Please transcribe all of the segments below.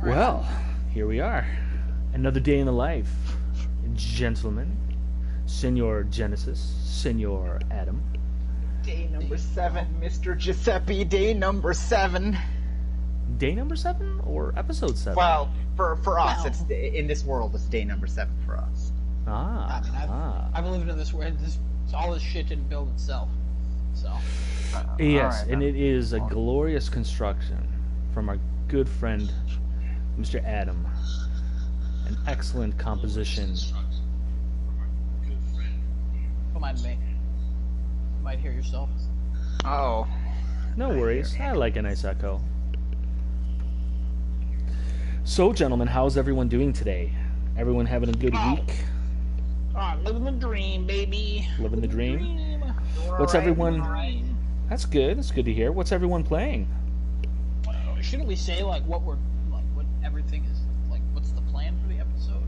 Well, here we are. Another day in the life. Gentlemen. Senor Genesis. Senor Adam. Day number 7, Mr. Giuseppe. Day number 7. Day number 7 or episode 7? Well, for us, it's in this world, it's day number 7 for us. Ah. I mean, I've lived in this world. All this shit didn't build itself. So. Yes, right, and it is a glorious construction from our good friend, Mr. Adam. An excellent composition. Don't mind me. You might hear yourself. Oh. No worries. I like a nice echo. So, gentlemen, how's everyone doing today? Everyone having a good week? Living the dream, baby. Living the dream? What's everyone... That's good. That's good to hear. What's everyone playing? Shouldn't we say what everything is like? What's the plan for the episode?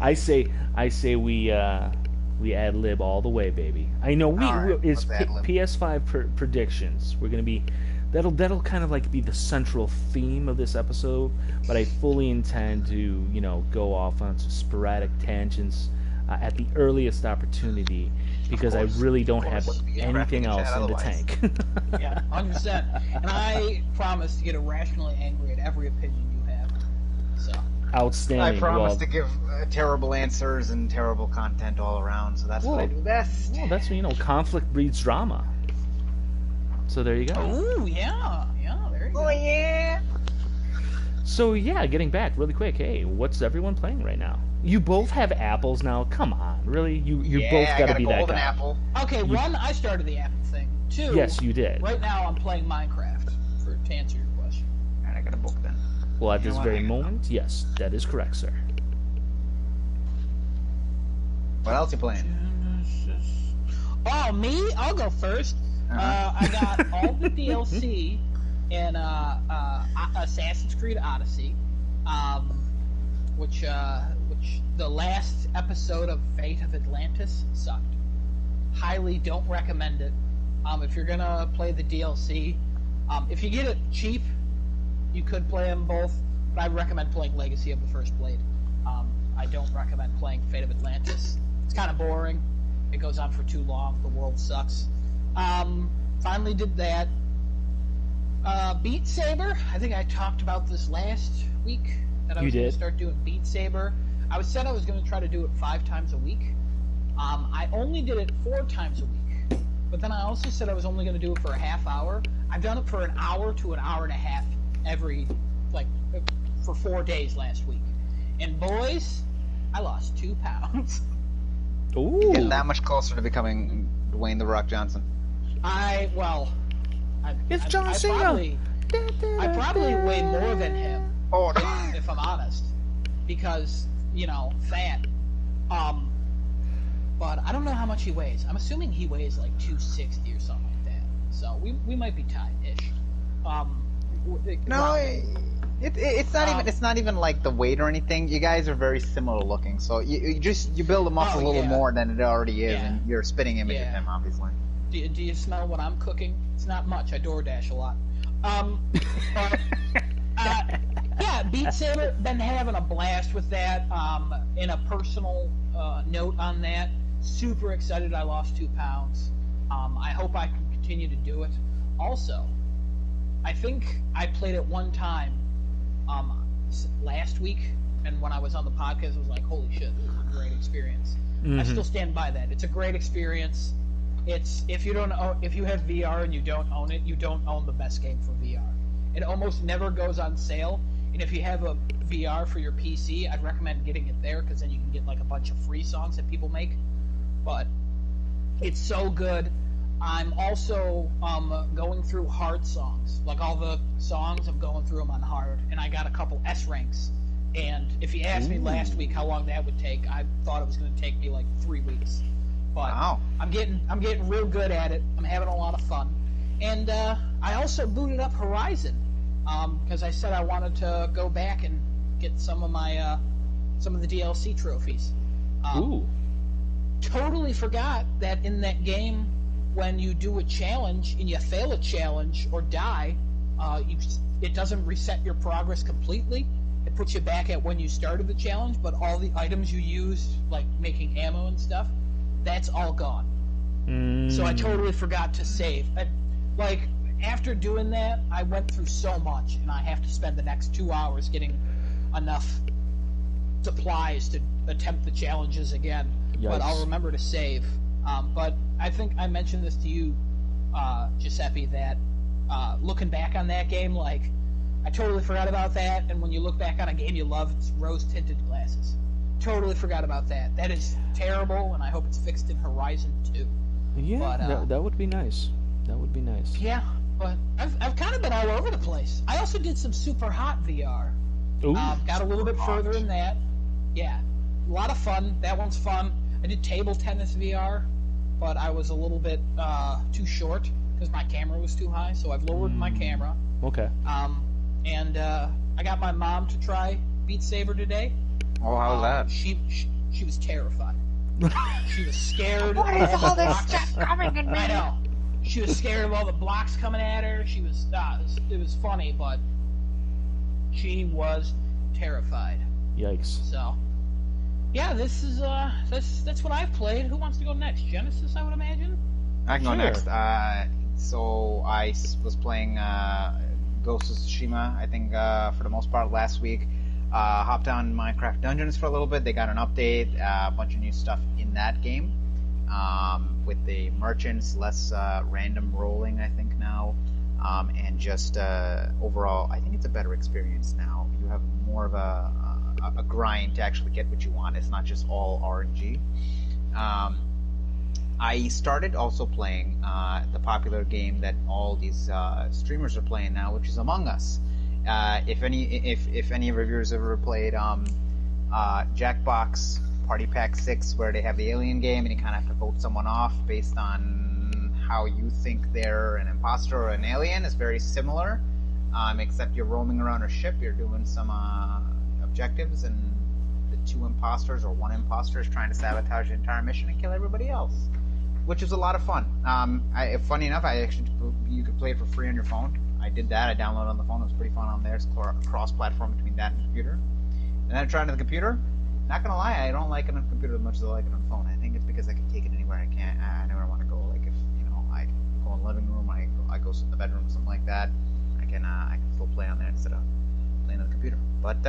I say we ad lib all the way, baby. I know it's PS5 predictions. We're gonna be that'll kind of like be the central theme of this episode, but I fully intend to go off onto sporadic tangents at the earliest opportunity because I really don't have anything else in the tank. Yeah, 100%. And I promise to get irrationally angry at every opinion you have. So. Outstanding. I promise to give terrible answers and terrible content all around, so that's what I do best. Well, that's conflict breeds drama. So there you go. Oh, yeah, there you go. Oh, yeah. So, getting back really quick. Hey, what's everyone playing right now? You both have apples now? Come on, really? You both got to be that guy. Apple. Okay, one, I started the apple thing. Two, yes, you did. Right now I'm playing Minecraft, to answer your question. Alright, I got a book then. Well, at this very moment, yes, that is correct, sir. What else you playing? Oh, me? I'll go first. I got all the DLC in Assassin's Creed Odyssey, which the last episode of Fate of Atlantis sucked. Highly don't recommend it. If you're gonna play the DLC, if you get it cheap, you could play them both, but I recommend playing Legacy of the First Blade. I don't recommend playing Fate of Atlantis. It's kind of boring. It goes on for too long. The world sucks. Finally did that. Beat Saber. I think I talked about this last week that I was going to start doing Beat Saber. I said I was going to try to do it 5 times a week. I only did it 4 times a week, but then I also said I was only going to do it for a half hour. I've done it for an hour to an hour and a half for 4 days last week. And boys, I lost 2 pounds. Ooh. You're getting that much closer to becoming Dwayne The Rock Johnson. It's John Cena. I probably weigh more than him, if I'm honest, because fat. But I don't know how much he weighs. I'm assuming he weighs like 260 or something like that. So we might be tied-ish. It's not even like the weight or anything. You guys are very similar looking, so you build a muscle a little more than it already is, and you're a spitting image of him, obviously. Do you smell what I'm cooking? It's not much. I DoorDash a lot. Beat Saber, been having a blast with that. In a personal note on that, super excited I lost 2 pounds. I hope I can continue to do it. Also, I think I played it one time last week, and when I was on the podcast, I was like, holy shit, this was a great experience. I still stand by that. It's a great experience. It's if you have VR and you don't own it, you don't own the best game for VR. It almost never goes on sale, and if you have a VR for your PC, I'd recommend getting it there because then you can get like a bunch of free songs that people make. But it's so good. I'm also going through hard songs, like all the songs. I'm going through them on hard, and I got a couple S ranks. And if you asked me last week how long that would take, I thought it was going to take me like 3 weeks. But wow. I'm getting real good at it. I'm having a lot of fun, and I also booted up Horizon because I said I wanted to go back and get some of the DLC trophies. Ooh. totally forgot that in that game, when you do a challenge and you fail a challenge or die, it doesn't reset your progress completely. It puts you back at when you started the challenge, but all the items you used, like making ammo and stuff, that's all gone. So I totally forgot to save. After doing that, I went through so much, and I have to spend the next 2 hours getting enough supplies to attempt the challenges again. Yikes. But I'll remember to save. But I think I mentioned this to you, Giuseppe, that looking back on that game, I totally forgot about that, and when you look back on a game you love, it's rose-tinted glasses. Totally forgot about that. That is terrible, and I hope it's fixed in Horizon 2. Yeah, but, that would be nice. That would be nice. Yeah, but I've kind of been all over the place. I also did some Super Hot VR. Ooh. Got a little bit further in that. Yeah, a lot of fun. That one's fun. I did Table Tennis VR, but I was a little bit too short because my camera was too high, so I've lowered my camera. Okay. And I got my mom to try Beat Saber today. Oh, how was that? She was terrified. She was scared. What is all this stuff coming at me? I know. She was scared of all the blocks coming at her. She was. It was funny, but she was terrified. Yikes. So, yeah, this is that's what I've played. Who wants to go next? Genesis, I would imagine. I can go next. So I was playing Ghost of Tsushima, I think, for the most part last week. Hopped on Minecraft Dungeons for a little bit. They got an update, a bunch of new stuff in that game. With the merchants, less random rolling, I think, now. And just overall, I think it's a better experience now. You have more of a grind to actually get what you want. It's not just all RNG. I started also playing the popular game that all these streamers are playing now, which is Among Us. If any reviewers ever played Jackbox Party Pack 6, where they have the alien game and you kind of have to vote someone off based on how you think they're an imposter or an alien, it's very similar, except you're roaming around a ship, you're doing some objectives, and the two imposters or one imposter is trying to sabotage the entire mission and kill everybody else, which is a lot of fun. Funny enough, you could play it for free on your phone. I did that. I downloaded it on the phone. It was pretty fun on there. It's cross-platform between that and the computer. And then I tried it on the computer. Not gonna lie, I don't like it on the computer as much as I like it on the phone. I think it's because I can take it anywhere I can. I never want to go. Like if I go in the living room, I go sit in the bedroom, something like that. I can still play on there instead of playing on the computer. But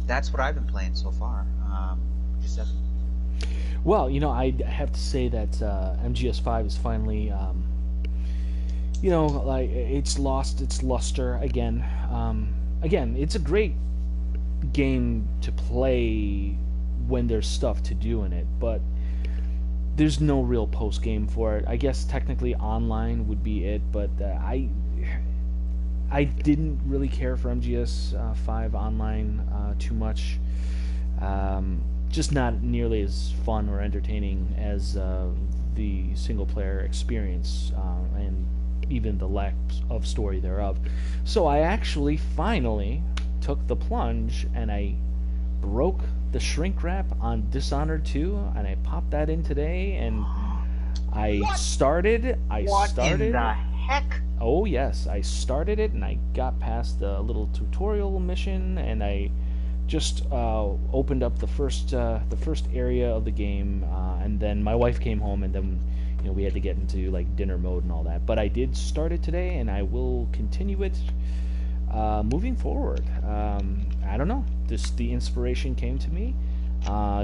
that's what I've been playing so far. Giuseppe. Well, I have to say that MGS5 is finally. It's lost its luster again. Again, it's a great game to play when there's stuff to do in it, but there's no real post game for it. I guess technically online would be it, but I didn't really care for MGS5 online too much. Just not nearly as fun or entertaining as the single player experience, and even the lack of story thereof. So I actually finally took the plunge and I broke the shrink wrap on Dishonored 2 and I popped that in today and What in the heck? Oh yes, I started it and I got past the little tutorial mission and I just opened up the first area of the game, and then my wife came home and then we had to get into dinner mode and all that. But I did start it today and I will continue it moving forward. I don't know. The inspiration came to me.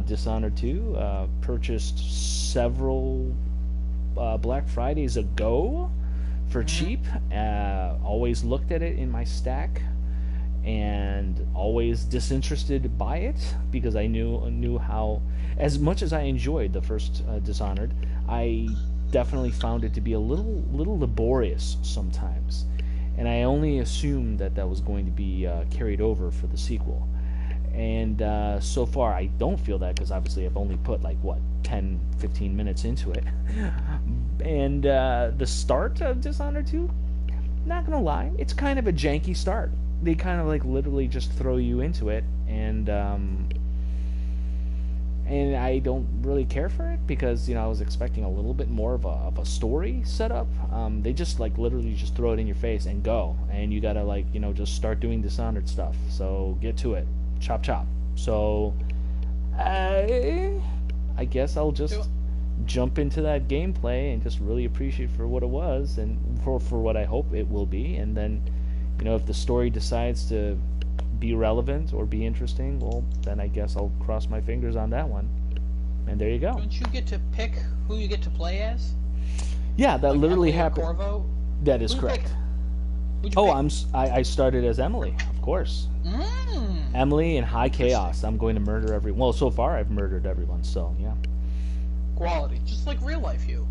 Dishonored 2 purchased several Black Fridays ago for cheap. Always looked at it in my stack and always disinterested by it because I knew how, as much as I enjoyed the first Dishonored, I definitely found it to be a little laborious sometimes, and I only assumed that was going to be carried over for the sequel. And so far I don't feel that, because obviously I've only put 10-15 minutes into it. And the start of Dishonored 2, not gonna lie, it's kind of a janky start. They kind of literally just throw you into it, and and I don't really care for it because I was expecting a little bit more of a story setup. They just like literally just throw it in your face and go, and you gotta like just start doing Dishonored stuff. So get to it, chop chop. So I guess I'll just jump into that gameplay and just really appreciate for what it was and for what I hope it will be, and then if the story decides to be relevant or be interesting, well, then I guess I'll cross my fingers on that one. And there you go. Don't you get to pick who you get to play as? Yeah, that like literally Emily happened. Corvo? That is correct. I started as Emily, of course. Emily in High Chaos. I'm going to murder everyone. Well, so far I've murdered everyone, so yeah. Quality, just like real life you.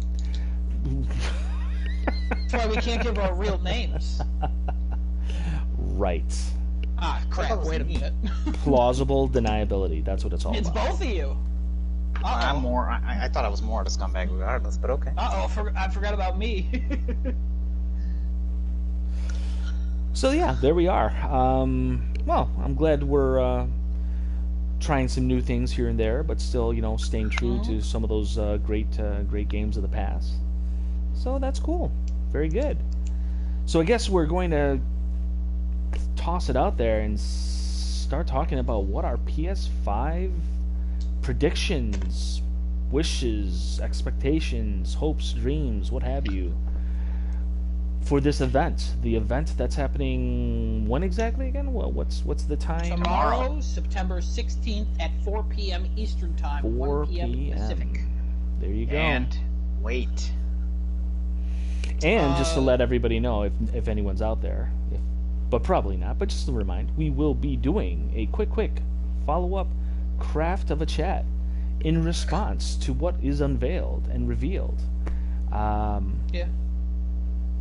That's why we can't give our real names. Right. Ah, crap, wait a minute. Plausible deniability. That's what it's all about. It's both of you. I'm more. I thought I was more of a scumbag regardless, but okay. I forgot about me. So yeah, there we are. Well, I'm glad we're trying some new things here and there, but still, staying true to some of those great games of the past. So that's cool. Very good. So I guess we're going to toss it out there and start talking about what our PS5 predictions, wishes, expectations, hopes, dreams, what have you, for this event. The event that's happening when exactly again? What's the time? Tomorrow, September 16th at 4 p.m. Eastern Time, 1 p.m. Pacific. There you go. And wait. And just to let everybody know, if anyone's out there, but probably not, but just to remind, we will be doing a quick follow-up craft of a chat in response to what is unveiled and revealed. Yeah.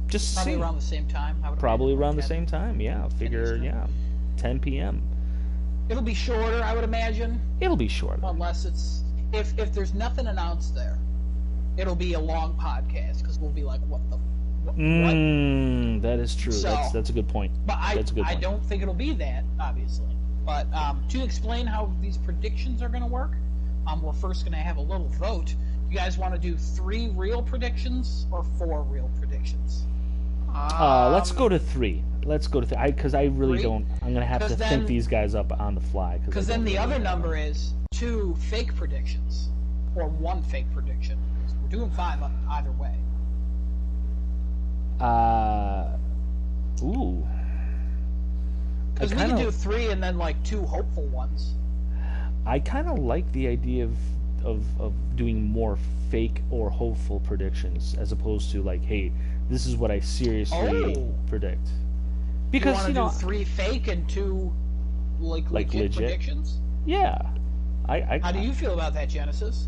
Just probably around the same time. Probably around the same time, yeah. Figure, 10 p.m. It'll be shorter, I would imagine. It'll be shorter. Unless it's... If there's nothing announced there, it'll be a long podcast, because we'll be like, what the... What? That is true. So, that's a good point. But I don't think it'll be that, obviously. But to explain how these predictions are going to work, we're first going to have a little vote. You guys want to do 3 real predictions or 4 real predictions? Let's go to 3. Let's go to 3. Because I really 3? Don't. I'm going to have to think these guys up on the fly. Because then the other number is 2 fake predictions or 1 fake prediction. We're doing 5 either way. Ooh. Because we can do 3 and then like 2 hopeful ones. I kind of like the idea of doing more fake or hopeful predictions as opposed to like, hey, this is what I seriously predict. Because you want to do 3 fake and 2 legit predictions? Yeah. How do you feel about that, Genesis?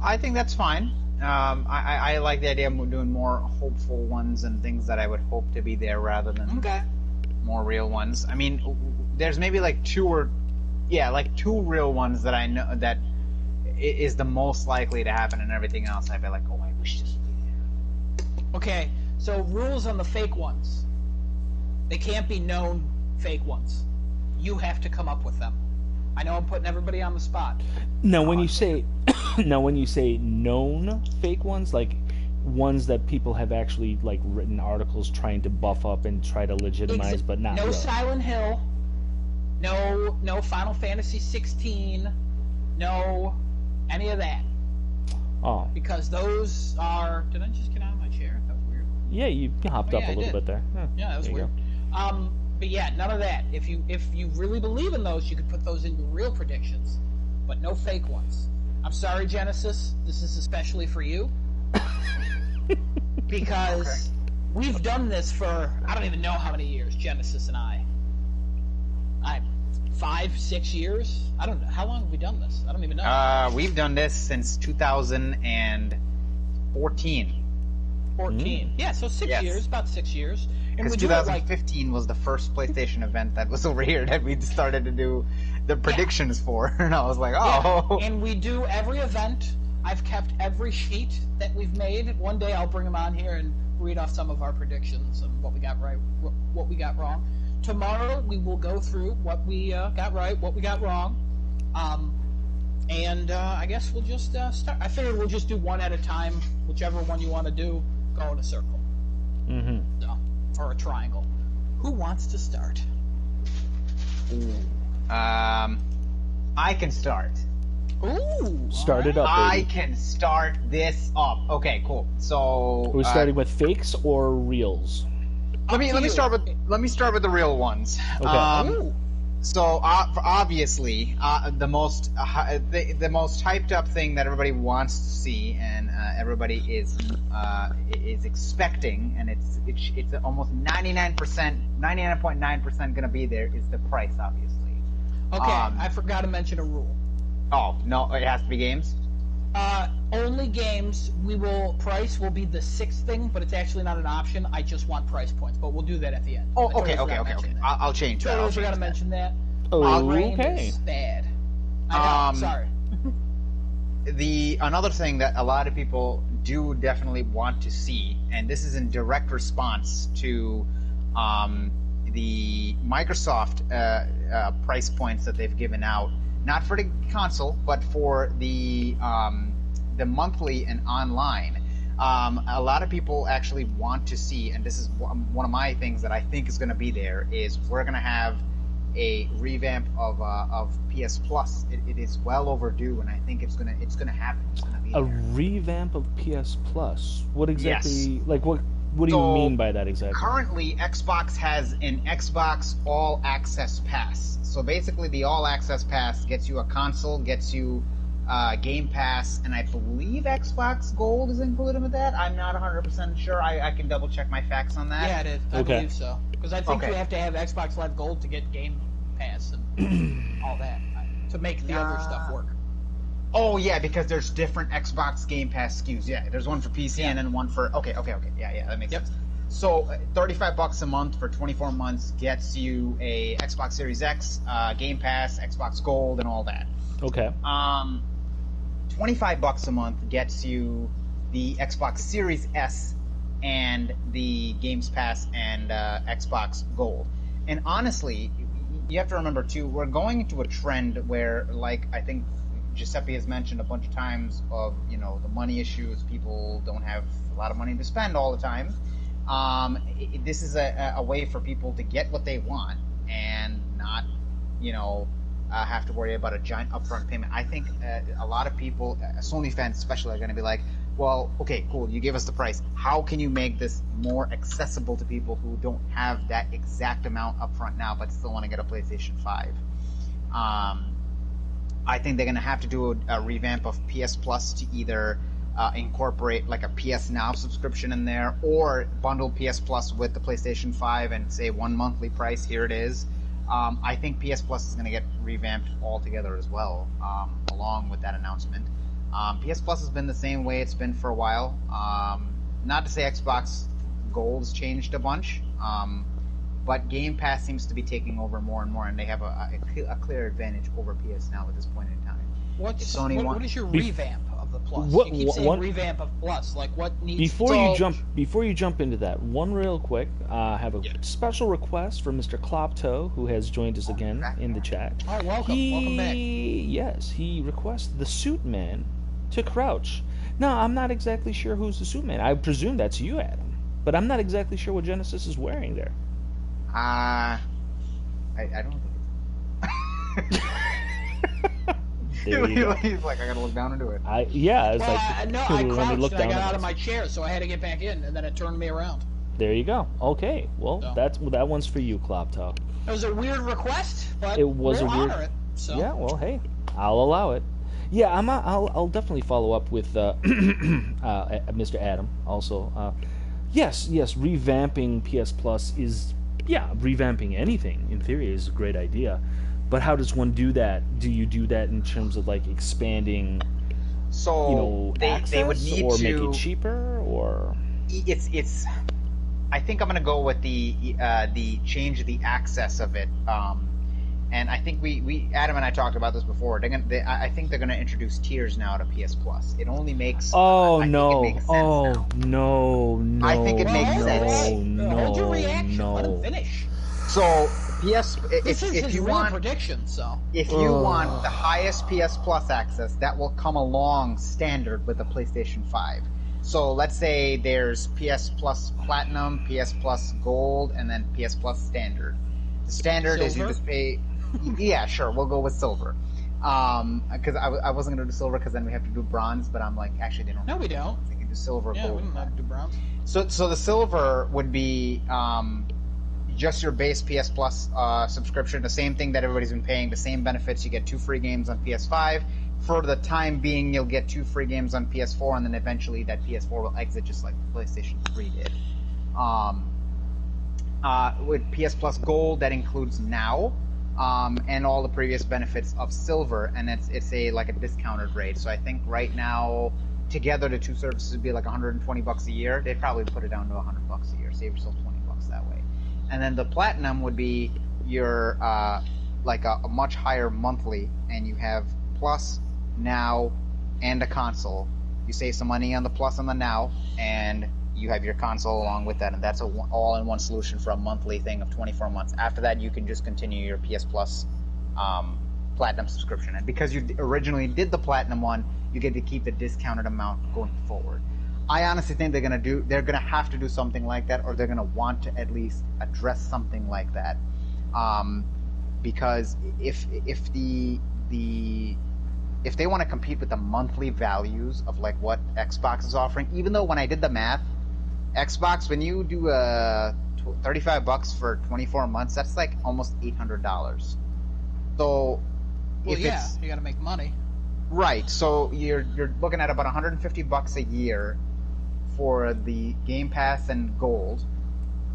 I think that's fine. I like the idea of doing more hopeful ones and things that I would hope to be there rather than more real ones. I mean, there's maybe like 2 real ones that I know that is the most likely to happen, and everything else I'd be like, oh, I wish this would be there. Okay, so rules on the fake ones. They can't be known fake ones. You have to come up with them. I know I'm putting everybody on the spot. Now, when you say known fake ones, like ones that people have actually like written articles trying to buff up and try to legitimize, but not no really. Silent Hill, no Final Fantasy 16, no any of that. Oh. Because those are. Did I just get out of my chair? That was weird. Yeah, you hopped up a little bit there. Yeah, that was weird. But yeah, none of that. If you really believe in those, you could put those in your real predictions, but no fake ones. I'm sorry, Genesis. This is especially for you. Because we've done this for, I don't even know how many years, Genesis and I. 5, 6 years? I don't know. How long have we done this? I don't even know. We've done this since 2014. 14. Yeah, so 6 years, about 6 years. Because 2015 was the first PlayStation event that was over here that we started to do the predictions for. And I was like, oh. Yeah. And we do every event. I've kept every sheet that we've made. One day I'll bring them on here and read off some of our predictions and what we got right, what we got wrong. Tomorrow we will go through what we got right, what we got wrong. And I guess we'll just start. I figured we'll just do one at a time. Whichever one you want to do, go in a circle. Mm-hmm. So, or a triangle. Who wants to start? I can start. Ooh! Start it up, baby. I can start this up. Okay, cool. So Are we starting with fakes or reals? Let me start with the real ones. Okay. So obviously, the most hyped up thing that everybody wants to see and everybody is expecting, and it's almost 99.9% going to be there, is the price, obviously. Okay, I forgot to mention a rule. Oh no, it has to be games. Only games. Price will be the sixth thing, but it's actually not an option. I just want price points, but we'll do that at the end. Oh, okay. I'll change that. I forgot to mention that. Oh, Rain okay. is bad. I know, sorry. Another thing that a lot of people do definitely want to see, and this is in direct response to the Microsoft price points that they've given out, not for the console, but for the monthly and online. A lot of people actually want to see, and this is one of my things that I think is going to be there, is we're going to have a revamp of PS Plus. It is well overdue, and I think it's gonna happen. It's gonna be A there. revamp of PS Plus. What exactly? Yes. Like what? What do you mean by that exactly? Currently, Xbox has an Xbox All Access Pass. So basically, the All Access Pass gets you a console, gets you Game Pass, and I believe Xbox Gold is included with that. I'm not 100% sure. I can double check my facts on that. Yeah, it is. I believe so. Because I think you have to have Xbox Live Gold to get Game Pass and all that to make the other stuff work. Oh yeah, because there's different Xbox Game Pass SKUs. Yeah, there's one for PC and then one for. Okay. Yeah, that makes sense. So, $35 a month for 24 months gets you a Xbox Series X, Game Pass, Xbox Gold, and all that. Okay. $25 a month gets you the Xbox Series S and the Games Pass and Xbox Gold. And honestly, you have to remember too, we're going into a trend where, like, I think Giuseppe has mentioned a bunch of times of, the money issues. People don't have a lot of money to spend all the time. This is a way for people to get what they want and not, have to worry about a giant upfront payment. I think a lot of people, Sony fans especially, are going to be like, well, okay, cool, you give us the price. How can you make this more accessible to people who don't have that exact amount upfront now but still want to get a PlayStation 5? I think they're going to have to do a revamp of PS Plus to either incorporate like a PS Now subscription in there, or bundle PS Plus with the PlayStation 5 and say one monthly price, here it is. I think PS Plus is going to get revamped altogether as well, along with that announcement. PS Plus has been the same way it's been for a while. Not to say Xbox Gold's changed a bunch, but Game Pass seems to be taking over more and more, and they have a clear advantage over PS Now at this point in time. What is your revamp of the Plus? You keep saying revamp of Plus. Like, what needs... Before you jump into that, one real quick, I have a special request for Mr. Klopto, who has joined us again in the chat. Oh, welcome. Welcome back. Yes, he requests the Suit Man to crouch. Now, I'm not exactly sure who's the Suit Man. I presume that's you, Adam. But I'm not exactly sure what Genesis is wearing there. I don't think He's like, I gotta look down and do it. I crouched and I got out of my chair, so I had to get back in, and then it turned me around. There you go. Okay, well, that one's for you, Klopto. It was a weird request, but we'll honor it. So. Yeah, well, hey, I'll allow it. Yeah, I'll definitely follow up with Mr. Adam also. Yes, revamping PS Plus is... Yeah, revamping anything, in theory, is a great idea. But how does one do that? Do you do that in terms of, like, expanding, access, they would need or to make it cheaper, or... It's. I think I'm going to go with the change of the access of it. And I think we Adam and I talked about this before. I think they're going to introduce tiers now to PS Plus. It only makes. No! I think it makes sense. Hold your reaction. Let him finish. So If you want prediction, so if you want the highest PS Plus access, that will come along standard with the PlayStation 5. So let's say there's PS Plus Platinum, PS Plus Gold, and then PS Plus Standard. The standard is you just pay. Yeah, sure, we'll go with silver. Because I wasn't gonna do silver because then we have to do bronze, but I'm like, actually they don't. No, we don't. They can do silver. Yeah, gold, we don't have to do bronze. So the silver would be just your base PS Plus subscription, the same thing that everybody's been paying, the same benefits. You get 2 free games on PS5. For the time being, you'll get 2 free games on PS4, and then eventually that PS4 will exit just like PlayStation 3 did. With PS Plus Gold, that includes Now, and all the previous benefits of Silver, and it's a discounted rate. So I think right now, together the two services would be like $120 a year. They'd probably put it down to $100 a year. Save yourself $20 that way. And then the Platinum would be your like a much higher monthly, and you have Plus, Now, and a console. You save some money on the Plus and the Now, and you have your console along with that, and that's a all-in-one solution for a monthly thing of 24 months. After that, you can just continue your PS Plus Platinum subscription. And because you originally did the Platinum one, you get to keep the discounted amount going forward. I honestly think they're gonna have to do something like that, or they're gonna want to at least address something like that, because if they want to compete with the monthly values of like what Xbox is offering, even though when I did the math, Xbox, when you do $35 for 24 months, that's like almost $800. So, you got to make money, right? So you're looking at about $150 a year for the Game Pass and Gold,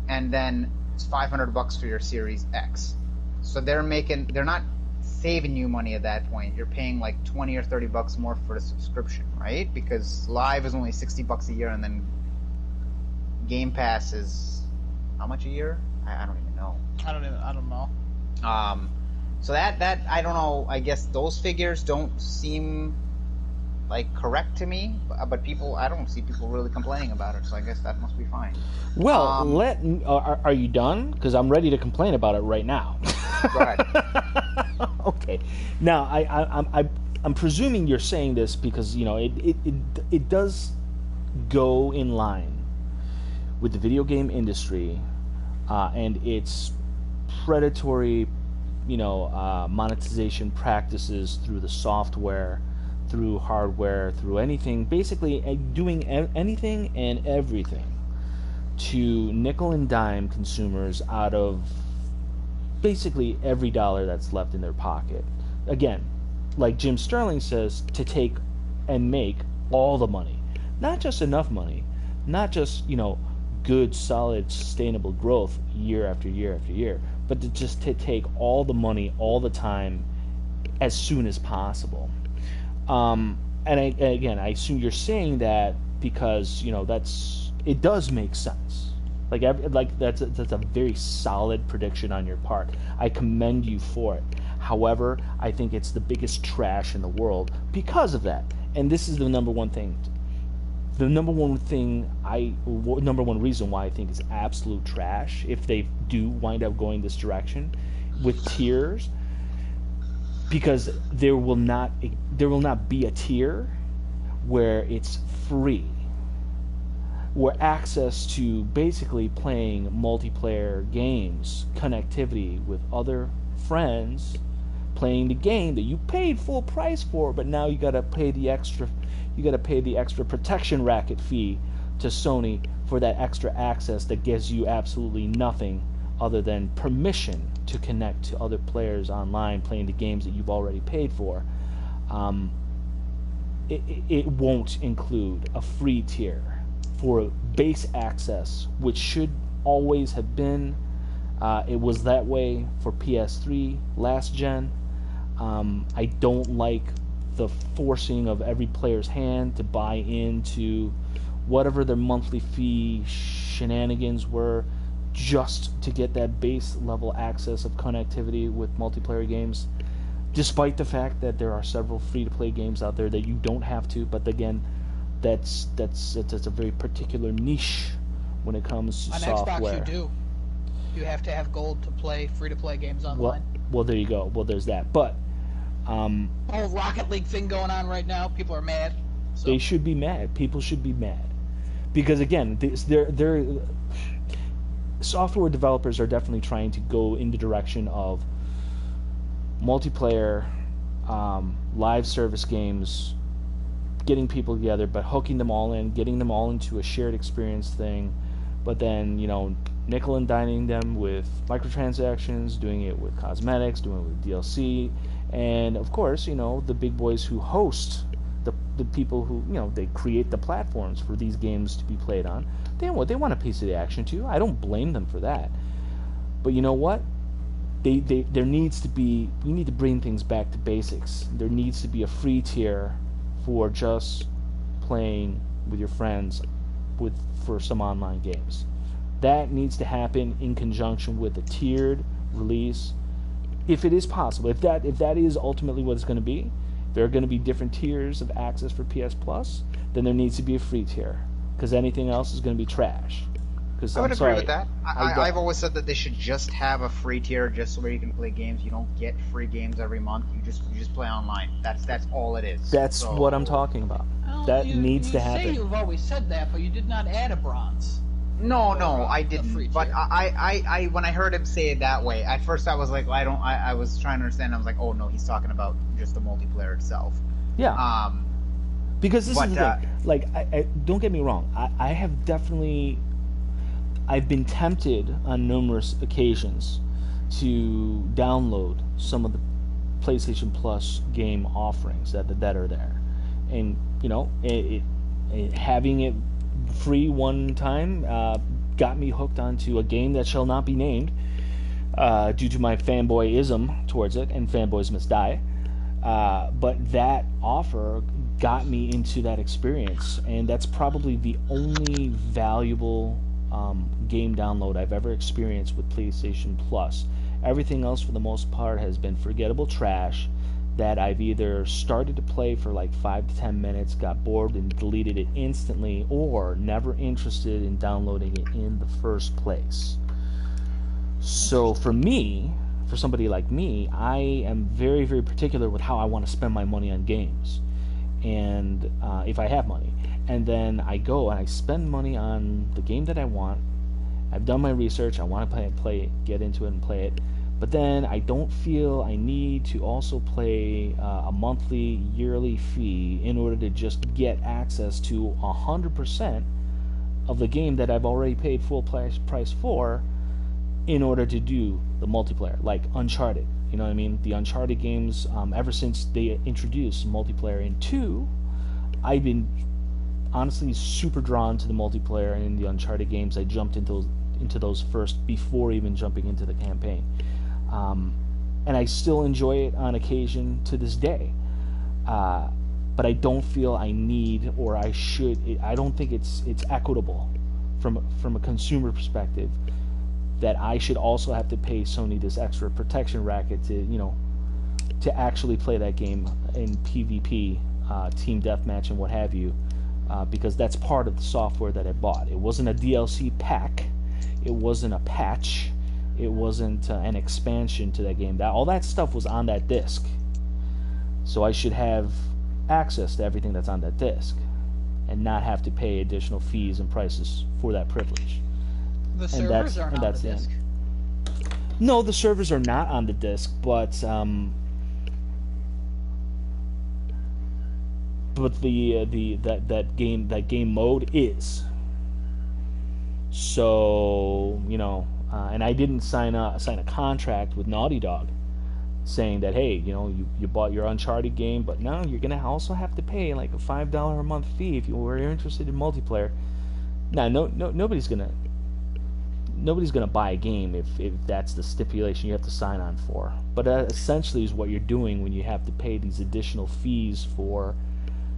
and then it's $500 for your Series X. So they're not saving you money at that point. You're paying like $20 or $30 more for the subscription, right? Because Live is only $60 a year, and then Game Pass is how much a year? I don't even know. I don't know. So that I don't know. I guess those figures don't seem like correct to me, but I don't see people really complaining about it. So I guess that must be fine. Well, are you done? Because I'm ready to complain about it right now. Go ahead. Okay. Now I'm presuming you're saying this because it does go in line with the video game industry and its predatory, monetization practices through the software, through hardware, through anything, basically doing anything and everything to nickel and dime consumers out of basically every dollar that's left in their pocket. Again, like Jim Sterling says, to take and make all the money, not just enough money, not just good, solid, sustainable growth year after year after year, but to take all the money all the time as soon as possible. And I assume you're saying that because it does make sense. That's a very solid prediction on your part. I commend you for it. However, I think it's the biggest trash in the world because of that. And this is the number one thing. The number one reason why I think is absolute trash, if they do wind up going this direction with tiers, because there will not be a tier where it's free, where access to basically playing multiplayer games, connectivity with other friends, playing the game that you paid full price for, but now you got to pay the extra protection racket fee to Sony for that extra access that gives you absolutely nothing other than permission to connect to other players online playing the games that you've already paid for. It won't include a free tier for base access, which should always have been. It was that way for PS3 last gen. I don't like the forcing of every player's hand to buy into whatever their monthly fee shenanigans were just to get that base level access of connectivity with multiplayer games, despite the fact that there are several free-to-play games out there that you don't have to. But again, that's a very particular niche when it comes to on software. Xbox you do, You have to have gold to play free-to-play games online. Well, there you go. Well, there's that. But whole Rocket League thing going on right now. People are mad. So. They should be mad. People should be mad because again, they're software developers are definitely trying to go in the direction of multiplayer, live service games, getting people together, but hooking them all in, getting them all into a shared experience thing, but then, nickel and dining them with microtransactions, doing it with cosmetics, doing it with DLC, and of course, the big boys who host the people who, they create the platforms for these games to be played on, they want a piece of the action too. I don't blame them for that. But you know what? There needs to be, we need to bring things back to basics. There needs to be a free tier for just playing with your friends for some online games. That needs to happen in conjunction with a tiered release, if it is possible. If that is ultimately what it's going to be, there are going to be different tiers of access for PS Plus, then there needs to be a free tier, because anything else is going to be trash. I would agree with that. I've always said that they should just have a free tier, just so where you can play games. You don't get free games every month. You just play online. That's all it is. That's what I'm talking about. Well, that needs to happen. You say you've always said that, but you did not add a bronze. No, I didn't. But I when I heard him say it that way, at first I was like, I was trying to understand. I was like, oh no, he's talking about just the multiplayer itself. Yeah. Because this is the thing. Like, I don't get me wrong. I have definitely, I've been tempted on numerous occasions to download some of the PlayStation Plus game offerings that are there, and having it free one time got me hooked onto a game that shall not be named due to my fanboyism towards it, and fanboys must die. But that offer got me into that experience, and that's probably the only valuable game download I've ever experienced with PlayStation Plus. Everything else, for the most part, has been forgettable trash that I've either started to play for like 5 to 10 minutes, got bored and deleted it instantly, or never interested in downloading it in the first place. So for somebody like me, I am very, very particular with how I want to spend my money on games, and if I have money. And then I go and I spend money on the game that I want. I've done my research, I want to play it, get into it and play it. But then I don't feel I need to also pay a monthly, yearly fee in order to just get access to 100% of the game that I've already paid full price for in order to do the multiplayer, like Uncharted. You know what I mean? The Uncharted games, ever since they introduced multiplayer in 2, I've been honestly super drawn to the multiplayer, and in the Uncharted games I jumped into those first before even jumping into the campaign. And I still enjoy it on occasion to this day. But I don't feel I need, or I should. I don't think it's equitable from a consumer perspective that I should also have to pay Sony this extra protection racket to actually play that game in PvP, team deathmatch, and what have you, because that's part of the software that I bought. It wasn't a DLC pack. It wasn't a patch. It wasn't an expansion to that game. All that stuff was on that disc. So I should have access to everything that's on that disc and not have to pay additional fees and prices for that privilege. The servers aren't on the disc. No, the servers are not on the disc, but that game mode is. So, and I didn't sign a contract with Naughty Dog saying that, hey, you bought your Uncharted game, but now you're gonna also have to pay like a $5 a month fee if you were interested in multiplayer. Now, nobody's gonna buy a game if that's the stipulation you have to sign on for. But that essentially is what you're doing when you have to pay these additional fees for,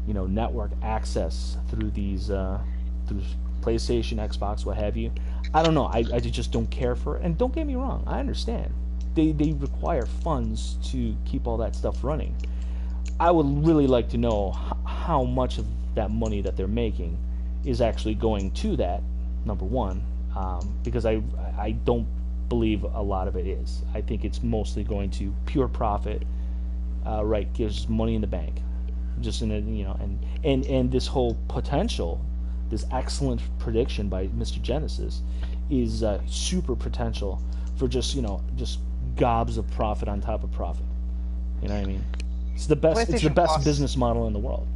network access through these through PlayStation, Xbox, what have you. I don't know. I just don't care for it. And don't get me wrong, I understand. They require funds to keep all that stuff running. I would really like to know how much of that money that they're making is actually going to that, number one, because I don't believe a lot of it is. I think it's mostly going to pure profit. Right, gives money in the bank, just in a, and this whole potential, this excellent prediction by Mr. Genesis, is super potential for just gobs of profit on top of profit. You know what I mean? It's the best. It's the best business model in the world.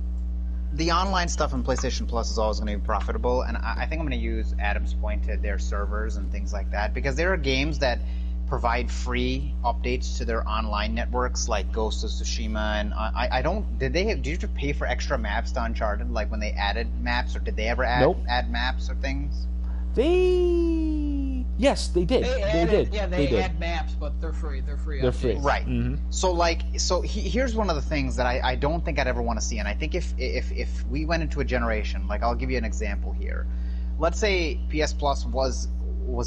The online stuff in PlayStation Plus is always going to be profitable, and I think I'm going to use Adam's point to their servers and things like that, because there are games that provide free updates to their online networks, like Ghost of Tsushima, and I don't. Did you have to pay for extra maps to Uncharted, like when they added maps, or did they ever add maps or things? Yes, they did. They did. Yeah, they add maps, but they're free. They're free. They're free. Right. Mm-hmm. So here's one of the things that I don't think I'd ever want to see, and I think if we went into a generation, like I'll give you an example here. Let's say PS Plus was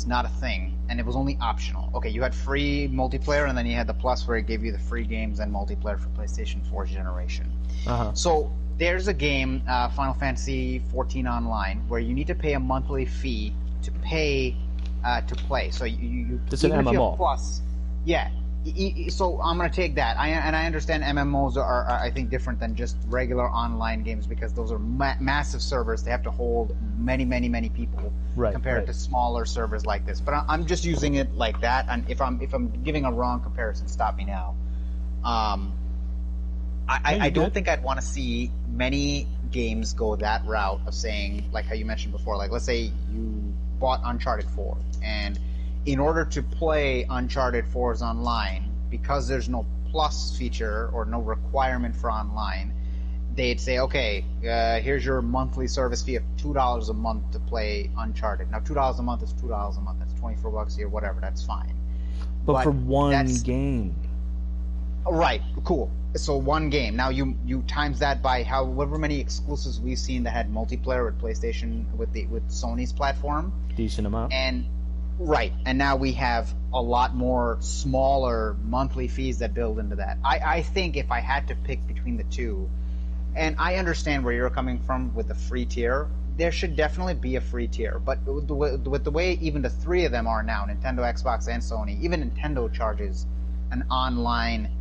not a thing, and it was only optional. Okay, you had free multiplayer, and then you had the Plus where it gave you the free games and multiplayer for PlayStation 4's generation. So there's a game, Final Fantasy 14 Online, where you need to pay a monthly fee to pay to play. So you it's an MMO. Plus, yeah. So I'm going to take that. I understand MMOs are I think different than just regular online games, because those are massive servers. They have to hold many people compared to smaller servers like this. But I'm just using it like that. And if I'm giving a wrong comparison, stop me now. I don't think I'd want to see many games go that route of saying, like how you mentioned before, like let's say you bought Uncharted 4, and in order to play Uncharted 4's online, because there's no plus feature or no requirement for online, they'd say, okay, here's your monthly service fee of $2 a month to play Uncharted. Now, $2 a month is $2 a month. That's $24 a year, whatever. That's fine. But for one game. Right. Cool. So one game. Now you times that by however many exclusives we've seen that had multiplayer with PlayStation with Sony's platform. Decent amount. And now we have a lot more smaller monthly fees that build into that. I think if I had to pick between the two, and I understand where you're coming from with the free tier, there should definitely be a free tier. But with the way even the three of them are now, Nintendo, Xbox, and Sony, even Nintendo charges an online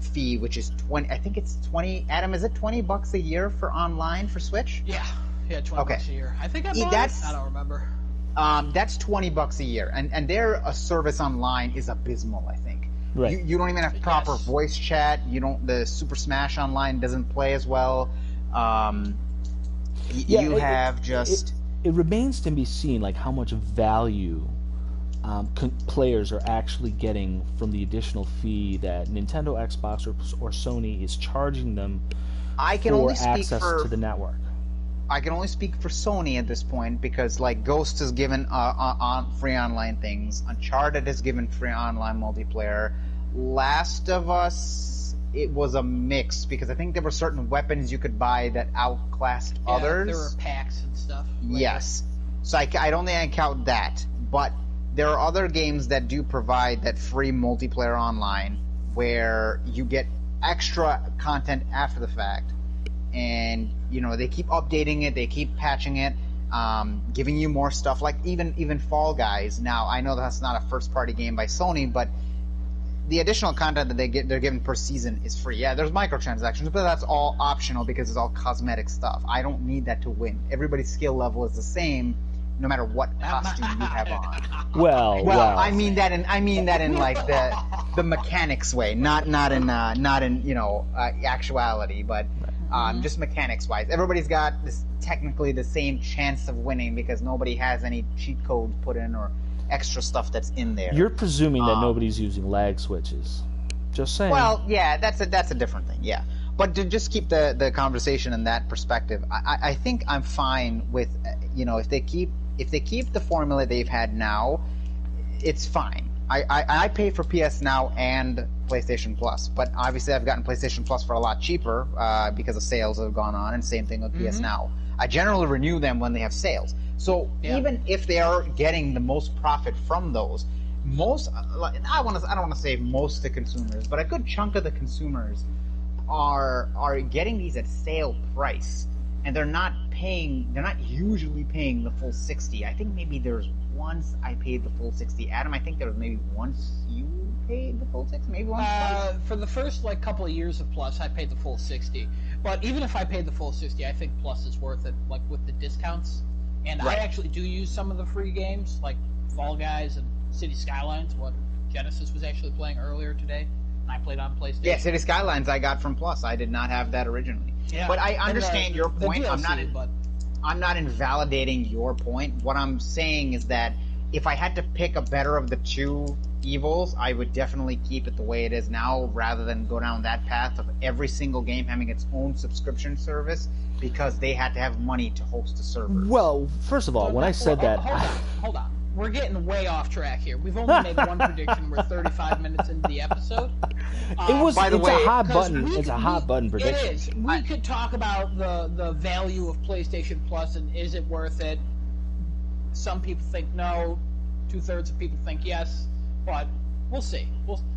fee, which is 20. I think it's 20. Adam, is it $20 a year for online for Switch? Yeah, $20 a year. I think I bought it. I don't remember. That's $20 a year, and their service online is abysmal. I think. Right. You don't even have proper voice chat. You don't. The Super Smash Online doesn't play as well. It remains to be seen, like how much value players are actually getting from the additional fee that Nintendo, Xbox, or Sony is charging them for access to the network. I can only speak for Sony at this point, because like Ghost has given free online things, Uncharted has given free online multiplayer, Last of Us, it was a mix, because I think there were certain weapons you could buy that outclassed others. There were packs and stuff. Yes. So I don't think I count that, but there are other games that do provide that free multiplayer online where you get extra content after the fact, and they keep updating it, they keep patching it, giving you more stuff, like even Fall Guys. Now I know that's not a first party game by Sony, but the additional content that they're given per season is free. Yeah, there's microtransactions, but that's all optional because it's all cosmetic stuff. I don't need that to win. Everybody's skill level is the same, no matter what costume you have on. Well, I mean that in like the mechanics way, not in actuality, but just mechanics wise. Everybody's got technically the same chance of winning because nobody has any cheat codes put in or extra stuff that's in there. You're presuming that nobody's using lag switches. Just saying. Well, yeah, that's a different thing. Yeah. But to just keep the conversation in that perspective, I think I'm fine with if they keep the formula they've had now, it's fine. I pay for PS Now and PlayStation Plus, but obviously I've gotten PlayStation Plus for a lot cheaper because of sales that have gone on, and same thing with PS Now. I generally renew them when they have sales. So even if they are getting the most profit from those, I don't want to say most of the consumers, but a good chunk of the consumers are getting these at sale price, and they're not usually paying the full $60. I think maybe there's once I paid the full 60. Adam, I think there was maybe once you paid the full 60, maybe once. For the first couple of years of Plus, I paid the full 60. But even if I paid the full 60, I think Plus is worth it, like with the discounts. And I actually do use some of the free games, like Fall Guys and City Skylines, what Genesis was actually playing earlier today. And I played on PlayStation. Yeah, City Skylines I got from Plus. I did not have that originally. Yeah, but I understand your point. DLC, I'm not invalidating your point. What I'm saying is that if I had to pick a better of the two evils, I would definitely keep it the way it is now rather than go down that path of every single game having its own subscription service because they had to have money to host the servers. Well, first of all, when I said that... Hold on. We're getting way off track here. We've only made one prediction. We're 35 minutes into the episode. It's a hot button prediction. It is. We could talk about the value of PlayStation Plus and is it worth it. Some people think no. 2/3 of people think yes. But we'll see.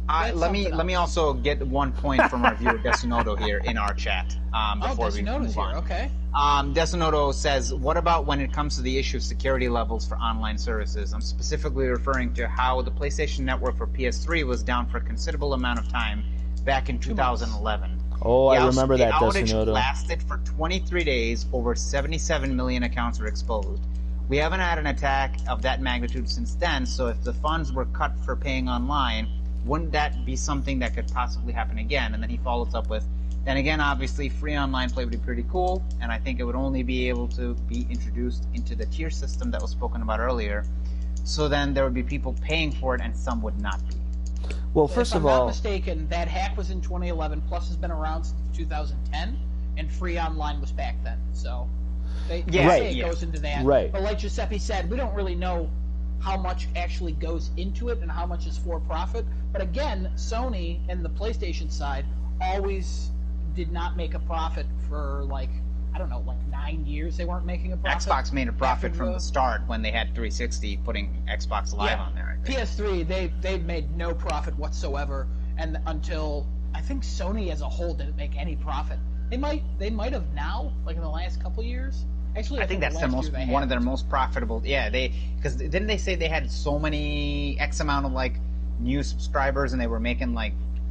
Let me also get one point from our viewer Desinoto here in our chat before we move on. Okay. Desinoto says, what about when it comes to the issue of security levels for online services? I'm specifically referring to how the PlayStation Network for PS3 was down for a considerable amount of time back in 2011. Oh, I remember that, Desinoto. The outage lasted for 23 days. Over 77 million accounts were exposed. We haven't had an attack of that magnitude since then, so if the funds were cut for paying online, wouldn't that be something that could possibly happen again? And then he follows up with, then again, obviously, free online play would be pretty cool, and I think it would only be able to be introduced into the tier system that was spoken about earlier. So then there would be people paying for it, and some would not be. Well, first of all... If I'm not mistaken, that hack was in 2011, Plus has been around since 2010, and free online was back then, so... They say it goes into that. Right. But like Giuseppe said, we don't really know how much actually goes into it and how much is for profit. But again, Sony and the PlayStation side always did not make a profit for 9 years. They weren't making a profit. Xbox made a profit from the start when they had 360 putting Xbox Live on there. I think. PS3, they made no profit whatsoever, and until I think Sony as a whole didn't make any profit. They might have now, like in the last couple of years. Actually, I think that's one of their most profitable. Yeah, because didn't they say they had so many X amount of new subscribers and they were making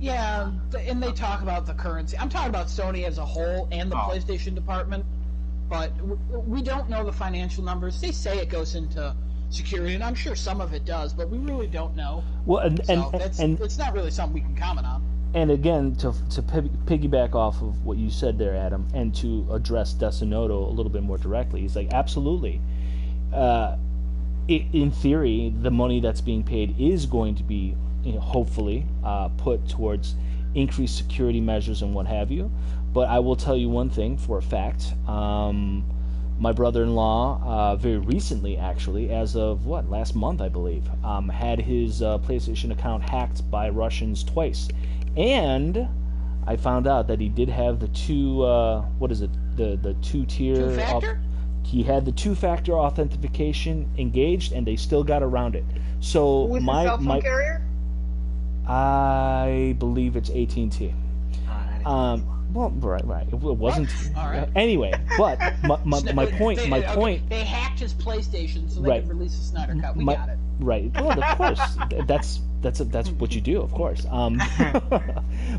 Yeah, and they talk about the currency. I'm talking about Sony as a whole and the PlayStation department, but we don't know the financial numbers. They say it goes into security, and I'm sure some of it does, but we really don't know. Well, and it's not really something we can comment on. And again, to piggyback off of what you said there, Adam, and to address Desinoto a little bit more directly, he's like, absolutely. In theory, the money that's being paid is going to be, hopefully, put towards increased security measures and what have you. But I will tell you one thing for a fact. My brother-in-law, very recently, actually, as of last month, I believe, had his PlayStation account hacked by Russians twice. And I found out that he did have the the two-tier... Two-factor? He had the two-factor authentication engaged, and they still got around it. So who's the cell phone carrier? I believe it's AT&T. Well, right. It wasn't. All right. Anyway, but my point. They hacked his PlayStation so they could release a Snyder Cut. We got it. Right. Well, of course. That's what you do, of course.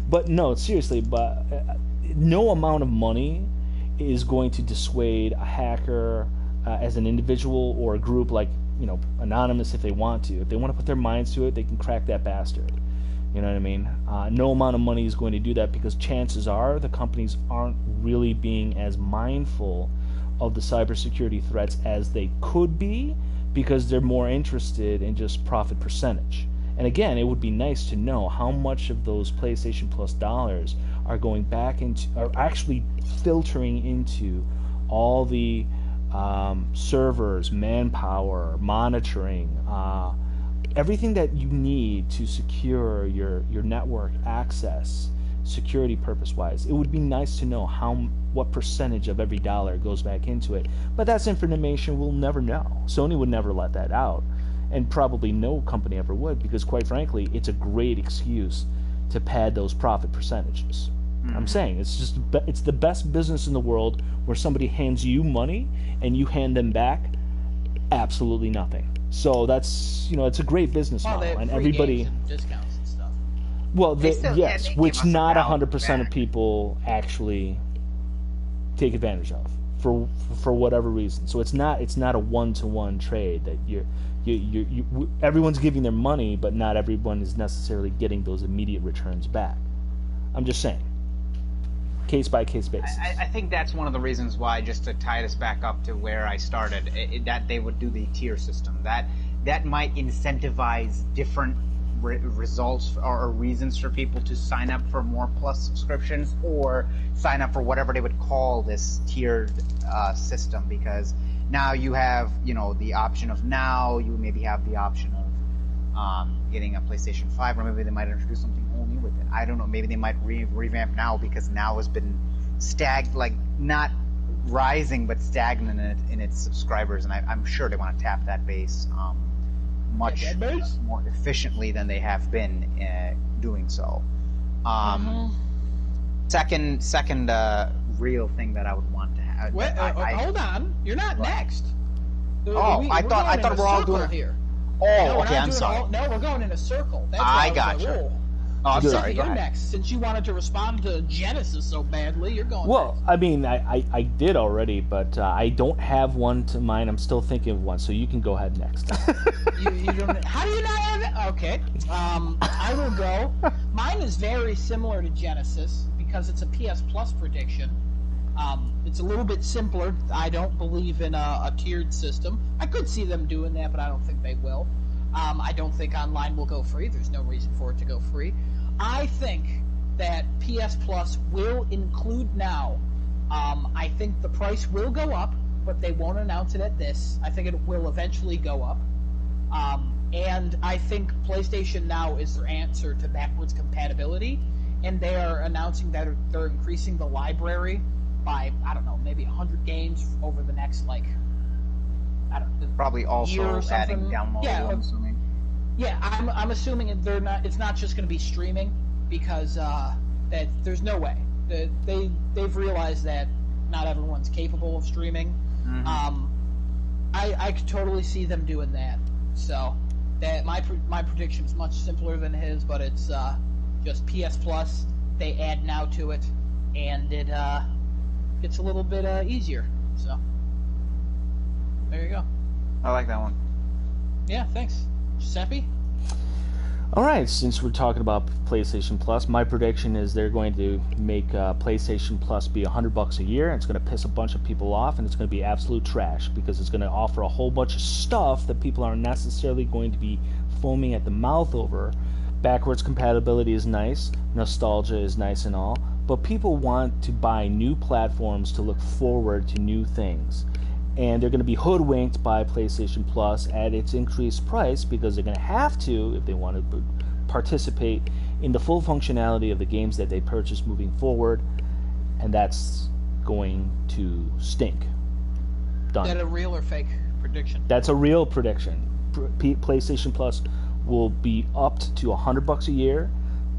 But no, seriously. But no amount of money is going to dissuade a hacker as an individual or a group anonymous if they want to. If they want to put their minds to it, they can crack that bastard. You know what I mean? No amount of money is going to do that because chances are the companies aren't really being as mindful of the cybersecurity threats as they could be because they're more interested in just profit percentage. And again, it would be nice to know how much of those PlayStation Plus dollars are going back into, are actually filtering into all the servers, manpower, monitoring, everything that you need to secure your network access, security purpose-wise. It would be nice to know what percentage of every dollar goes back into it. But that's information we'll never know. Sony would never let that out, and probably no company ever would, because quite frankly, it's a great excuse to pad those profit percentages. I'm saying it's the best business in the world where somebody hands you money and you hand them back absolutely nothing. So that's it's a great business model, they have and free everybody games and discounts and stuff. well, yes, they which give us not a 100% of back. people actually take advantage of for whatever reason. So it's not a one-to-one trade that everyone's giving their money, but not everyone is necessarily getting those immediate returns back. I'm just saying, case by case basis. I think that's one of the reasons why, just to tie this back up to where I started, that they would do the tier system. That might incentivize different results or reasons for people to sign up for more Plus subscriptions or sign up for whatever they would call this tiered system, because now you have the option of you maybe have the option of getting a PlayStation 5, or maybe they might introduce something whole new with it. I don't know. Maybe they might revamp Now, because Now has been not rising but stagnant in its subscribers, and I'm sure they want to tap that base much more efficiently than they have been doing so. Second real thing that I would want to have. Hold on, you're not next. I thought we're all doing here. Oh, okay. I'm sorry. No, we're going in a circle. That's I gotcha. I'm sorry. You're next. Since you wanted to respond to Genesis so badly, you're going. Well, next. I mean, I did already, but I don't have one to mind. I'm still thinking of one, so you can go ahead next. you don't. How do you not have it? Okay. I will go. Mine is very similar to Genesis because it's a PS Plus prediction. It's a little bit simpler. I don't believe in a tiered system. I could see them doing that, but I don't think they will. I don't think online will go free. There's no reason for it to go free. I think that PS Plus will include Now. I think the price will go up, but they won't announce it at this. I think it will eventually go up. And I think PlayStation Now is their answer to backwards compatibility, and they are announcing that they're increasing the library by, I don't know, maybe 100 games over the next, probably also adding downloadable. Yeah, I'm assuming. Yeah, I'm assuming it's not just going to be streaming, because that there's no way they've realized that not everyone's capable of streaming. Mm-hmm. I could totally see them doing that. So that my prediction is much simpler than his, but it's just PS Plus. They add Now to it, and it gets a little bit easier. So there you go. I like that one. Yeah, thanks. Giuseppe? All right, since we're talking about PlayStation Plus, my prediction is they're going to make PlayStation Plus be $100 a year, and it's going to piss a bunch of people off, and it's going to be absolute trash because it's going to offer a whole bunch of stuff that people aren't necessarily going to be foaming at the mouth over. Backwards compatibility is nice, nostalgia is nice and all, but people want to buy new platforms to look forward to new things. And they're going to be hoodwinked by PlayStation Plus at its increased price because they're going to have to, if they want to participate in the full functionality of the games that they purchase moving forward, and that's going to stink. Done. Is that a real or fake prediction? That's a real prediction. PlayStation Plus will be upped to $100 a year.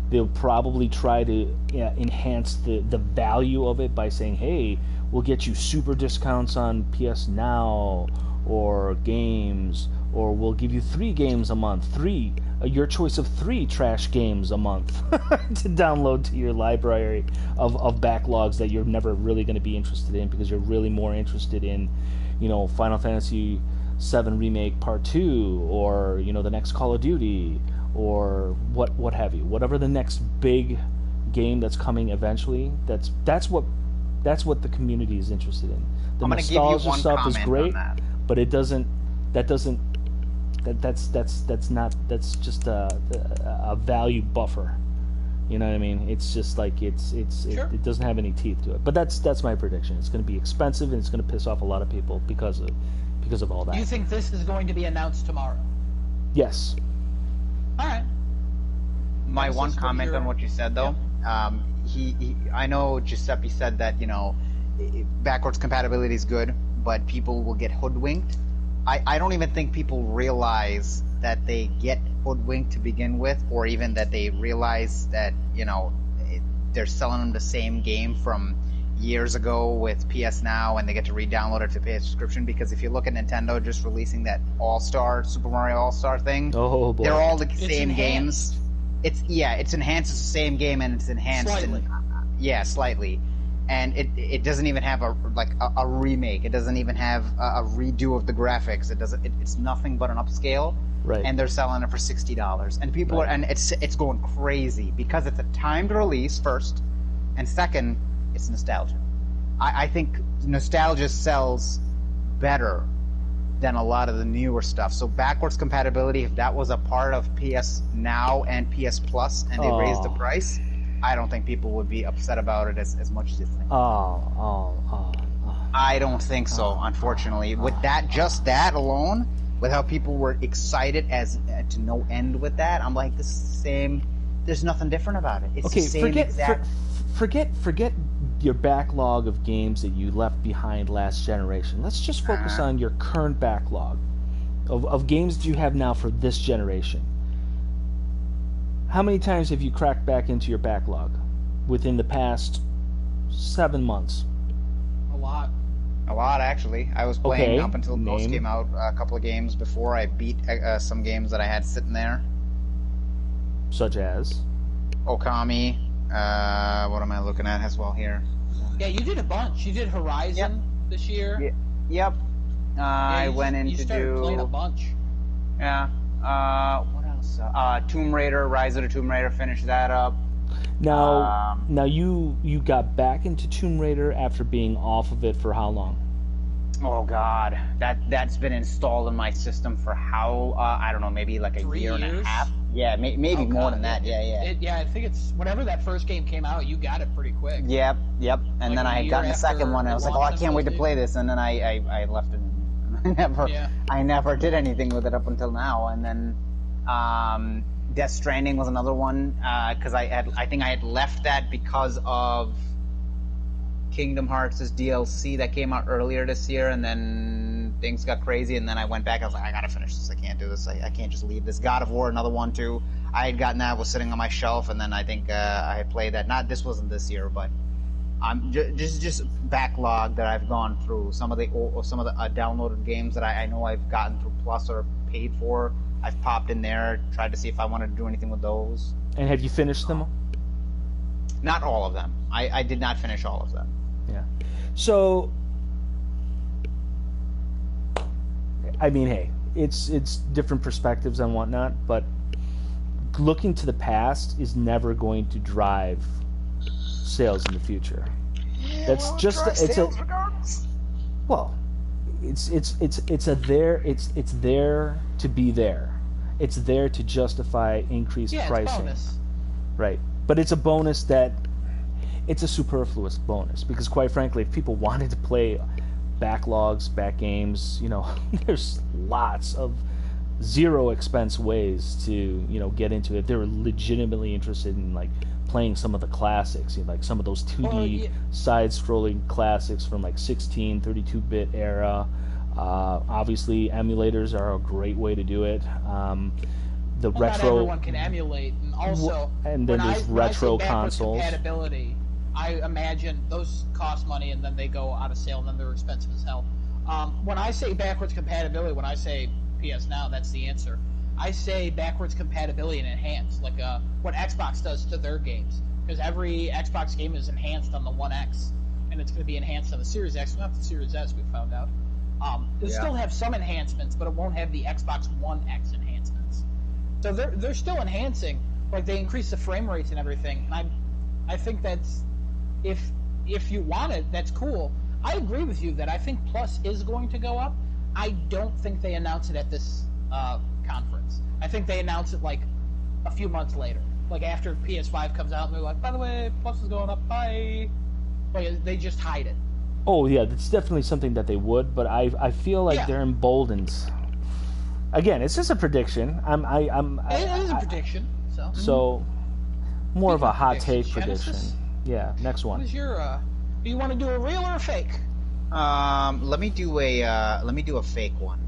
They'll probably try to enhance the value of it by saying, hey, we'll get you super discounts on PS Now or games, or we'll give you 3 games a month, your choice of 3 trash games a month to download to your library of backlogs that you're never really going to be interested in because you're really more interested in, Final Fantasy VII Remake Part 2 or, the next Call of Duty or what have you. Whatever the next big game that's coming eventually, that's what the community is interested in. The nostalgia stuff is great, but that's just a value buffer. You know what I mean? It's just like Sure. it doesn't have any teeth to it. But that's my prediction. It's going to be expensive and it's going to piss off a lot of people because of all that. Do you think this is going to be announced tomorrow? Yes. All right. My one comment on what you said, though. Yeah. I know Giuseppe said that backwards compatibility is good, but people will get hoodwinked. I don't even think people realize that they get hoodwinked to begin with, or even that they realize that they're selling them the same game from years ago with PS Now, and they get to re-download it to pay a subscription. Because if you look at Nintendo just releasing that Super Mario All-Star thing, oh boy, they're all the same games. It's enhanced. It's the same game, and it's enhanced slightly. Slightly. And it doesn't even have a remake. It doesn't even have a redo of the graphics. It's nothing but an upscale. Right. And they're selling it for $60, and people are, and it's going crazy because it's a timed release first, and second, it's nostalgia. I think nostalgia sells better than a lot of the newer stuff. So backwards compatibility, if that was a part of PS Now and PS Plus, and they raised the price, I don't think people would be upset about it as much as you think. I don't think so, unfortunately. With that, just that alone, with how people were excited as to no end with that, I'm like, this is the same. There's nothing different about it. It's the same exact. Forget your backlog of games that you left behind last generation. Let's just focus on your current backlog of games that you have now for this generation. How many times have you cracked back into your backlog within the past 7 months? A lot. A lot, actually. I was playing up until Ghost came out a couple of games before I beat some games that I had sitting there. Such as? Okami. What am I looking at as well here? Yeah, you did a bunch. You did Horizon this year. Yep. I went in you to started playing a bunch. Yeah. What else? Tomb Raider, Rise of the Tomb Raider, finished that up. Now you got back into Tomb Raider after being off of it for how long? Oh God, that's been installed in my system for how I don't know, maybe like a 3 year years? and a half. Yeah, maybe more than that. Yeah. I think it's whenever that first game came out, you got it pretty quick. Yep. And Like then I had gotten the second one, and I was like, oh, I can't wait to play this. And then I left it. I never did anything with it up until now. And then Death Stranding was another one because I think I had left that because of Kingdom Hearts' DLC that came out earlier this year, and then things got crazy, and then I went back. I was like, I gotta finish this. I can't do this. I can't just leave this. God of War, another one too. I had gotten that, was sitting on my shelf, and then I think I had played that. This wasn't this year, but I'm just backlog that I've gone through. Some of the downloaded games that I know I've gotten through Plus or paid for. I've popped in there, tried to see if I wanted to do anything with those. And have you finished them? Not all of them. I did not finish all of them. Yeah. So, I mean, hey, it's different perspectives and whatnot, but looking to the past is never going to drive sales in the future. That's just it's a regardless. Well, it's there to be there. It's there to justify increased pricing. It's a bonus. Right. But it's a bonus that it's a superfluous bonus because quite frankly, if people wanted to play backlogs, back games, there's lots of zero expense ways to, get into it. They're legitimately interested in like playing some of the classics, like some of those 2D side-scrolling classics from like 16, 32-bit era. Obviously, emulators are a great way to do it. The retro. Not everyone can emulate, and also and then there's retro when I say consoles. Compatibility, I imagine those cost money and then they go out of sale and then they're expensive as hell. When I say backwards compatibility, when I say PS Now, that's the answer. I say backwards compatibility and enhanced, like what Xbox does to their games, because every Xbox game is enhanced on the One X, and it's going to be enhanced on the Series X, not the Series S. We found out. It'll still have some enhancements, but it won't have the Xbox One X enhancements. So they're still enhancing, like they increase the frame rates and everything. And I think that's if you want it, that's cool. I agree with you that I think Plus is going to go up. I don't think they announce it at this conference. I think they announce it like a few months later, like after PS5 comes out, and they're like, by the way, Plus is going up. Bye. Like they just hide it. Oh yeah, that's definitely something that they would, but I feel like they're emboldened. Again, it's just a prediction. It is a prediction. So more of a hot take prediction. Yeah, next one. What is your? Do you want to do a real or a fake? Let me do a fake one.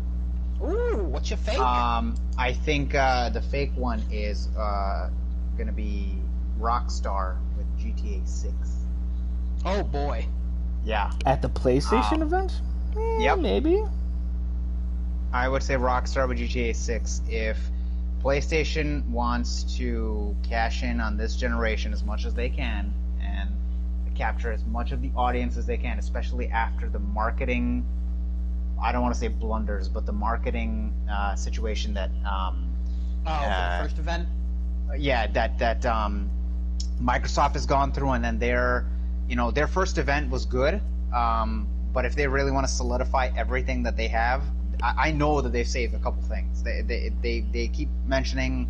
Ooh, what's your fake? I think the fake one is gonna be Rockstar with GTA 6. Oh boy. Yeah. At the PlayStation event? Yep. Maybe. I would say Rockstar with GTA 6. If PlayStation wants to cash in on this generation as much as they can and capture as much of the audience as they can, especially after the marketing, I don't want to say blunders, but the marketing situation that for the first event? Yeah, that Microsoft has gone through, and then their first event was good, but if they really want to solidify everything that they have, I know that they've saved a couple things. They keep mentioning,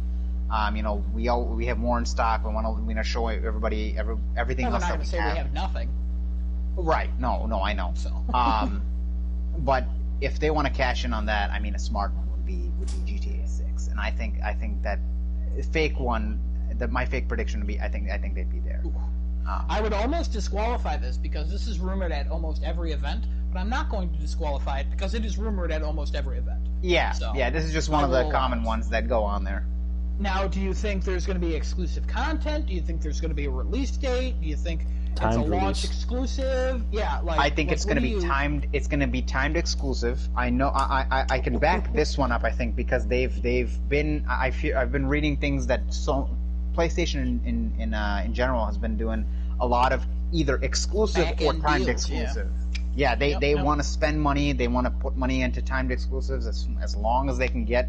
we have more in stock. We want to show everybody everything else that we say have. We have nothing. Right? No, I know. So, but if they want to cash in on that, I mean, a smart one would be GTA 6, and I think that fake one, my fake prediction would be, I think they'd be there. I would almost disqualify this because this is rumored at almost every event, but I'm not going to disqualify it because it is rumored at almost every event. Yeah, so this is just one of the common ones that go on there. Now, do you think there's going to be exclusive content? Do you think there's going to be a release date? Do you think it's a launch exclusive? Yeah, I think it's going to be timed. It's going to be timed exclusive. I know. I can back this one up. I think because they've been. I've been reading things that PlayStation in general has been doing a lot of either exclusive or timed exclusive. Yeah, they want to spend money. They want to put money into timed exclusives as long as they can get,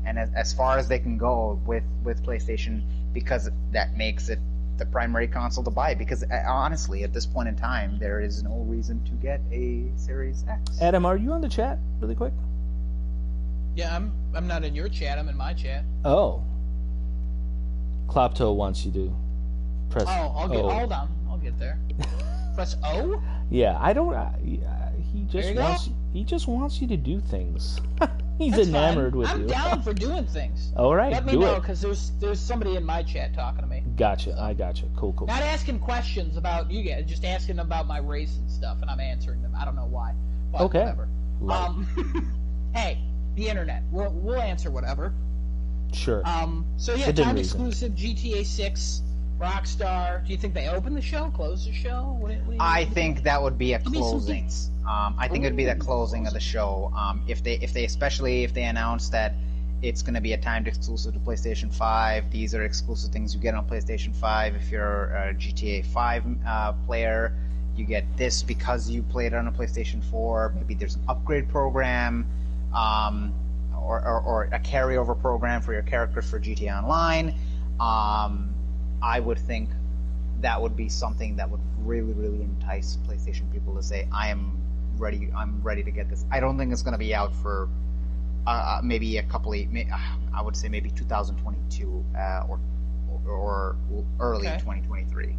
and as far as they can go with PlayStation, because that makes it the primary console to buy. Because honestly, at this point in time, there is no reason to get a Series X. Adam, are you on the chat really quick? Yeah, I'm not in your chat. I'm in my chat. Oh. Klopto wants you to press. Oh, hold on. I'll get there. Press O? Yeah, I don't. He just wants you to do things. He's That's enamored fine. with you. I'm down for doing things. All right, let me know because there's somebody in my chat talking to me. Gotcha. I gotcha. Cool. Not asking questions about you guys, just asking about my race and stuff, and I'm answering them. I don't know why. But okay. Whatever. Hey, the internet. We'll answer whatever. Sure. So yeah, time exclusive GTA 6, Rockstar. Do you think they open the show, close the show? What I think that would be a closing. I think it would be the closing of the show. If they announce that it's going to be a timed exclusive to PlayStation 5, these are exclusive things you get on PlayStation 5. If you're a GTA 5 player, you get this because you played it on a PlayStation 4. Maybe there's an upgrade program. Or a carryover program for your characters for GTA Online. I would think that would be something that would really, really entice PlayStation people to say, I'm ready to get this. I don't think it's going to be out for maybe I would say maybe 2022 or early 2023.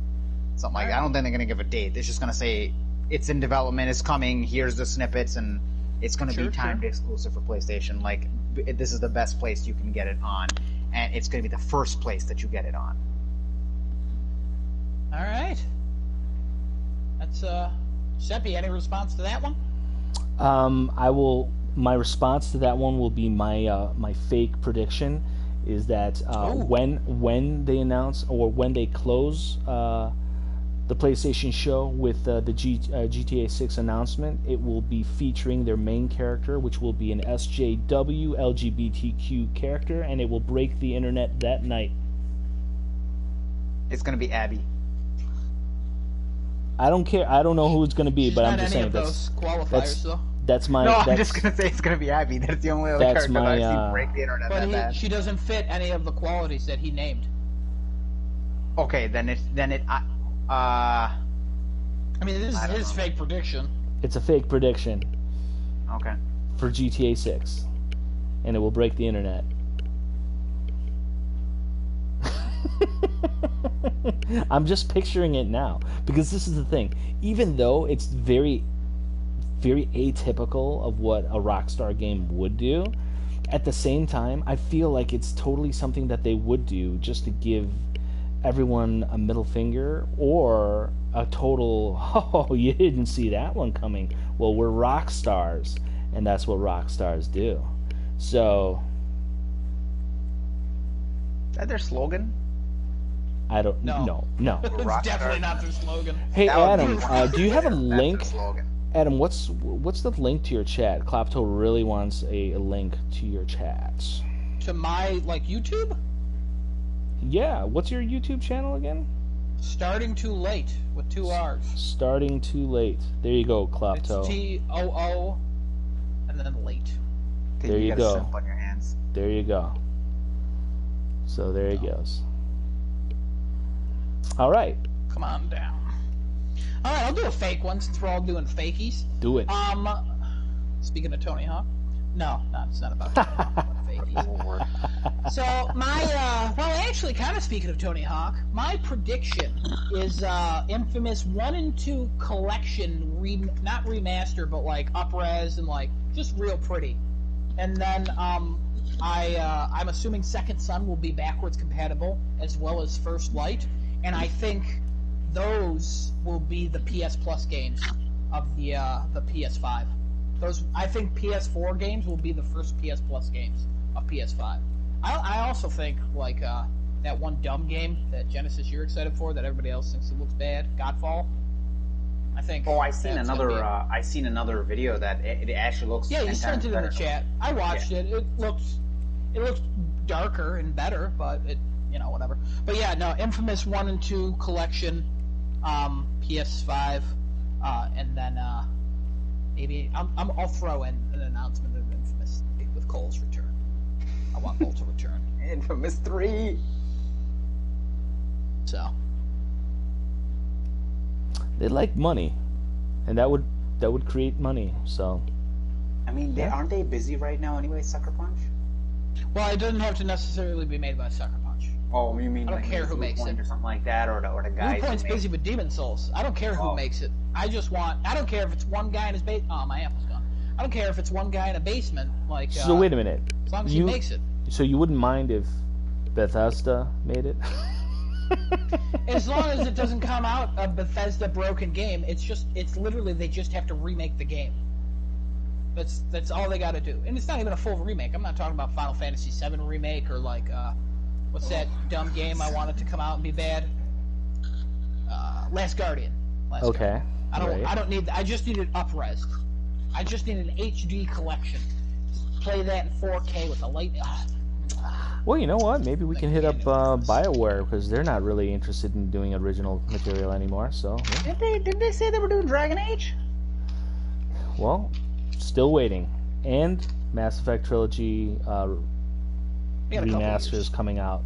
Something like that. I don't think they're going to give a date. They're just going to say, it's in development, it's coming, here's the snippets, and it's going to be timed exclusive for PlayStation. Like, this is the best place you can get it on, and it's going to be the first place that you get it on. All right. That's Seppi. Any response to that one? I will. My response to that one will be my fake prediction is that when they announce or when they close the PlayStation show with the GTA 6 announcement, it will be featuring their main character, which will be an SJW LGBTQ character, and it will break the internet that night. It's going to be Abby. I don't care. I don't know who it's going to be, but I'm just saying those qualifiers, though. That's my. No, I'm just going to say it's going to be Abby. That's the only other character that I've seen break the internet that bad. She doesn't fit any of the qualities that he named. Okay, then it. I mean, this is his fake prediction. It's a fake prediction. Okay. For GTA 6, and it will break the internet. I'm just picturing it now because this is the thing. Even though it's very, very atypical of what a Rockstar game would do, at the same time, I feel like it's totally something that they would do just to give everyone a middle finger or a total, oh, you didn't see that one coming. Well, we're rock stars, and that's what rock stars do. So, is that their slogan? I don't. No. It's definitely not their slogan. Hey, Adam, do you have a link? Adam, what's the link to your chat? Klopto really wants a link to your chats. To my YouTube? Yeah. What's your YouTube channel again? Starting Too Late with 2 R's. Starting Too Late. There you go, Klopto. It's TOO and then late. There you go. Soap on your hands. There you go. So there he goes. All right. Come on down. All right, I'll do a fake one since we're all doing fakies. Do it. Speaking of Tony Hawk. No, it's not about Tony Hawk. About fakies. So actually, kind of speaking of Tony Hawk, my prediction is Infamous 1 and 2 collection, not remaster, but up-res and just real pretty. And then I'm assuming Second Son will be backwards compatible as well as First Light, and I think those will be the PS Plus games of the PS5. I think PS4 games will be the first PS Plus games of PS5. I also think that one dumb game that Genesis you're excited for that everybody else thinks it looks bad, Godfall. I think. Oh, I seen another video that it actually looks. Yeah, you sent it in the chat. I watched it. It looks darker and better, but it whatever. But yeah, no, Infamous 1 and 2 collection, PS5, and then maybe I'll throw in an announcement of Infamous with Cole's return. I want Cole to return. Infamous 3. So. They like money, and that would create money. So, I mean, aren't they busy right now anyway? Sucker Punch. Well, it doesn't have to necessarily be made by Sucker Punch. Oh, you mean I don't care who makes it or something like that, or the guy. Blue Point's busy with Demon Souls. I don't care who makes it. I don't care if it's one guy in his basement. Oh, my apple's gone. I don't care if it's one guy in a basement. So wait a minute. As long as he makes it. So you wouldn't mind if Bethesda made it? As long as it doesn't come out a Bethesda broken game, it's literally they just have to remake the game. That's all they got to do, and it's not even a full remake. I'm not talking about Final Fantasy VII remake or what's that dumb game I wanted to come out and be bad? Last Guardian. Okay. I don't need. I just need it up-res. I just need an HD collection. Play that in 4K with a light. Well, you know what? Maybe we can hit up BioWare because they're not really interested in doing original material anymore. So yeah. Did they say they were doing Dragon Age? Well, still waiting. And Mass Effect Trilogy remasters coming out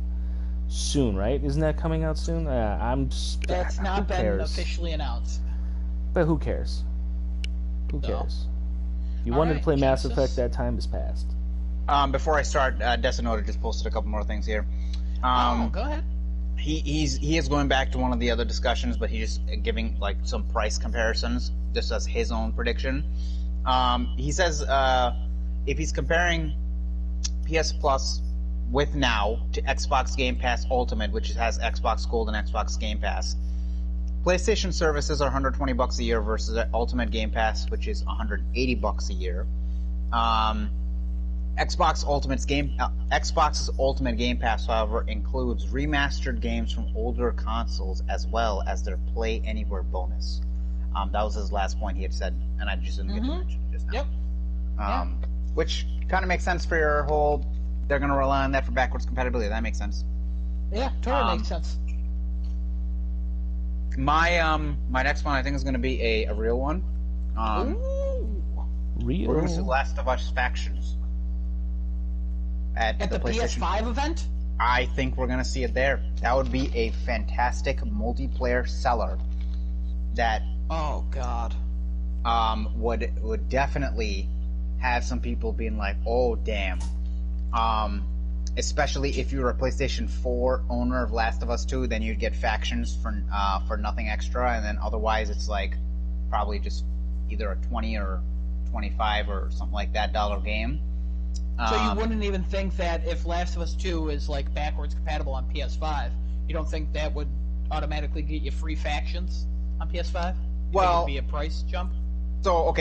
soon, right? Isn't that coming out soon? That's not been officially announced. But who cares? Who cares? If you wanted to play Mass Effect, that time has passed. Before I start, Decinoda just posted a couple more things here. Go ahead. He is going back to one of the other discussions, but he's just giving some price comparisons, just as his own prediction. He says if he's comparing PS Plus with now to Xbox Game Pass Ultimate, which has Xbox Gold and Xbox Game Pass, PlayStation services are $120 a year versus Ultimate Game Pass, which is $180 a year. Xbox's Ultimate Game Pass, however, includes remastered games from older consoles as well as their Play Anywhere bonus. That was his last point he had said, and I just didn't get to mention it just now. Yep. Which kind of makes sense for your whole. They're going to rely on that for backwards compatibility. That makes sense. Yeah, totally makes sense. My next one I think is going to be a real one. Real. We're going to see Last of Us Factions. At the PS5 event? I think we're going to see it there. That would be a fantastic multiplayer seller that oh god would definitely have some people being like, oh damn. Especially if you were a PlayStation 4 owner of Last of Us 2, then you'd get Factions for nothing extra, and then otherwise it's probably just either a 20 or 25 or something like that dollar game. So you wouldn't even think that if Last of Us 2 is backwards compatible on PS5, you don't think that would automatically get you free Factions on PS5? Well, it'd be a price jump. So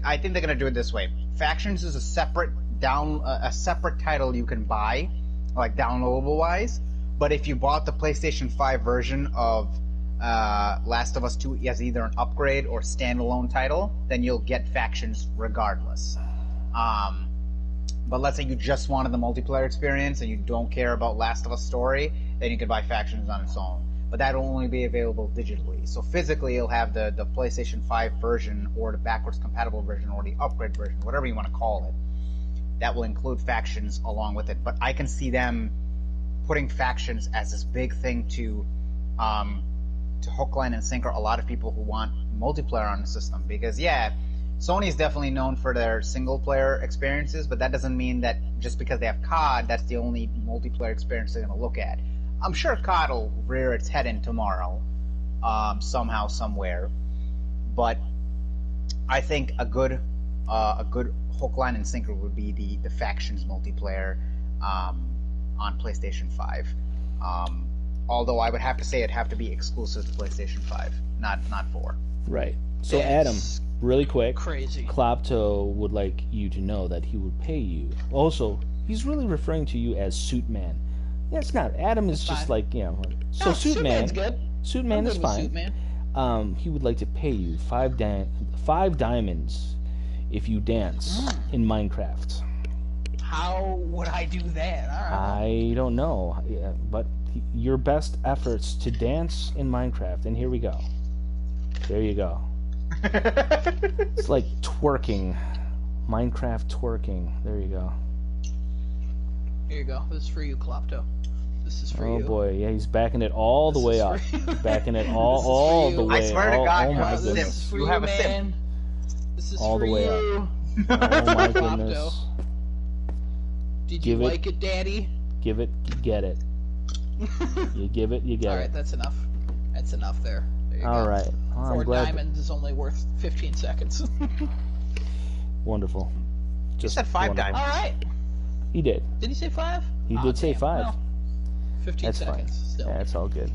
I think they're gonna do it this way. Factions is a separate title you can buy, downloadable wise, But if you bought the PlayStation 5 version of Last of Us 2 as either an upgrade or standalone title, then you'll get factions regardless. But let's say you just wanted the multiplayer experience and you don't care about Last of Us story, then you could buy factions on its own. But that'll only be available digitally. So physically, you'll have the PlayStation 5 version or the backwards compatible version or the upgrade version, whatever you want to call it. That will include factions along with it. But I can see them putting factions as this big thing to hook, line, and sinker a lot of people who want multiplayer on the system. Because, yeah, Sony is definitely known for their single-player experiences, but that doesn't mean that just because they have COD, that's the only multiplayer experience they're going to look at. I'm sure COD will rear its head in tomorrow, somehow, somewhere. But I think a good hook, line, and sinker would be the factions multiplayer on PlayStation 5. Although I would have to say it'd have to be exclusive to PlayStation 5, not 4. Right. So Adam, really quick, crazy. Klopto would like you to know that he would pay you. Also, he's really referring to you as Suit Man. Yeah, it's not. Adam is just like, So Suit Man. Good. Suit Man is fine. Suit Man. He would like to pay you 5 diamonds if you dance in Minecraft. How would I do that? I don't know, but your best efforts to dance in Minecraft, and here we go. There you go. It's like twerking. Minecraft twerking. There you go. Here you go. This is for you, Klopto. This is for you. Oh boy, yeah, he's backing it all the way up. Backing it all the way. I swear to God, oh my this goodness. is for you have a sim. This is all for the way you. up. Oh my goodness. Klopto. Did you like it, Daddy? Give it, you get it. You give it, you get it. All right, that's enough. That's enough there. There you go. All right. Well, 4 diamonds is only worth 15 seconds. Wonderful. Just said 5 diamonds. All right. He did. Did he say 5? He did say 5. Well, 15 that's seconds. Fine. Still. Yeah, it's all good.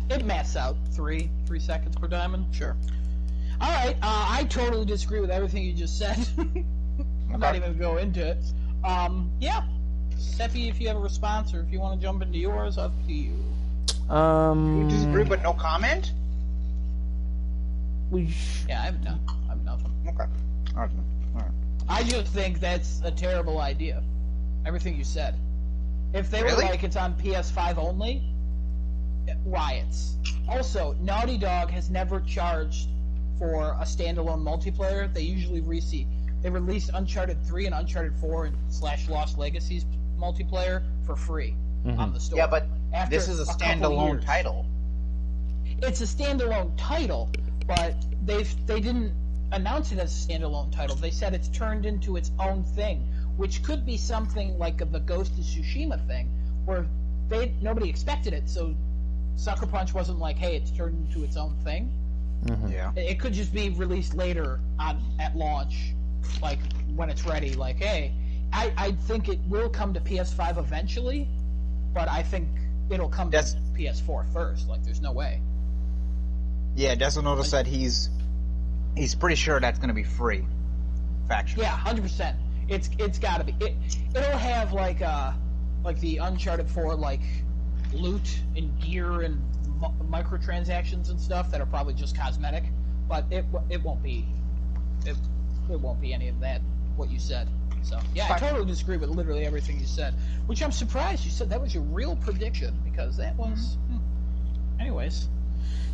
It maths out 3 seconds per diamond. Sure. All right. I totally disagree with everything you just said. I'm not even gonna go into it. Yeah. Seppi, if you have a response or if you want to jump into yours, up to you. You disagree, but no comment? Yeah, I have nothing. Okay. All right. I just think that's a terrible idea. Everything you said. If they were like it's on PS5 only, riots. Also, Naughty Dog has never charged for a standalone multiplayer. They usually they released Uncharted 3 and Uncharted 4 / Lost Legacies multiplayer for free on the store. Yeah, but after this is a standalone title. It's a standalone title, but they didn't announce it as a standalone title. They said it's turned into its own thing, which could be something like the Ghost of Tsushima thing, where nobody expected it, so Sucker Punch wasn't like, hey, it's turned into its own thing. Mm-hmm. Yeah. It could just be released later at launch, like when it's ready. Like, hey, I think it will come to PS5 eventually, but I think it'll come to PS4 first. Like, there's no way. Yeah, Desanoda said he's pretty sure that's going to be free. Faction. Yeah, 100%. It's got to be. It'll have like the Uncharted 4 like loot and gear and microtransactions and stuff that are probably just cosmetic, but it won't be it won't be any of that what you said. So yeah, I totally disagree with literally everything you said, which I'm surprised you said that was your real prediction, because that was anyways.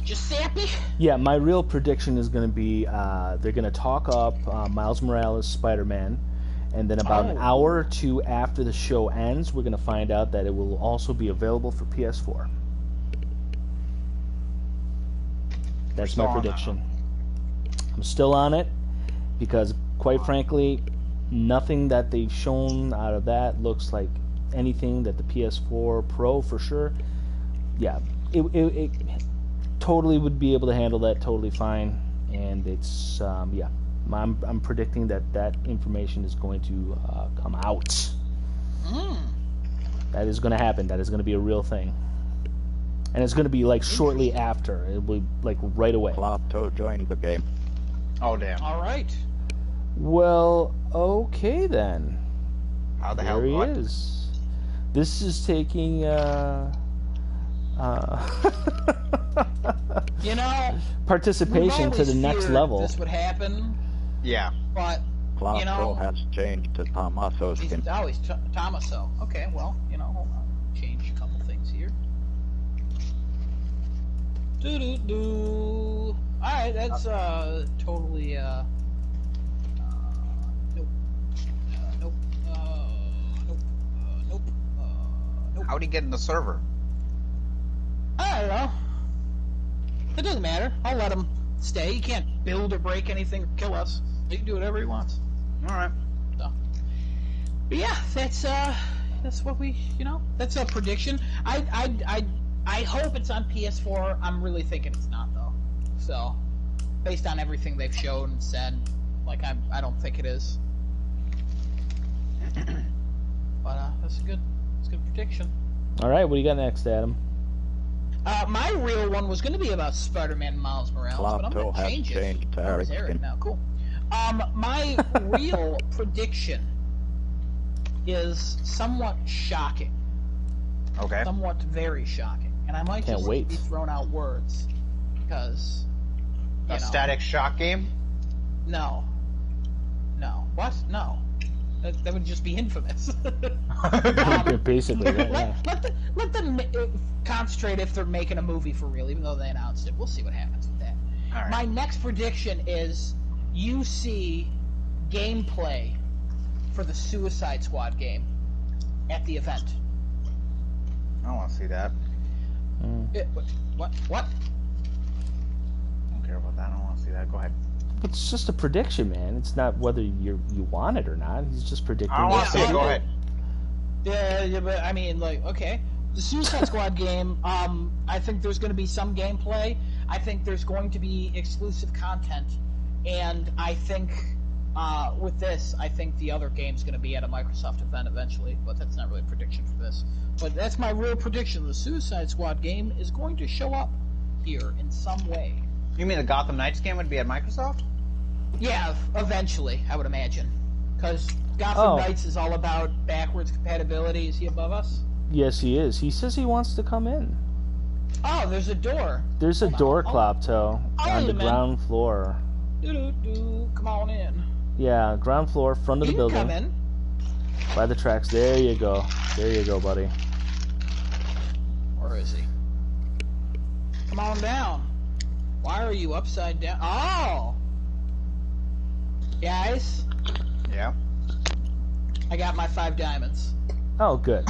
Giuseppe? Yeah, my real prediction is going to be they're going to talk up Miles Morales' Spider-Man, and then about an hour or two after the show ends, we're going to find out that it will also be available for PS4. That's my prediction. I'm still on it, because quite frankly, nothing that they've shown out of that looks like anything that the PS4 Pro for sure. Yeah, it totally would be able to handle that totally fine, and it's yeah, I'm predicting that information is going to come out. That is going to happen. That is going to be a real thing, and it's going to be like shortly after. It will be like right away. Klopto joined the game. Oh damn! All right. Well, okay then. How the hell? There he is. This is taking You know, participation to the next level. This would happen. Yeah. But, you know, has changed to Tommaso. He's Tommaso. Okay, well, you know, hold on. Change a couple things here. All right, that's totally nope. Nope. Nope. How'd he get in the server? I don't know. It doesn't matter. I'll let him stay. He can't build or break anything or kill us. He can do whatever he wants. All right. So, but yeah, that's what we, you know, that's a prediction. I hope it's on PS4. I'm really thinking it's not though. So, based on everything they've shown and said, like I don't think it is. But that's a good prediction. All right, what do you got next, Adam? My real one was going to be about Spider-Man and Miles Morales, but I'm going to change it. To Eric now. Cool. My real prediction is somewhat shocking. Okay. Somewhat very shocking. And I might just be throwing out words because, a Static Shock game? No. What? No. That would just be infamous. Basically, right? Let them concentrate if they're making a movie for real, even though they announced it. We'll see what happens with that. All right. My next prediction is you see gameplay for the Suicide Squad game at the event. I don't want to see that. What? I don't care about that. I don't want to see that. Go ahead. It's just a prediction, man. It's not whether you want it or not. He's just predicting. I don't want to see it. Go ahead. Yeah, but I mean, like, okay. The Suicide Squad game, I think there's going to be some gameplay. I think there's going to be exclusive content. And I think with this, I think the other game's going to be at a Microsoft event eventually. But that's not really a prediction for this. But that's my real prediction. The Suicide Squad game is going to show up here in some way. You mean the Gotham Knights game would be at Microsoft? Yeah, eventually, I would imagine. Because Gotham Knights is all about backwards compatibility. Is he above us? Yes, he is. He says he wants to come in. Oh, there's a door. There's a door, Klopto, on the ground floor. Come on in. Yeah, ground floor, front of the building. Come in. By the tracks. There you go. There you go, buddy. Where is he? Come on down. Why are you upside down? Oh! Guys? Yeah? I got my 5 diamonds. Oh, good.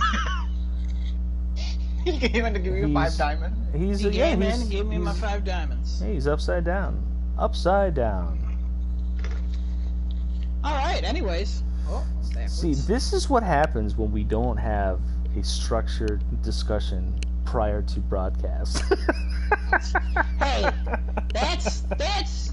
He came in to give you 5 diamonds? He came in and gave me my 5 diamonds. Hey, he's upside down. Upside down. Alright, anyways. Oh, see, this is what happens when we don't have a structured discussion prior to broadcast. Hey, that's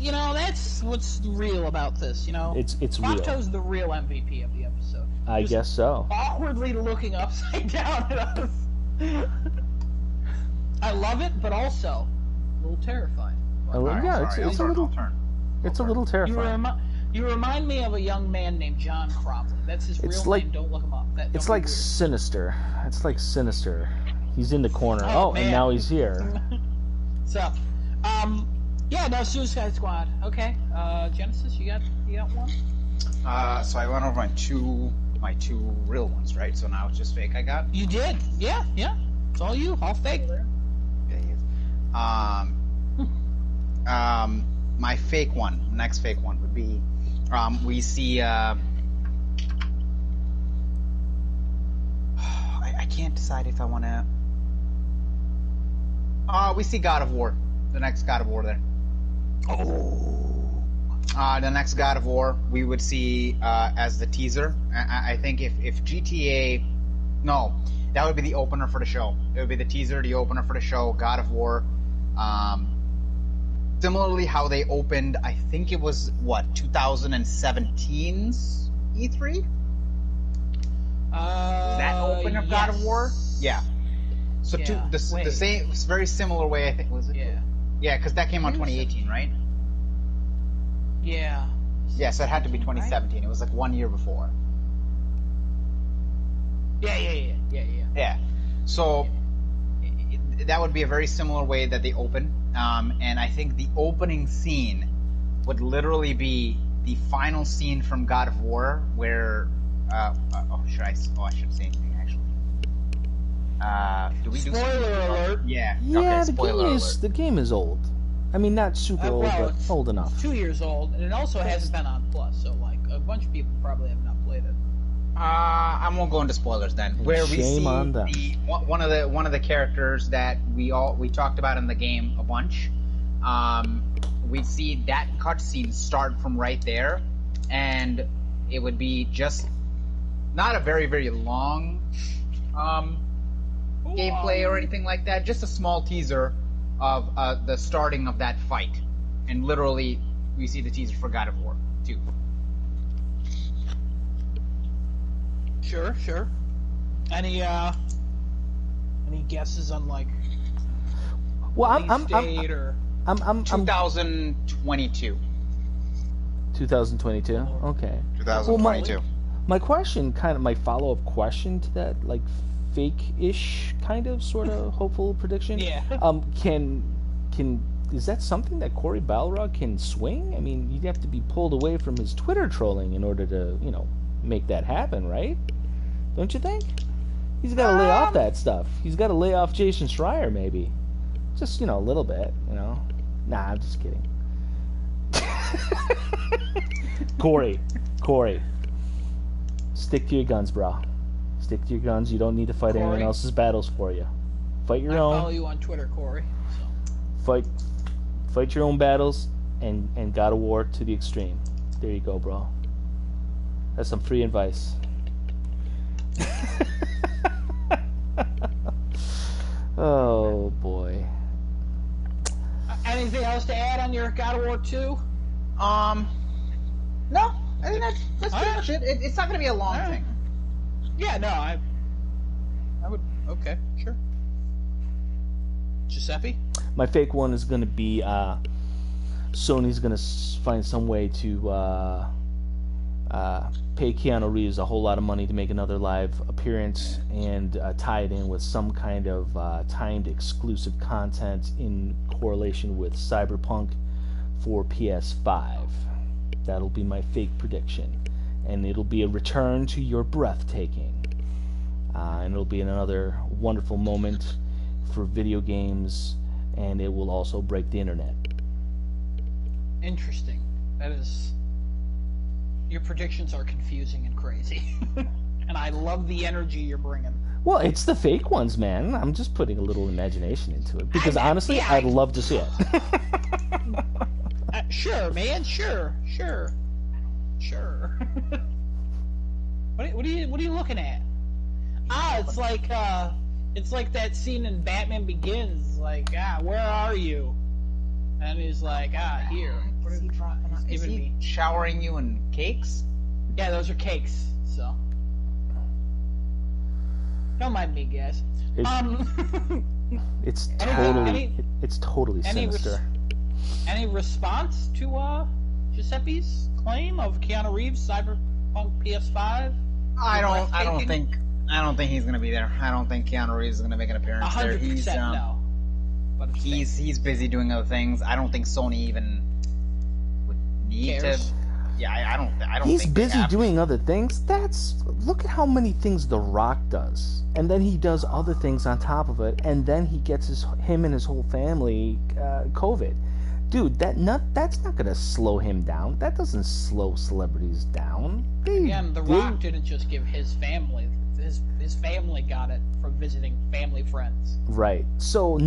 you know, that's what's real about this, you know. It's real. Klopto's the real MVP of the episode. I guess so. Awkwardly looking upside down at us. I love it, but also a little terrifying. It's a little terrifying. You remind me of a young man named John Cromley. That's his real name. Don't look him up. It's like Sinister. It's like Sinister. He's in the corner. Oh, and now he's here. So, yeah, no, Suicide Squad. Okay, Genesis, you got one? So I went over my two real ones, right? So now it's just fake I got? You did. Yeah. It's all you. All fake. Yeah, my fake one, next fake one would be, we see, I can't decide if I want to, we see God of War, the next God of War there. The next God of War we would see as the teaser. I think if GTA, no, that would be the opener for the show. It would be the teaser, the opener for the show, God of War. Similarly, how they opened, I think it was, 2017's E3? That opener of God of War? Yeah. So the same, very similar way, I think, was it? Yeah. Yeah, because that came out 2018, right? Yeah. Yeah, so it had to be 2017. It was like 1 year before. Yeah. Yeah. So that would be a very similar way that they open. And I think the opening scene would literally be the final scene from God of War, where I should say anything actually. Do we do spoiler alert? Yeah. Yeah, Okay, the game is old. I mean, not super old, but old enough. It's 2 years old, and it also hasn't been on Plus, so like a bunch of people probably have not played it. I won't go into spoilers then. And where we see on them. one of the characters that we talked about in the game a bunch. We see that cutscene start from right there, and it would be just not a very, very long gameplay or anything like that. Just a small teaser of the starting of that fight, and literally we see the teaser for God of War 2. Sure. Any guesses on like? Well, I'm 2022. 2022. Okay. 2022. Well, my question, my follow-up question to that, like fake-ish kind of sort of hopeful prediction. Yeah. Is that something that Cory Balrog can swing? I mean, you'd have to be pulled away from his Twitter trolling in order to, make that happen, right? Don't you think? He's got to lay off that stuff. He's got to lay off Jason Schreier, maybe. Just, a little bit, Nah, I'm just kidding. Corey, stick to your guns, bro. Stick to your guns. You don't need to fight anyone else's battles for you. Fight your own. I follow you on Twitter, Corey. So. Fight your own battles, and God of War to the extreme. There you go, bro. That's some free advice. Oh boy. Anything else to add on your God of War 2? No. I think that's pretty much it. It's not going to be a long thing. Yeah, no, I would. Okay, sure. Giuseppe? My fake one is going to be Sony's going to find some way to pay Keanu Reeves a whole lot of money to make another live appearance and tie it in with some kind of timed exclusive content in correlation with Cyberpunk for PS5. That'll be my fake prediction. And it'll be a return to your breathtaking. And it'll be another wonderful moment for video games, and it will also break the internet. Interesting. That is... Your predictions are confusing and crazy. And I love the energy you're bringing. Well, it's the fake ones, man. I'm just putting a little imagination into it. Because honestly, I'd love to see it. Sure, man. Sure. What are you looking at? It's like that scene in Batman Begins. Like, where are you? And he's like, here. Is he showering you in cakes? Yeah, those are cakes. So don't mind me, guys. It's totally sinister. Any response to Giuseppe's claim of Keanu Reeves Cyberpunk PS5? I don't think he's gonna be there. I don't think Keanu Reeves is gonna make an appearance there. 100% no. But He's busy doing other things. I don't think Sony even would need to. Yeah, I don't. He's think busy doing other things. Look at how many things The Rock does, and then he does other things on top of it, and then he gets him and his whole family COVID. Dude, that's not gonna slow him down. That doesn't slow celebrities down. Again, The Rock didn't just give his family. His family got it from visiting family friends. Right. So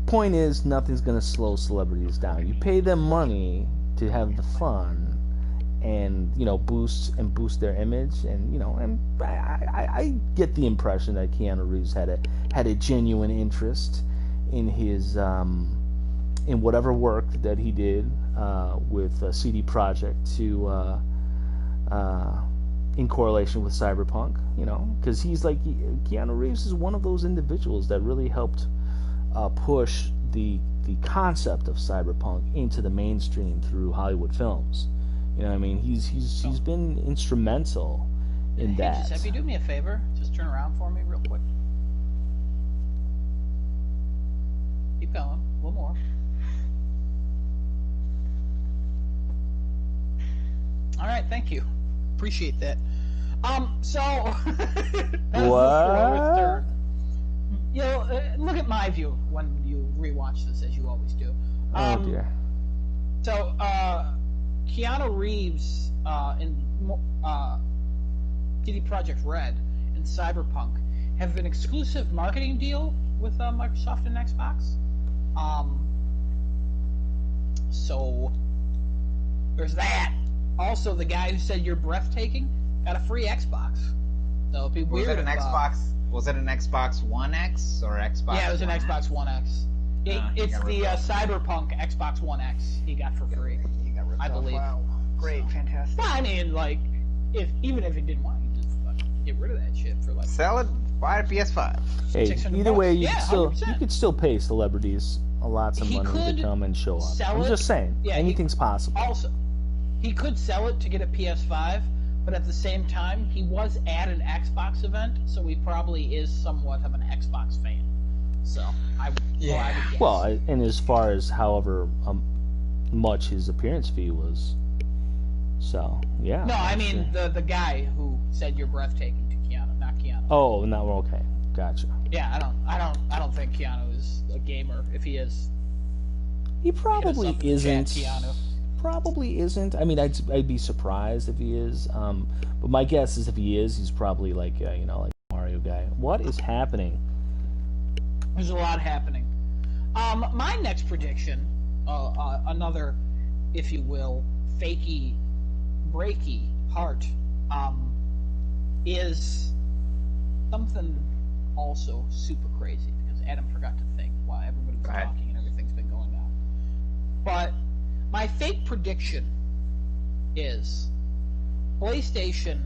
point is nothing's gonna slow celebrities down. You pay them money to have the fun, and boost their image, and and I get the impression that Keanu Reeves had a genuine interest in his in whatever work that he did with CD Projekt to in correlation with Cyberpunk, because he's like Keanu Reeves is one of those individuals that really helped push the concept of Cyberpunk into the mainstream through Hollywood films. You know what I mean? He's been instrumental in that. Giuseppe, do me a favor. Just turn around for me real quick. going. A little more. All right, thank you. Appreciate that. So what? You know, look at my view when you rewatch this, as you always do. Oh dear. So, Keanu Reeves in CD Projekt Red and Cyberpunk have an exclusive marketing deal with Microsoft and Xbox. So there's that. Also, the guy who said you're breathtaking got a free Xbox. So it'd be weird. Was it an Xbox? Was it an Xbox One X or Xbox? Yeah, it was an One Xbox One X. It's the Cyberpunk Xbox One X he got for free. He got ripped I believe. Wow. Great, fantastic. Well, I mean, like, even if he didn't want it, just get rid of that shit for like. Sell it. Buy a PS5. Hey, either way, you $600. could still pay celebrities lots of money to come and show up. I'm just saying, anything's possible. Also, he could sell it to get a PS5, but at the same time, he was at an Xbox event, so he probably is somewhat of an Xbox fan. So I would guess. Well, and as far as however much his appearance fee was, so yeah. No, I mean the guy who said you're breathtaking to Keanu, not Keanu. Oh, no, okay, gotcha. Yeah, I don't think Keanu is a gamer. If he is, he probably isn't. Keanu. Probably isn't. I mean, I'd be surprised if he is. But my guess is if he is, he's probably like like Mario guy. What is happening? There's a lot happening. My next prediction, another, if you will, fakey, breaky heart, is something also super crazy because Adam forgot to think while everybody was talking and everything's been going on. But my fake prediction is PlayStation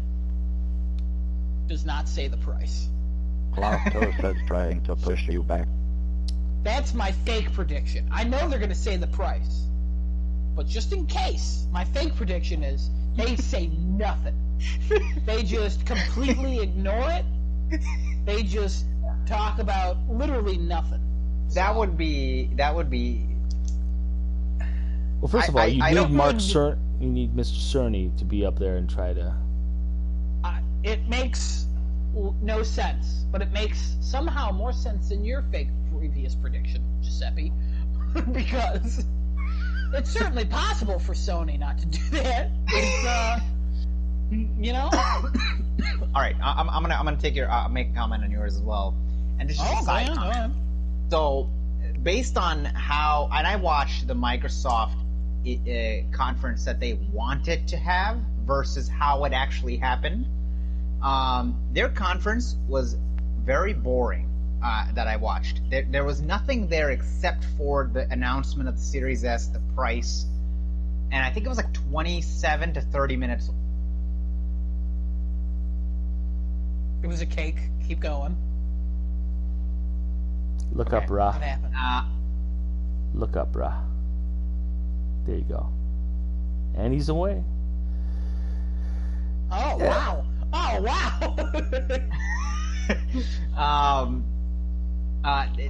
does not say the price. Lactose is trying to push you back. That's my fake prediction. I know they're going to say the price. But just in case, my fake prediction is they say nothing. They just completely ignore it. They just talk about literally nothing. That would be. Well, first of all, you need you need Mr. Cerny to be up there and try to. It makes no sense, but it makes somehow more sense than your fake previous prediction, Giuseppe, because it's certainly possible for Sony not to do that. It's, All right, I'm gonna take your make a comment on yours as well, and just a side comment. So, based on how, and I watched the Microsoft conference that they wanted to have versus how it actually happened. Their conference was very boring that I watched. There was nothing there except for the announcement of the Series S, the price, and I think it was like 27 to 30 minutes. It was a cake. Keep going. Look up, brah. What happened? Look up, brah. There you go. And he's away. Oh, wow. Oh, wow.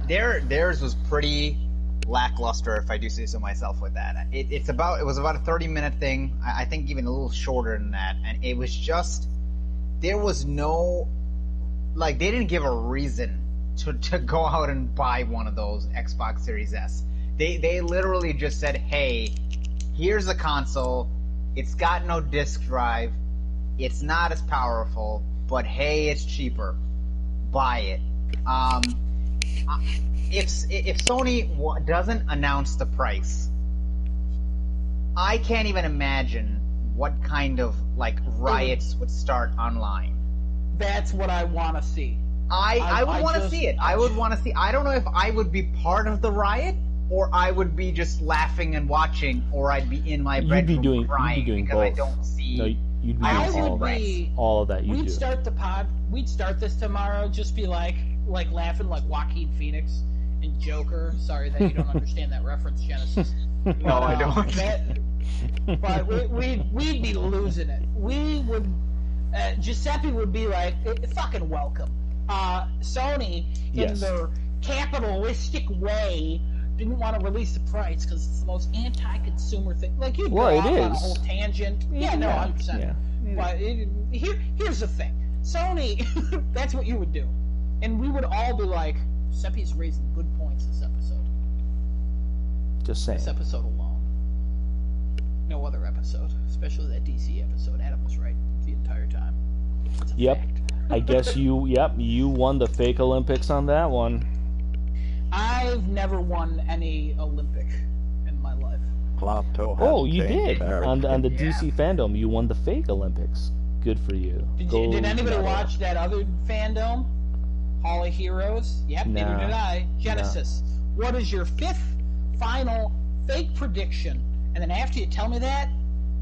Theirs was pretty lackluster, if I do say so myself, with that. It was about a 30-minute thing. I think even a little shorter than that. And it was just, there was no, like, they didn't give a reason to go out and buy one of those Xbox Series S. They literally just said, hey, here's a console. It's got no disk drive. It's not as powerful, but hey, it's cheaper. Buy it. If Sony doesn't announce the price, I can't even imagine what kind of riots would start online. That's what I want to see. I would want to see it. I would want to see. I don't know if I would be part of the riot, or I would be just laughing and watching, or I'd be in my bedroom crying because both. I don't see. No, you'd be all of that. We'd start the pod. We'd start this tomorrow. Just be like laughing like Joaquin Phoenix and Joker. Sorry that you don't understand that reference, Genesis. No, I don't. But we'd be losing it. We would. Giuseppe would be like, "Fucking welcome." Sony, in their capitalistic way, didn't want to release the price because it's the most anti-consumer thing. Like, you'd go Well, off it on a is. whole tangent. Yeah, no, 100%. Yeah. But here's the thing. Sony, that's what you would do. And we would all be like, Seppi's raising good points this episode. Just saying. This episode alone. No other episode. Especially that DC episode. Adam was right the entire time. It's a Yep. fact. I guess you won the fake Olympics on that one. I've never won any Olympic in my life. Oh, you did. On the DC fandom, you won the fake Olympics. Good for you. Did anybody watch that other fandom? Hall of Heroes? Yep, neither did I. Genesis. What is your fifth final fake prediction? And then after you tell me that,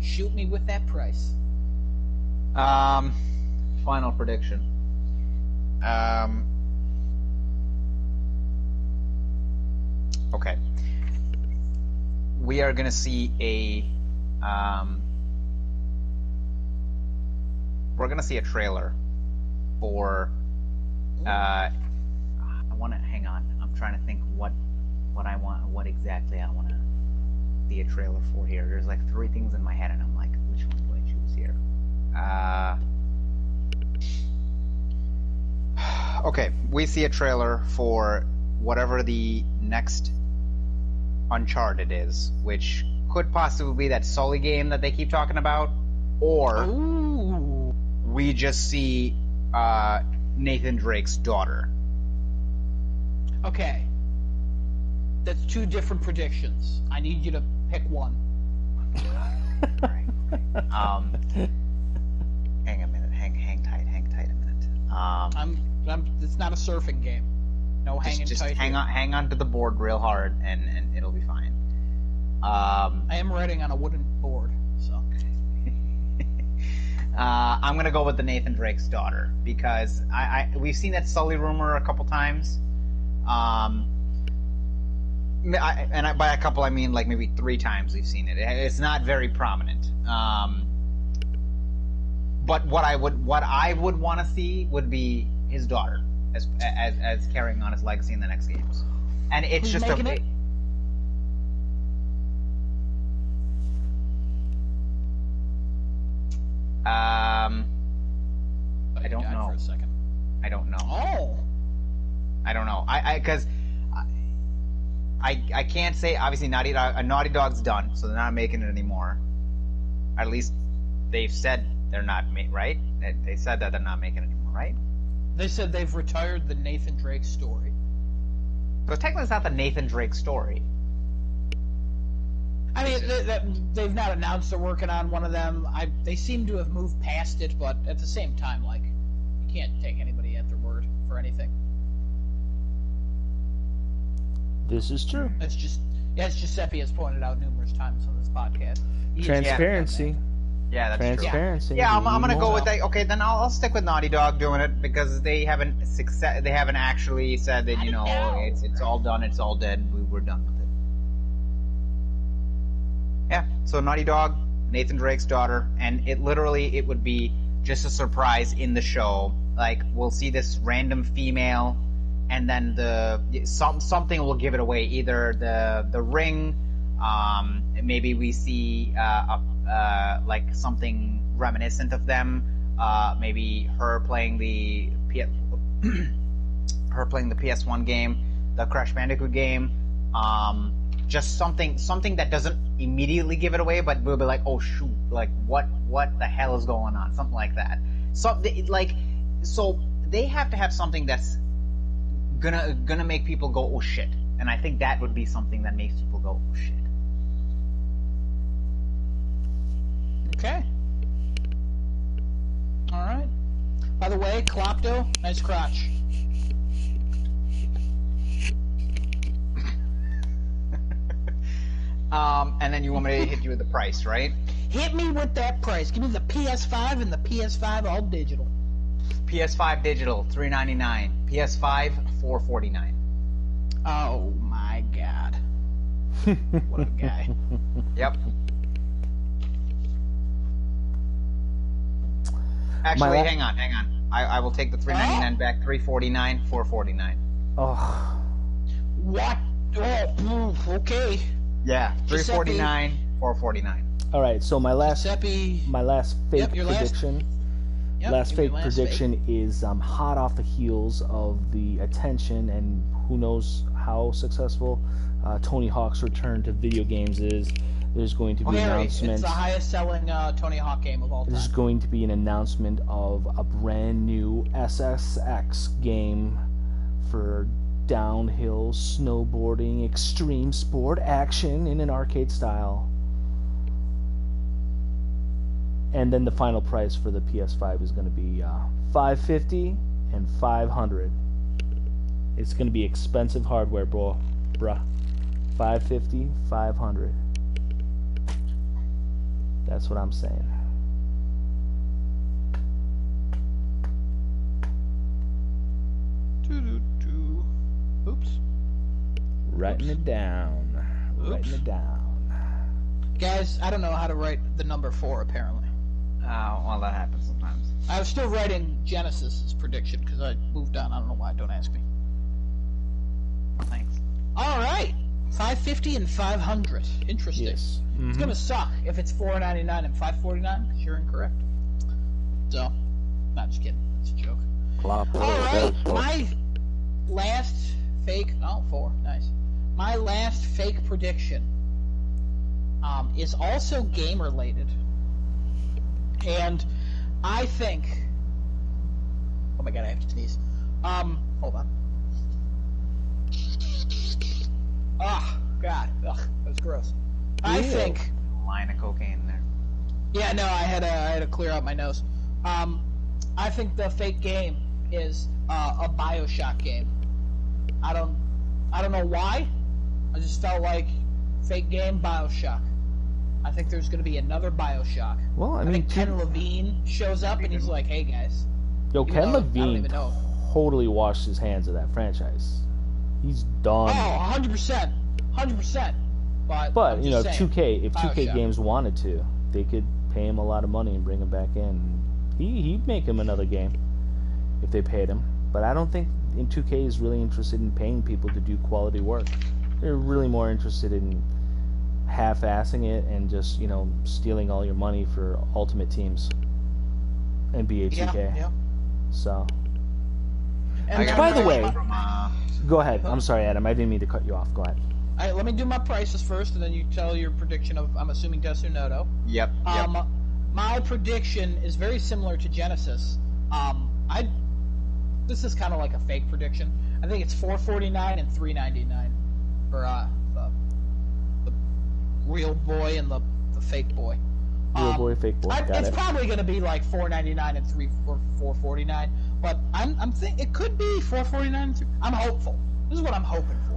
shoot me with that price. Final prediction. Okay. We are gonna see we're gonna see a trailer for I wanna hang on. I'm trying to think what exactly I wanna see a trailer for here. There's like 3 things in my head and I'm like, which one do I choose here? Okay, we see a trailer for whatever the next Uncharted is, which could possibly be that Sully game that they keep talking about, or we just see Nathan Drake's daughter. Okay. That's 2 different predictions. I need you to pick one. Hang a minute. Hang tight a minute. It's not a surfing game. No hanging just tight. hang on to the board real hard, and it'll be fine. I am writing on a wooden board, so. I'm gonna go with the Nathan Drake's daughter because we've seen that Sully rumor a couple times. By a couple I mean like maybe 3 times we've seen it. It's not very prominent. But what I would want to see would be his daughter as carrying on his legacy in the next games. And it's Who's just making it? I don't know. For a second. I don't know. Oh. I don't know. Because I can't say. Obviously, Naughty Dog's done, so they're not making it anymore. At least they've said they're not right. They said that they're not making it anymore, right? They said they've retired the Nathan Drake story. So technically, it's not the Nathan Drake story. I mean, they've not announced they're working on one of them. They seem to have moved past it, but at the same time, like, you can't take anybody at their word for anything. This is true. It's just Giuseppe has pointed out numerous times on this podcast. Transparency. Yeah, that's Transparency. true. Yeah, I'm gonna go with that. Okay, then I'll stick with Naughty Dog doing it because they haven't actually said that it's all done, it's all dead. We're done with it. Yeah, so Naughty Dog, Nathan Drake's daughter, and it would be just a surprise in the show. Like we'll see this random female, and then something will give it away. Either the ring, maybe we see like something reminiscent of them. Maybe her playing the PS1 game, the Crash Bandicoot game. Just something that doesn't immediately give it away, but we'll be like, oh shoot, like what the hell is going on? Something like that. So they have to have something that's gonna make people go, oh shit. And I think that would be something that makes people go, oh shit. Okay. All right. By the way, Klopto, nice crotch. And then you want me to hit you with the price, right? Hit me with that price. Give me the PS5 and the PS5 all digital. PS5 digital, $399. PS5, $449. Oh my god. What a guy. Yep. Actually, hang on. I will take the $399 back. $349, $449. Oh. What? Oh, okay. Yeah, $349, $449. All right, so my last Giuseppe. fake prediction. Last fake prediction is hot off the heels of the attention and who knows how successful Tony Hawk's return to video games is. There's going to be an announcement. It's the highest selling Tony Hawk game of all time. There's going to be an announcement of a brand new SSX game for downhill snowboarding, extreme sport action in an arcade style. And then the final price for the PS5 is going to be $550 and $500. It's going to be expensive hardware, bruh. $550, $500. That's what I'm saying. Oops. Writing it down. Writing it down. Guys, I don't know how to write the number 4, apparently. Oh, well, that happens sometimes. I was still writing Genesis's prediction because I moved on. I don't know why. Don't ask me. Thanks. All right. $550 and $500. Interesting. Yes. Mm-hmm. It's gonna suck if it's $499 and $549 because you're incorrect. So, not just kidding. That's a joke. All right. My last fake. Oh, 4. Nice. My last fake prediction is also game related, and I think. Oh my god! I have to sneeze. Hold on. Oh, God. Ugh, that was gross. I think... Line of cocaine there. Yeah, no, I had to clear out my nose. I think the fake game is a BioShock game. I don't know why. I just felt like fake game BioShock. I think there's going to be another BioShock. Well, I mean, Ken Levine shows up and he's like, "Hey guys." Yo, Ken Levine totally washed his hands of that franchise. He's done. Oh, 100%. 100%. But you know, 2K, if 2K Games wanted to, they could pay him a lot of money and bring him back in. He'd make him another game if they paid him. But I don't think 2K is really interested in paying people to do quality work. They're really more interested in half-assing it and just, you know, stealing all your money for Ultimate Teams and BA2K. Yeah. So. And by the way, go ahead. I'm sorry, Adam. I didn't mean to cut you off. Go ahead. All right, let me do my prices first, and then you tell your prediction of, I'm assuming, Desu Noto. Yep. My prediction is very similar to Genesis. This is kind of like a fake prediction. I think it's $449 and $399 for the real boy and the fake boy. Real boy, fake boy. It's probably going to be like $499 and $449, but I'm thinking it could be $449. I'm hopeful. This is what I'm hoping for.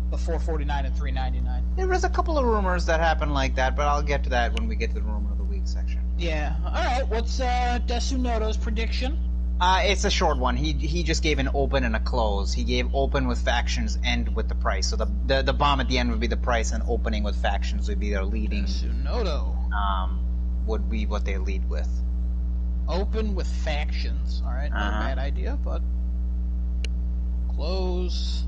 The $449 and $399. There was a couple of rumors that happened like that, but I'll get to that when we get to the rumor of the week section. Yeah. All right. What's Desu Noto's prediction? It's a short one. He just gave an open and a close. He gave open with factions, end with the price. So the bomb at the end would be the price, and opening with factions would be their leading. Desu Noto. Would be what they lead with. Open with factions. All right. Not a bad idea, but close.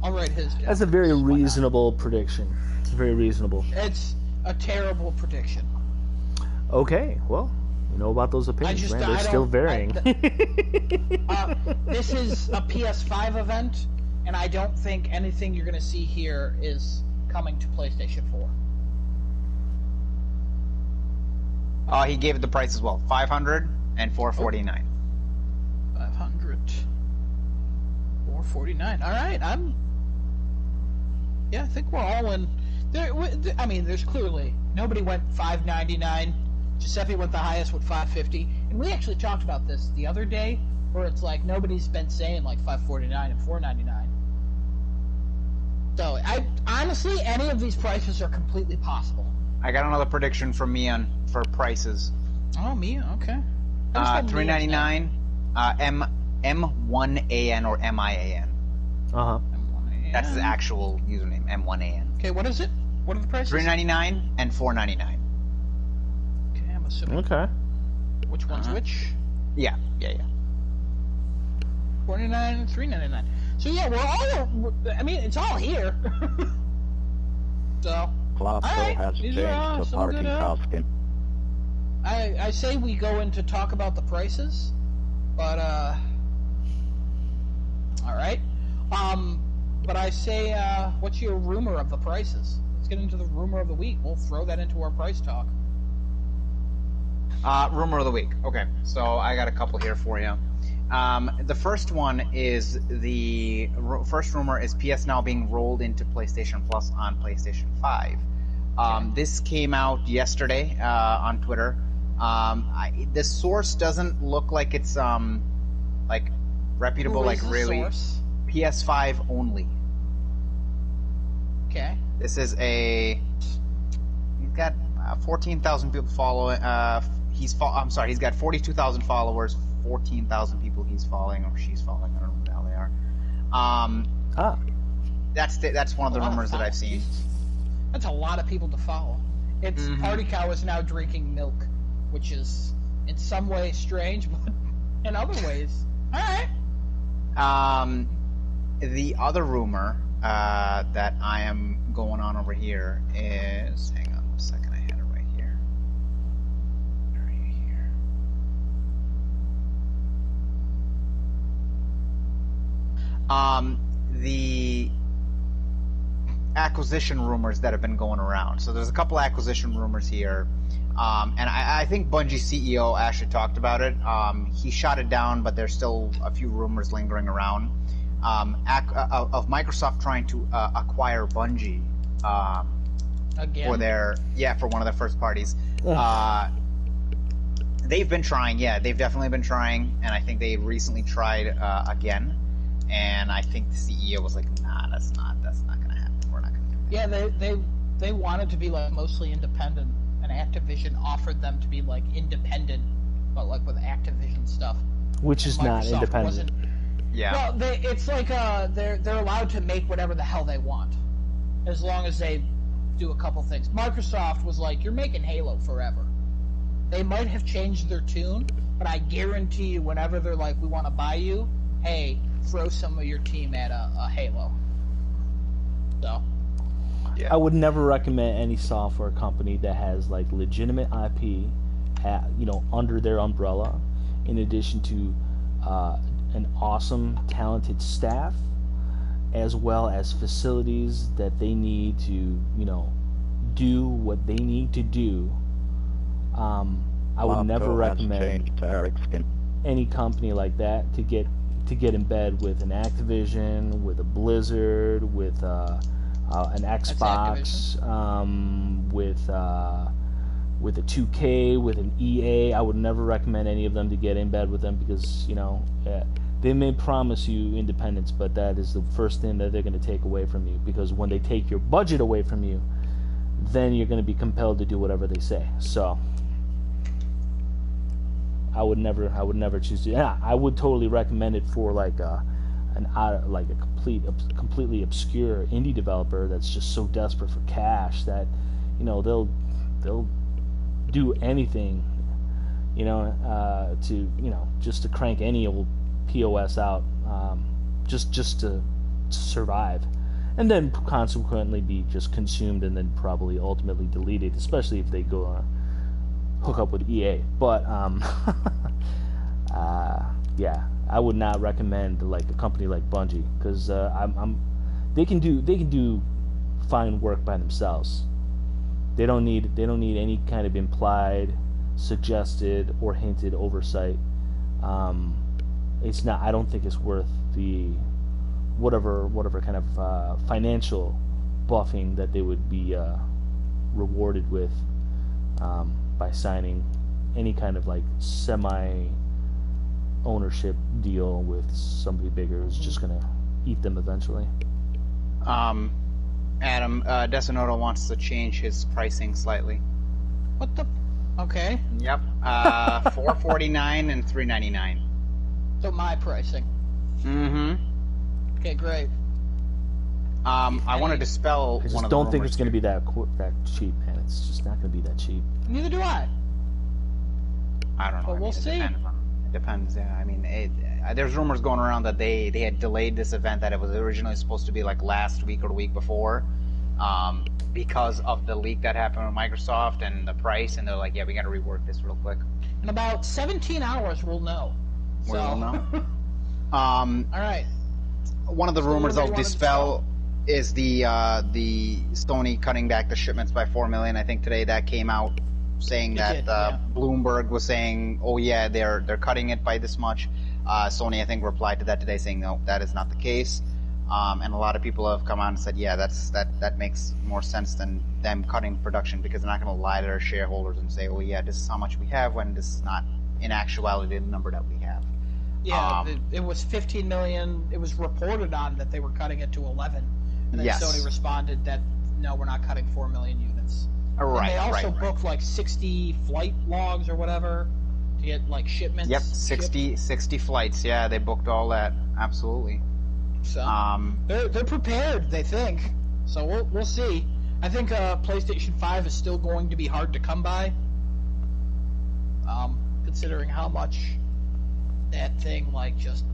I'll write his down. That's a very reasonable prediction. It's very reasonable. It's a terrible prediction. Okay, well, you know about those opinions, man. They're still varying. This is a PS5 event, and I don't think anything you're going to see here is coming to PlayStation 4. He gave it the price as well. $500 and $449. 500. $449. All right, I think we're all in. I mean, there's clearly nobody went $599. Giuseppe went the highest with $550, and we actually talked about this the other day, where it's like nobody's been saying like $549 and $499. So, honestly, any of these prices are completely possible. I got another prediction from Mian for prices. Oh, Mian, okay. $399. M1AN or MIAN. Uh-huh. M1AN. That's his actual username, M1AN. Okay, what is it? What are the prices? $399 and $499. Okay, I'm assuming. Okay. Which one's which? Yeah. $4.99 and $3.99. So yeah, I mean, it's all here. So. Cloth right. has These changed are, to parking costume. I say we go in to talk about the prices, but all right. But I say, what's your rumor of the prices? Let's get into the rumor of the week. We'll throw that into our price talk. Rumor of the week. Okay, so I got a couple here for you. The first one is first rumor is PS Now being rolled into PlayStation Plus on PlayStation 5. This came out yesterday on Twitter. The source doesn't look like it's like reputable, like really. Source? PS5 only. Okay. This is he's got 14,000 people following. He's got 42,000 followers. 14,000 people he's following or she's following. I don't know what the hell they are. That's one of the rumors that I've seen. That's a lot of people to follow. It's Party Cow is now drinking milk, which is in some ways strange, but in other ways, all right. The other rumor that I am going on over here is, hang on 1 second, I had it right here. Where are you here? The acquisition rumors that have been going around. So there's a couple acquisition rumors here. And I think Bungie's CEO actually talked about it. He shot it down, but there's still a few rumors lingering around of Microsoft trying to acquire Bungie again for one of their first parties. They've been trying, they've definitely been trying, and I think they recently tried again. And I think the CEO was like, "Nah, that's not going to happen. We're not going to do that." Yeah, they wanted to be like mostly independent. Activision offered them to be like independent, but like with Activision stuff, which is not independent. Yeah. Well, it's like they're allowed to make whatever the hell they want, as long as they do a couple things. Microsoft was like, "You're making Halo forever." They might have changed their tune, but I guarantee you, whenever they're like, "We want to buy you," hey, throw some of your team at a Halo. So. Yeah. I would never recommend any software company that has like legitimate IP, under their umbrella, in addition to an awesome, talented staff, as well as facilities that they need to, do what they need to do. I would never recommend any company like that to get in bed with an Activision, with a Blizzard, with an Xbox, with a 2K, with an EA. I would never recommend any of them to get in bed with them because, they may promise you independence, but that is the first thing that they're going to take away from you, because when they take your budget away from you, then you're going to be compelled to do whatever they say. So I would never choose to. Yeah, I would totally recommend it for like a completely obscure indie developer that's just so desperate for cash that they'll do anything just to crank any old POS out just to survive, and then consequently be just consumed and then probably ultimately deleted, especially if they go hook up with EA. But I would not recommend like a company like Bungie, because they can do fine work by themselves. They don't need any kind of implied, suggested, or hinted oversight. It's not. I don't think it's worth the whatever kind of financial buffing that they would be rewarded with by signing any kind of like semi-ownership deal with somebody bigger who's just gonna eat them eventually. Adam, Desinoto wants to change his pricing slightly. What the? Okay. Yep. $4.49 and $3.99. So my pricing. Mm-hmm. Okay, great. I want to dispel one of the rumors. I don't think it's going to be that cheap, man. It's just not going to be that cheap. Neither do I. I don't know. But we'll see. It Depends. Yeah, I mean, there's rumors going around that they had delayed this event, that it was originally supposed to be like last week or the week before, because of the leak that happened with Microsoft and the price, and they're like, yeah, we got to rework this real quick. In about 17 hours, we'll know. We'll know. All right. One of the rumors I'll dispel is the Sony cutting back the shipments by 4 million. I think today that came out, saying that Bloomberg was saying, oh yeah, they're cutting it by this much. Sony, I think, replied to that today saying, no, that is not the case. And a lot of people have come out and said, yeah, that makes more sense than them cutting production, because they're not going to lie to their shareholders and say, oh yeah, this is how much we have, when this is not in actuality the number that we have. Yeah, it was 15 million. It was reported on that they were cutting it to 11, and then Sony responded that no, we're not cutting 4 million units. Right. And they also booked like 60 flight logs or whatever to get like shipments. Yep, 60 flights. Yeah, they booked all that. Absolutely. So they're prepared, they think. So we'll see. I think PlayStation 5 is still going to be hard to come by, considering how much that thing, like, just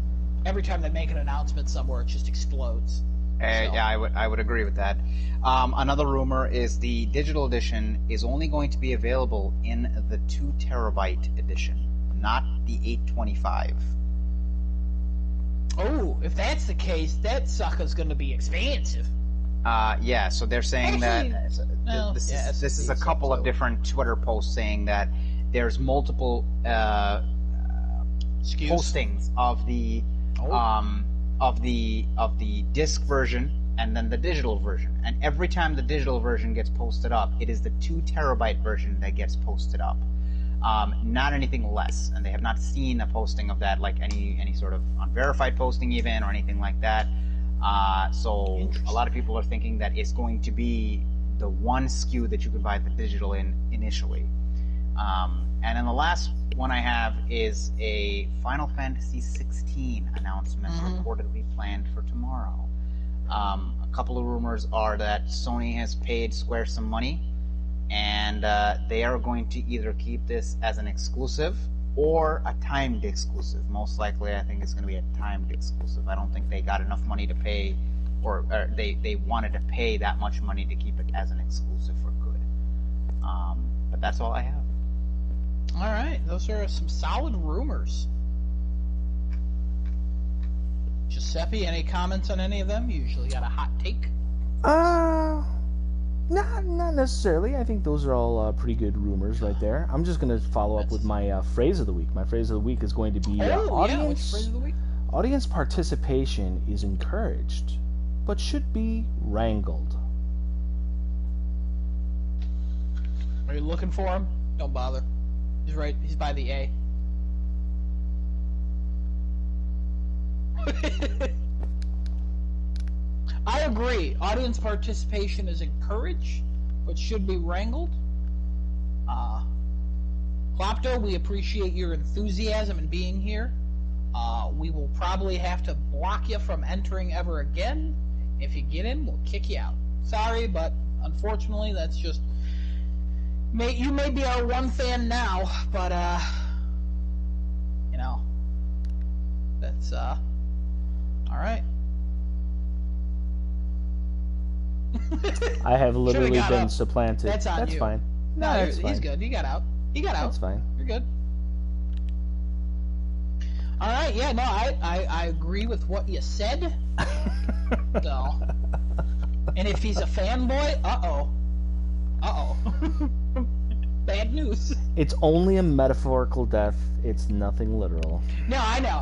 every time they make an announcement somewhere, it just explodes. Yeah, I would agree with that. Another rumor is the digital edition is only going to be available in the 2 terabyte edition, not the 825. Oh, if that's the case, that sucker's going to be expensive. Yeah, so they're saying this is a couple of different Twitter posts saying that there's multiple postings of the disc version and then the digital version, and every time the digital version gets posted up, it is the 2 terabyte version that gets posted up, not anything less. And they have not seen a posting of that, like any sort of unverified posting even, or anything like that. So a lot of people are thinking that it's going to be the one SKU that you could buy the digital in initially. And then the last one I have is a Final Fantasy 16 announcement reportedly planned for tomorrow. A couple of rumors are that Sony has paid Square some money, and they are going to either keep this as an exclusive or a timed exclusive. Most likely, I think it's going to be a timed exclusive. I don't think they got enough money to pay, or they wanted to pay that much money to keep it as an exclusive for good. But that's all I have. All right, those are some solid rumors. Giuseppe, any comments on any of them? You usually got a hot take. Not necessarily. I think those are all pretty good rumors right there. I'm just going to follow up with my phrase of the week. My phrase of the week is going to be audience. Which phrase of the week? Audience participation is encouraged, but should be wrangled. Are you looking for him? Don't bother. He's right. He's by the A. I agree. Audience participation is encouraged, but should be wrangled. Klopto, we appreciate your enthusiasm in being here. We will probably have to block you from entering ever again. If you get in, we'll kick you out. Sorry, but unfortunately, that's just... You may be our one fan now, but, you know, that's, all right. I have literally been supplanted. That's on you. Fine. No, that's fine. He's good. He got out. That's fine. You're good. All right. Yeah. No, I agree with what you said. So, and if he's a fanboy, bad news. It's only a metaphorical death. It's nothing literal. No, I know.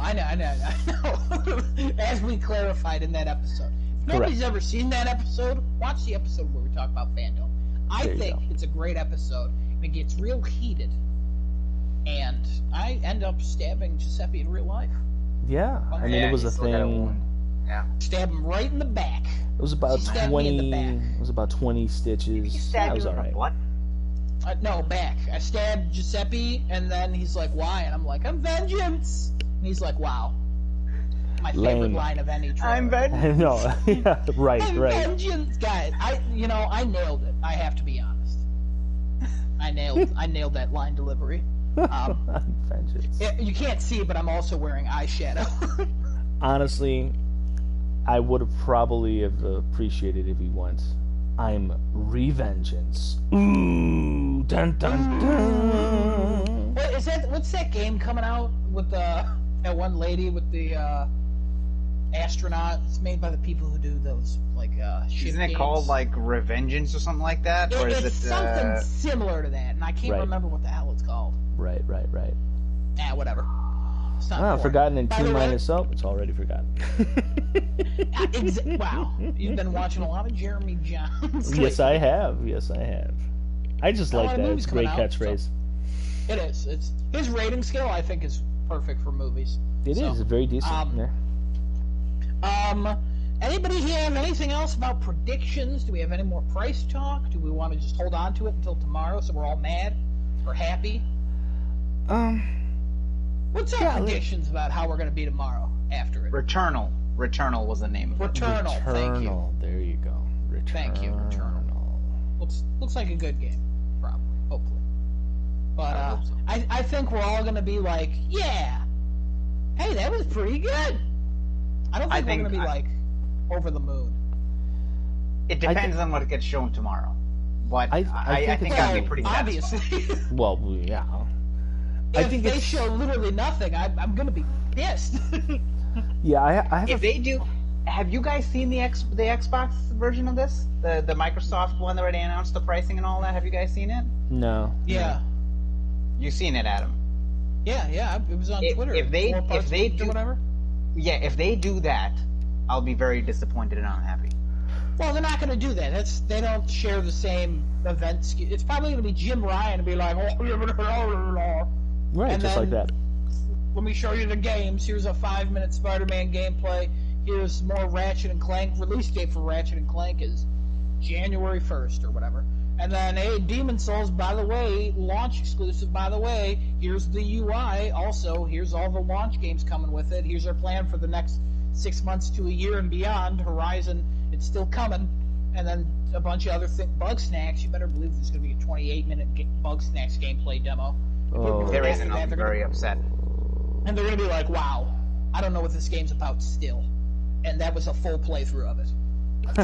As we clarified in that episode. If nobody's ever seen that episode, watch the episode where we talk about fandom. I think it's a great episode. It gets real heated. And I end up stabbing Giuseppe in real life. Yeah. I mean, it was a thing. Yeah. Stab him right in the back. It was about 20. It was about 20 stitches. That was all right. What? No, back. I stabbed Giuseppe, and then he's like, "Why?" And I'm like, "I'm vengeance." And he's like, "Wow." My favorite line of any trailer. I'm vengeance. No, yeah, right. Vengeance, guys. I nailed it. I have to be honest. I nailed that line delivery. Vengeance. You can't see, but I'm also wearing eyeshadow. Honestly, I would have probably have appreciated if he went, I'm Revengeance. Ooh, dun dun dun. What's that game coming out with that one lady with the astronaut? It's made by the people who do those ship Isn't it games. called like Revengeance or something like that? Or is it's something similar to that, and I can't remember what the hell it's called. Right. Whatever. It's not important. Forgotten in By T the way- minus oh, it's already forgotten. Wow, you've been watching a lot of Jeremy Johns. Yes, I have. I just like lot of that. movies It's a great coming out, catchphrase. It is. It's his rating scale. I think is perfect for movies. It is very decent. Anybody here have anything else about predictions? Do we have any more price talk? Do we want to just hold on to it until tomorrow so we're all mad or happy? What's our predictions about how we're going to be tomorrow after it? Returnal. Returnal was the name of it. Returnal. Thank you. There you go. Returnal. Thank you. Returnal. Looks like a good game, probably, hopefully. But I hope so. I think we're all going to be like, yeah, hey, that was pretty good. I don't think we're going to be like over the moon. It depends on what gets shown tomorrow. But I think I'll be pretty obviously. satisfied. Well, yeah. If they show literally nothing, I'm going to be pissed. Yeah, I have. If they do, have you guys seen the Xbox version of this? The Microsoft one that already announced the pricing and all that. Have you guys seen it? No. Yeah. You've seen it, Adam. Yeah. It was on Twitter. If they do whatever. Yeah, if they do that, I'll be very disappointed and unhappy. Well, they're not going to do that. They don't share the same event. It's probably going to be Jim Ryan and be like, Right, and just like that. Let me show you the games. Here's a 5-minute Spider-Man gameplay. Here's more Ratchet and Clank. Release date for Ratchet and Clank is January 1st or whatever. And then, hey, Demon Souls, by the way, launch exclusive, by the way. Here's the UI. Also, here's all the launch games coming with it. Here's our plan for the next 6 months to a year and beyond. Horizon, it's still coming. And then a bunch of other Bug Snacks. You better believe there's going to be a 28-minute Bug Snacks gameplay demo. Oh. If there isn't, I'll be very upset. And they're going to be like, wow, I don't know what this game's about still. And that was a full playthrough of it.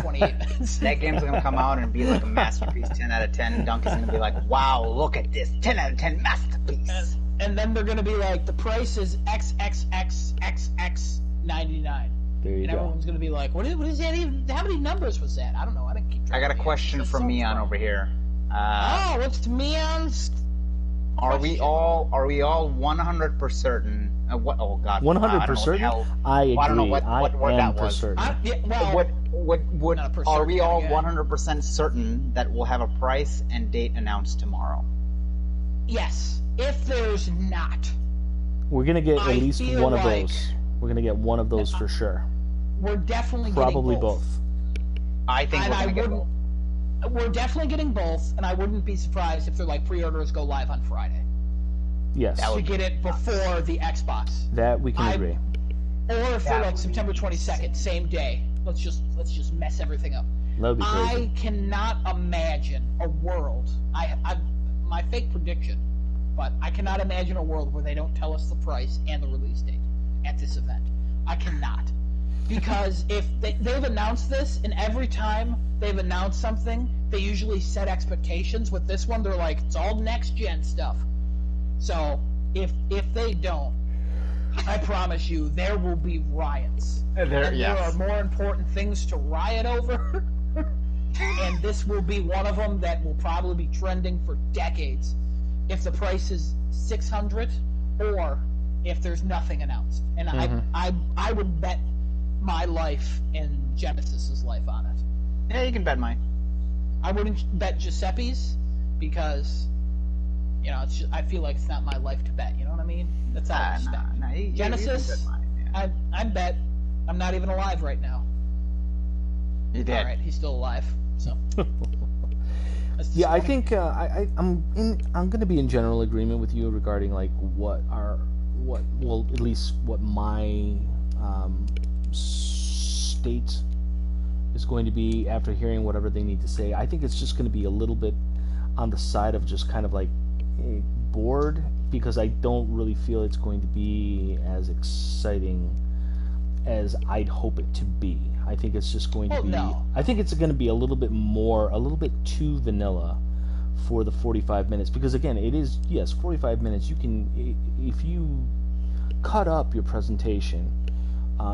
28 minutes. That game's going to come out and be like a masterpiece, 10 out of 10. Duncan's going to be like, wow, look at this, 10 out of 10 masterpiece. And then they're going to be like, the price is XXXXX99. There you and go. everyone's going to be like, what is that even? How many numbers was that? I don't know. I didn't keep track. I got a question from Meon over here. What's Meon's? Are we all 100% certain? What? Oh God. 100% certain? I agree. I don't know what that was. Certain. Are we all 100% certain that we'll have a price and date announced tomorrow? Yes. If there's not, we're gonna get at least one of like those. We're gonna get one of those for sure. We're definitely probably getting both. I think we're gonna get both. We're definitely getting both, and I wouldn't be surprised if they're like pre-orders go live on Friday. Yes. To get it before the Xbox. That we can agree. Or if they're like September 22nd, same day. Let's just mess everything up. That'd be crazy. I cannot imagine a world. My fake prediction, but I cannot imagine a world where they don't tell us the price and the release date at this event. I cannot. Because if they've announced this, and every time they've announced something, they usually set expectations. With this one, they're like, it's all next-gen stuff. So, if they don't, I promise you, there will be riots. There are more important things to riot over, and this will be one of them that will probably be trending for decades. If the price is $600, or if there's nothing announced. And I would bet my life and Genesis's life on it. Yeah, you can bet mine. I wouldn't bet Giuseppe's because, you know, it's just, I feel like it's not my life to bet. You know what I mean? That's all I respect. Genesis, you can bet mine, yeah. I bet I'm not even alive right now. You did. All right, he's still alive. So. Yeah, I think I'm going to be in general agreement with you regarding like what at least what my state is going to be after hearing whatever they need to say. I think it's just going to be a little bit on the side of just kind of like bored because I don't really feel it's going to be as exciting as I'd hope it to be. I think it's just going to be. No. I think it's going to be a little bit too vanilla for the 45 minutes, because again, it is, yes, 45 minutes. You can, if you cut up your presentation,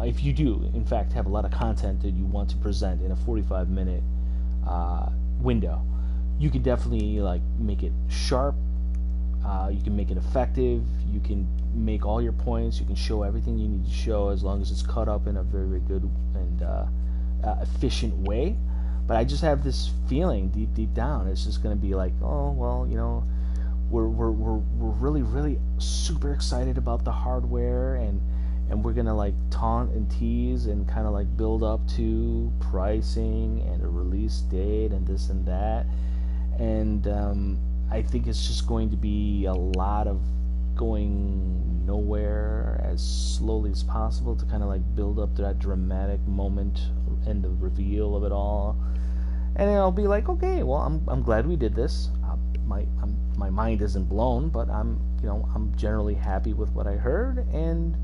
if you do in fact have a lot of content that you want to present in a 45-minute window, you can definitely like make it sharp. You can make it effective. You can make all your points. You can show everything you need to show, as long as it's cut up in a very, very good and efficient way. But I just have this feeling deep down, it's just going to be like, oh well, you know, we're really, really super excited about the hardware, and we're gonna like taunt and tease and kind of like build up to pricing and a release date and this and that, and I think it's just going to be a lot of going nowhere as slowly as possible to kind of like build up to that dramatic moment and the reveal of it all. And then I'll be like, okay, well, I'm glad we did this. My mind isn't blown, but I'm generally happy with what I heard. And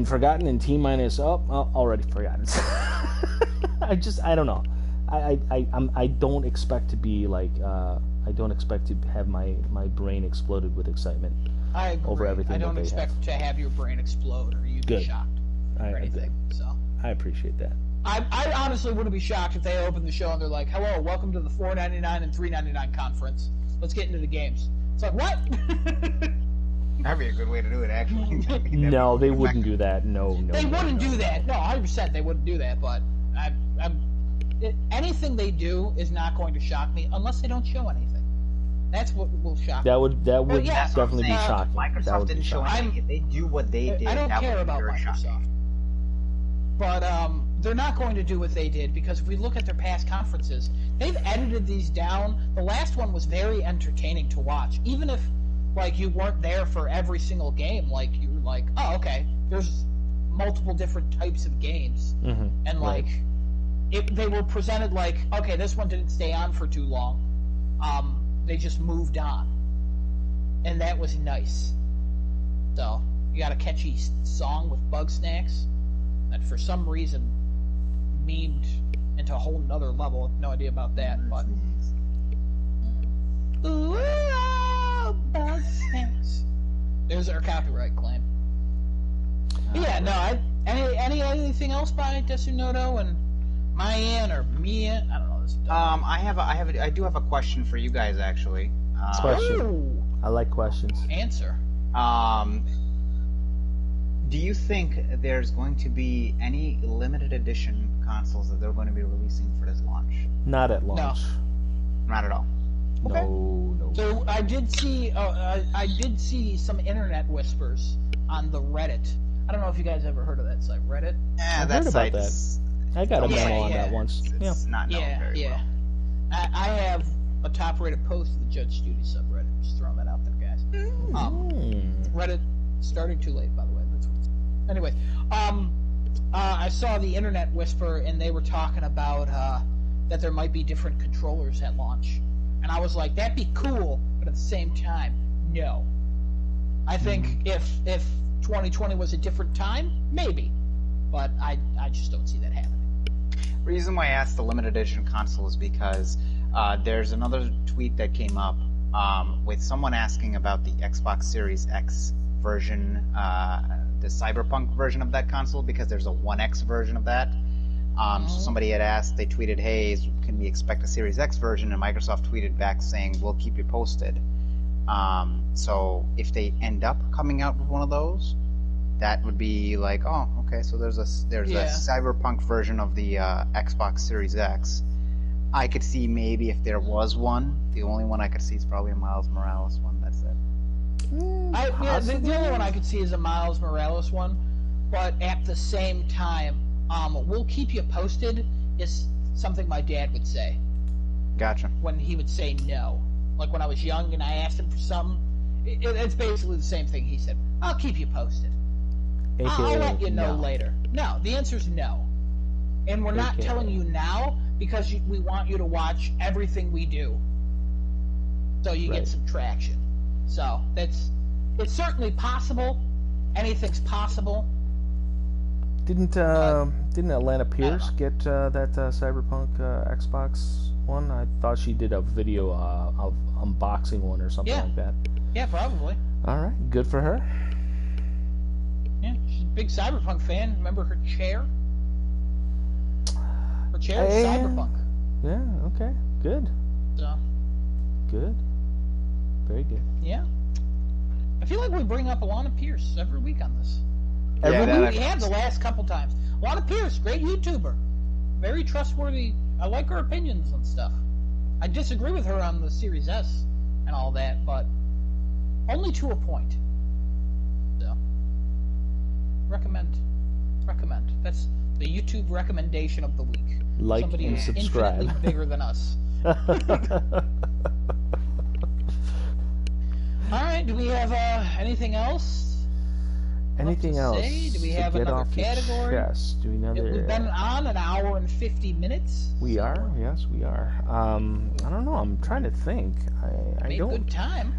Forgotten and T-minus, already forgotten. I don't know. I don't expect to be like, I don't expect to have my brain exploded with excitement over everything. I don't expect to have your brain explode or you be shocked or anything. So I appreciate that. I honestly wouldn't be shocked if they opened the show and they're like, "Hello, welcome to the $4.99 and $3.99 conference. Let's get into the games." It's like, what? That'd be a good way to do it, actually. No, they wouldn't do that. No. They wouldn't do that. No, 100% they wouldn't do that. But anything they do is not going to shock me unless they don't show anything. That's what will shock me. That would definitely be shocking. Microsoft didn't show anything. If they do what they did, I don't care about Microsoft. Shocking. But they're not going to do what they did, because if we look at their past conferences, they've edited these down. The last one was very entertaining to watch, even if like you weren't there for every single game. Like you were like, oh, okay, there's multiple different types of games, and like they were presented like, okay, this one didn't stay on for too long. They just moved on, and that was nice. So you got a catchy song with Bug Snacks that for some reason memed into a whole nother level. No idea about that, but ooh, Bug Snacks. There's our copyright claim. Yeah, no. Anything else by Desunoto and Mayan or Mia? I don't know. I do have a question for you guys, actually. Question. I like questions. Answer. Do you think there's going to be any limited edition consoles that they're going to be releasing for this launch? Not at launch. No. Not at all. Okay. No. So I did see some internet whispers on the Reddit. I don't know if you guys ever heard of that site, Reddit. Yeah, that site's... I got a memo on that once. It's not known very well. I have a top-rated post of the Judge Judy subreddit. Just throwing that out there, guys. Reddit starting too late, by the way. Anyway, I saw the internet whisper, and they were talking about that there might be different controllers at launch, and I was like, that'd be cool, but at the same time, no. I think if 2020 was a different time, maybe, but I just don't see that happening. The reason why I asked the limited edition console is because there's another tweet that came up with someone asking about the Xbox Series X version, the Cyberpunk version of that console, because there's a 1X version of that. So somebody had asked, they tweeted, hey, can we expect a Series X version? And Microsoft tweeted back saying, we'll keep you posted. So if they end up coming out with one of those, that would be like, oh, okay, so there's a Cyberpunk version of the Xbox Series X. I could see maybe if there was one, the only one I could see is probably a Miles Morales one. That's it. The only one I could see is a Miles Morales one, but at the same time, we'll keep you posted is something my dad would say. Gotcha. When he would say no. Like when I was young and I asked him for something, it's basically the same thing he said. I'll keep you posted. I'll let you know later. No, the answer's no. And we're not telling you now because we want you to watch everything we do. So you get some traction. So it's certainly possible. Anything's possible. Didn't Atlanta Pierce get that Cyberpunk Xbox one? I thought she did a video of unboxing one or something like that. Yeah, probably. All right, good for her. Yeah, she's a big Cyberpunk fan. Remember her chair? Her chair is Cyberpunk. Yeah, okay, good. So. Good. Very good. Yeah. I feel like we bring up Alana Pierce every week on this. Every week we have the last couple times. Alana Pierce, great YouTuber. Very trustworthy. I like her opinions on stuff. I disagree with her on the Series S and all that, but only to a point. So, recommend. That's the YouTube recommendation of the week. Like Somebody and who's subscribe. Infinitely bigger than us. All right. Do we have anything else? Anything else? Say? Do we have another category? Yes. Do we another? We've been on an hour and 50 minutes. We are. Yes, we are. I don't know. I'm trying to think. I don't. Good time.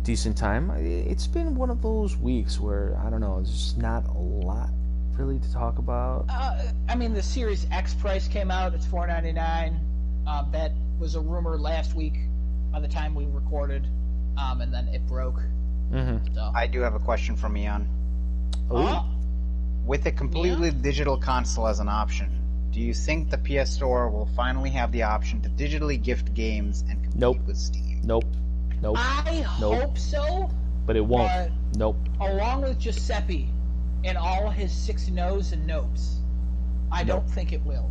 Decent time. It's been one of those weeks where I don't know. There's just not a lot really to talk about. I mean, the Series X price came out. It's $499. That was a rumor last week by the time we recorded, and then it broke. Mm-hmm. So. I do have a question from Eon. With a completely digital console as an option, do you think the PS Store will finally have the option to digitally gift games and compete with Steam? Nope. I hope so. But it won't. Nope. Along with Giuseppe and all his 6 no's and nopes, I don't think it will.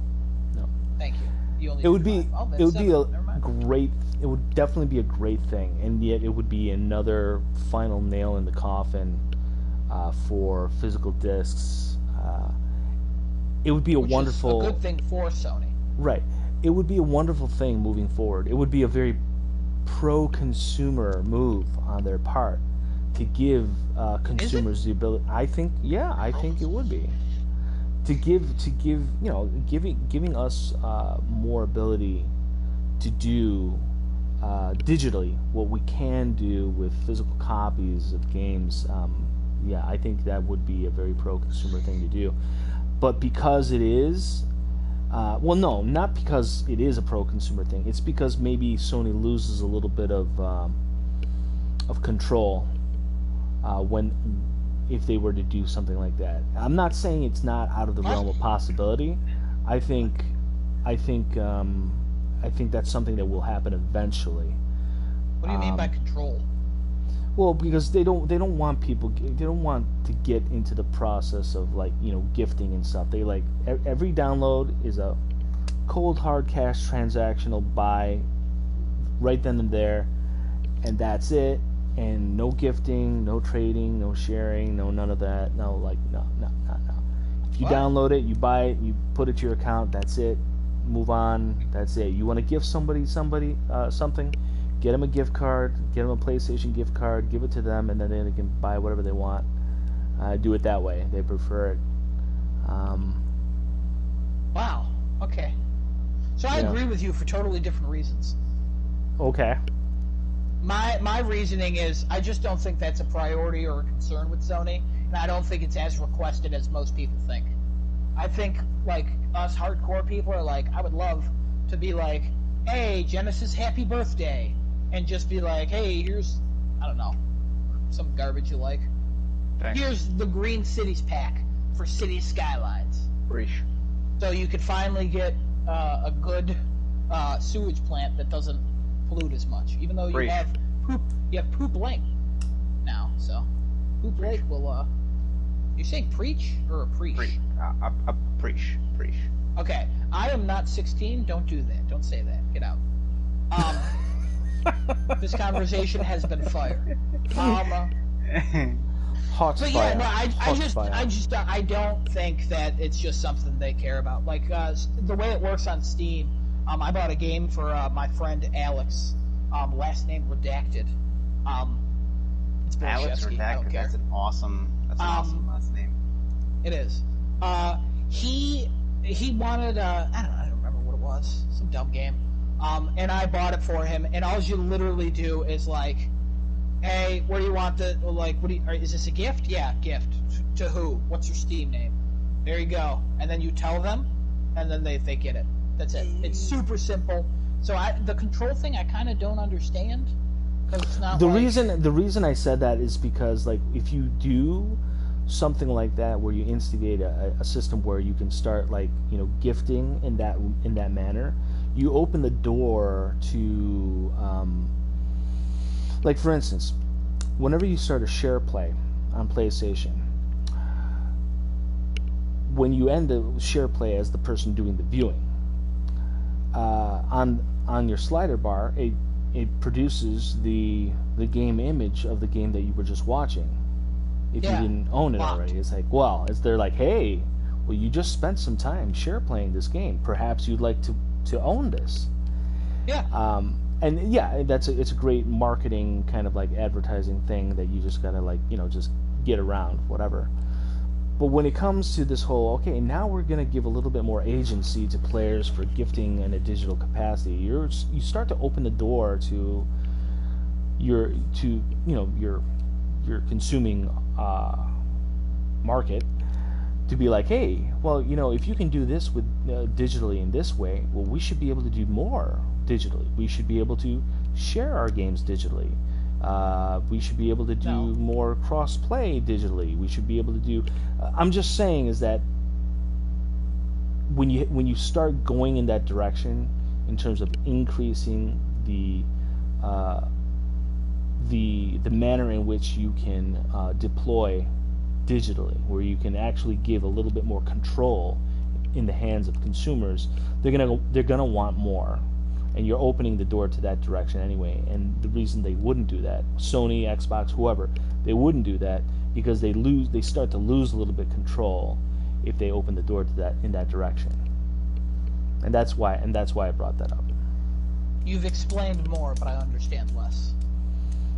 No. Thank you. It would be a great. It would definitely be a great thing, and yet it would be another final nail in the coffin for physical discs. It would be a wonderful. Is a good thing for Sony. Right. It would be a wonderful thing moving forward. It would be a very pro-consumer move on their part to give consumers the ability. I think it would be. To give, giving us more ability to do digitally what we can do with physical copies of games. I think that would be a very pro-consumer thing to do. But because it is, no, not because it is a pro-consumer thing. It's because maybe Sony loses a little bit of control if they were to do something like that. I'm not saying it's not out of the realm of possibility. I think that's something that will happen eventually. What do you mean by control? Well, because they don't want people. They don't want to get into the process of gifting and stuff. They like every download is a cold hard cash transactional buy right then and there, and that's it. And no gifting, no trading, no sharing, no none of that. No. If you download it, you buy it, you put it to your account. That's it. Move on. That's it. You want to gift somebody something? Get them a gift card. Get them a PlayStation gift card. Give it to them, and then they can buy whatever they want. Do it that way. They prefer it. Wow. Okay. So I agree with you for totally different reasons. Okay. My reasoning is I just don't think that's a priority or a concern with Sony, and I don't think it's as requested as most people think. I think us hardcore people are I would love to be hey, Genesis, happy birthday, and just be hey, here's, I don't know, some garbage you like. Thanks. Here's the Green Cities pack for City Skylines. Preach. So you could finally get a good sewage plant that doesn't pollute as much, even though you have Poop Lake now. So Poop Lake will. You saying preach or preach? Preach. Okay, I am not 16. Don't do that. Don't say that. Get out. This conversation has been fired. Hot but fire. Yeah, no, I don't think that it's just something they care about. The way it works on Steam. I bought a game for my friend Alex. Last name redacted. It's Alex Redacted. That's an awesome last name. It is. He wanted I don't remember what it was. Some dumb game. And I bought it for him. And all you literally do is hey, what do you want to, like, is this a gift? Yeah, gift. To who? What's your Steam name? There you go. And then you tell them, and then they get it. That's it. It's super simple. So the control thing I kind of don't understand, because it's not the reason I said that is because, like, if you do something like that where you instigate a system where you can start, like, you know, gifting in that manner, you open the door to like, for instance, whenever you start a share play on PlayStation, when you end the share play as the person doing the viewing, on your slider bar, it produces the game image of the game that you were just watching. If you didn't own it already, it's like, well, they're like, hey, well, you just spent some time share playing this game. Perhaps you'd like to own this. Yeah. And yeah, it's a great marketing kind of, like, advertising thing that you just gotta, like, you know, just get around, whatever. But when it comes to this whole, okay, now we're gonna give a little bit more agency to players for gifting in a digital capacity, you start to open the door to your consuming market to be like, hey, well, you know, if you can do this with digitally in this way, well, we should be able to do more digitally. We should be able to share our games digitally. We should be able to do more cross-play digitally. We should be able to do. I'm just saying is that when you start going in that direction in terms of increasing the manner in which you can deploy digitally, where you can actually give a little bit more control in the hands of consumers, they're gonna want more, and you're opening the door to that direction anyway. And the reason they wouldn't do that, Sony, Xbox, whoever, they wouldn't do that because they start to lose a little bit control if they open the door to that in that direction. And that's why I brought that up. You've explained more, but I understand less.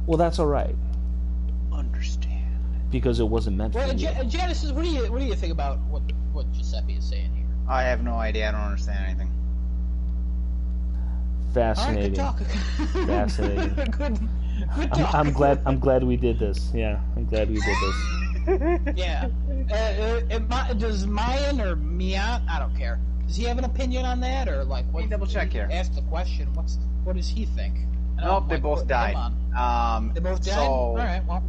Well, that's all right. Understand. Because it wasn't meant for you. Genesis, what do you think about what Giuseppe is saying here? I have no idea. I don't understand anything. Fascinating. All right, good talk. Fascinating. good talk. I'm glad we did this. Yeah, I'm glad we did this. Yeah. Does Mayan or Mian? I don't care. Does he have an opinion on that, or like what? Double check here. Ask the question. What does he think? Nope, they both died. They both died. All right. Well.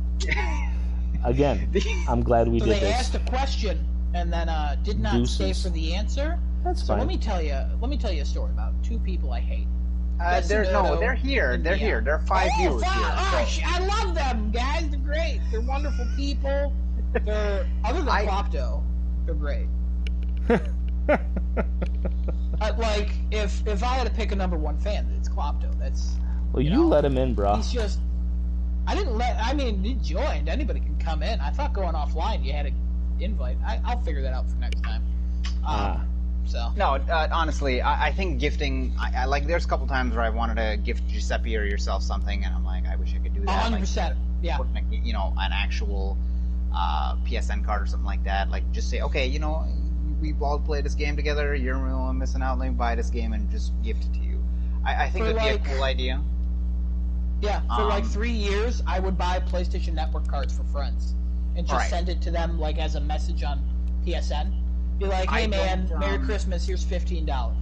Again, I'm glad we did this. So they asked a question and then did not stay for the answer. That's fine. Let me tell you a story about two people I hate. They're here. They're here. There are 5 viewers here. I love them, guys. They're great. They're wonderful people. They're other than Klopto, they're great. Like if I had to pick a number one fan, it's Klopto. That's you let him in, bro. He's just. He joined. Anybody can come in. I thought going offline you had to invite. I'll figure that out for next time. So no, honestly, I think gifting. I like. There's a couple times where I wanted to gift Giuseppe or yourself something, and I'm like, I wish I could do that. 100%. Yeah. An actual PSN card or something like that. Like, just say, okay, we've all played this game together. You're missing out. Let me buy this game and just gift it to you. I think that'd be a cool idea. Yeah, for like 3 years, I would buy PlayStation Network cards for friends and just send it to them like as a message on PSN. Be like, hey man, Merry Christmas, here's $15.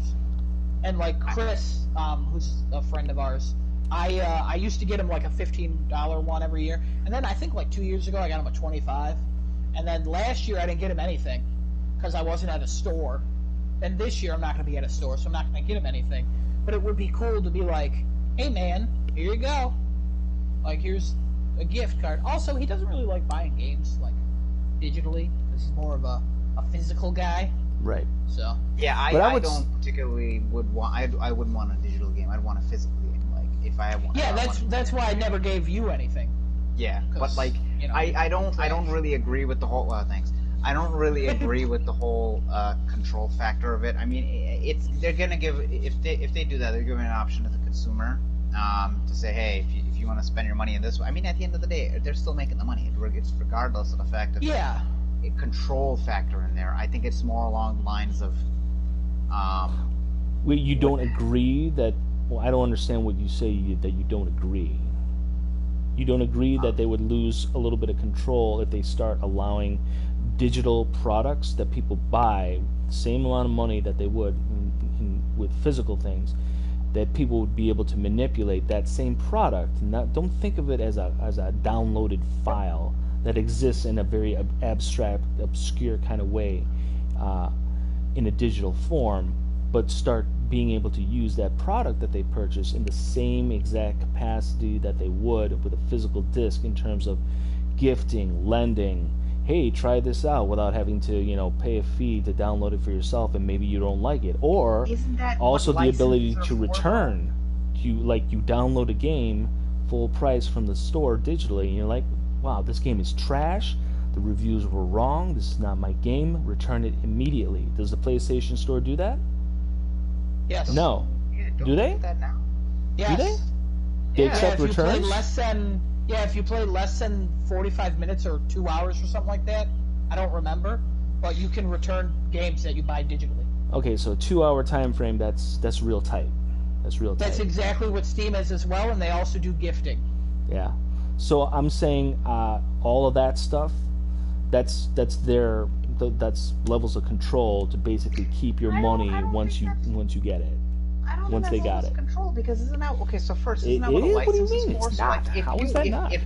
And like Chris, who's a friend of ours, I used to get him like a $15 one every year, and then I think like 2 years ago I got him a $25, and then last year I didn't get him anything because I wasn't at a store, and this year I'm not going to be at a store, so I'm not going to get him anything. But it would be cool to be like, hey man, here you go. Like, here's a gift card. Also, he doesn't really like buying games, like, digitally. This is more of a physical guy. Right. So. Yeah, I don't particularly would want... I wouldn't want a digital game. I'd want a physical game. Like, if I had one... Yeah, that's why I never gave you anything. Yeah, but, like, I don't really agree with the whole... thanks. I don't really agree with the whole control factor of it. I mean, they're gonna give... If they do that, they're giving an option to the consumer. To say, hey, if you want to spend your money in this way, I mean, at the end of the day, they're still making the money. It's regardless of the fact of a control factor in there. I think it's more along the lines of. You don't agree that? Well, I don't understand what you say that you don't agree. You don't agree that they would lose a little bit of control if they start allowing digital products that people buy, the same amount of money that they would with physical things, that people would be able to manipulate that same product. Don't think of it as a downloaded file that exists in a very abstract, obscure kind of way in a digital form, but start being able to use that product that they purchase in the same exact capacity that they would with a physical disc, in terms of gifting, lending. Hey, try this out, without having to, pay a fee to download it for yourself, and maybe you don't like it. Or also the ability to return. You download a game full price from the store digitally, and you're like, wow, this game is trash. The reviews were wrong. This is not my game. Return it immediately. Does the PlayStation Store do that? Yes. No. Yeah, do they? Do that now. Yes. Do they? They accept returns? If you play less than 45 minutes or 2 hours or something like that, I don't remember, but you can return games that you buy digitally. Okay, so 2 hour time frame, that's real tight. That's real tight. That's exactly what Steam is as well, and they also do gifting. Yeah. So I'm saying all of that stuff, that's levels of control to basically keep your money once you get it. I don't once think they got it. Control, because isn't that okay? So first, isn't that what a license is? for? So like, how is that not? If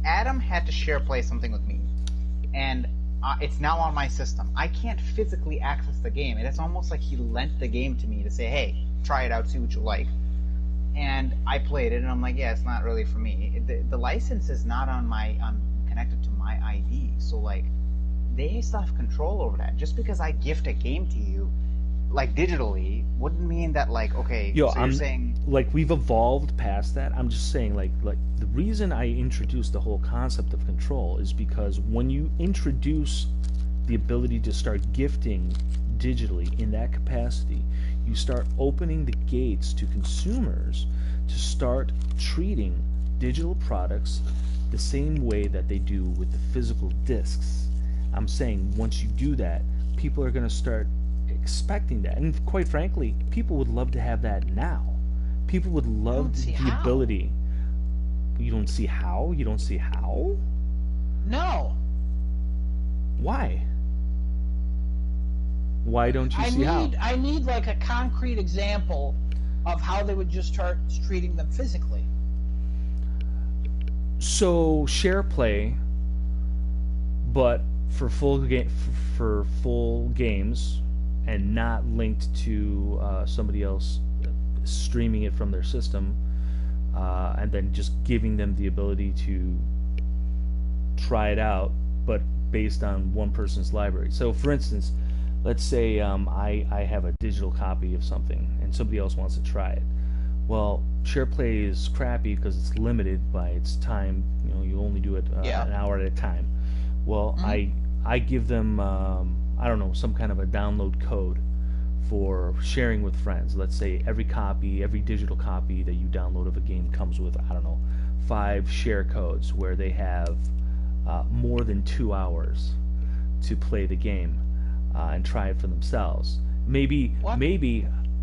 Adam had to share play something with me, and it's now on my system, I can't physically access the game. And it's almost like he lent the game to me to say, "Hey, try it out, see what you like." And I played it, and I'm like, "Yeah, it's not really for me." The license is not connected to my ID, so like, they still have control over that. Just because I gift a game to you, like digitally, wouldn't mean that like, okay. Yo, so you're saying like we've evolved past that. I'm just saying like the reason I introduced the whole concept of control is because when you introduce the ability to start gifting digitally in that capacity, you start opening the gates to consumers to start treating digital products the same way that they do with the physical discs. I'm saying once you do that, people are going to start expecting that. And quite frankly, people would love to have that now. People would love the ability. You don't see how? You don't see how? No. Why? Why don't you see how? I need like a concrete example of how they would just start treating them physically. So share play, but for full games, and not linked to somebody else streaming it from their system, and then just giving them the ability to try it out, but based on one person's library. So for instance, let's say I have a digital copy of something and somebody else wants to try it. Well, SharePlay is crappy because it's limited by its time. You only do it an hour at a time. Well, I give them I don't know, some kind of a download code for sharing with friends. Let's say every digital copy that you download of a game comes with, I don't know, 5 share codes where they have more than 2 hours to play the game and try it for themselves. Maybe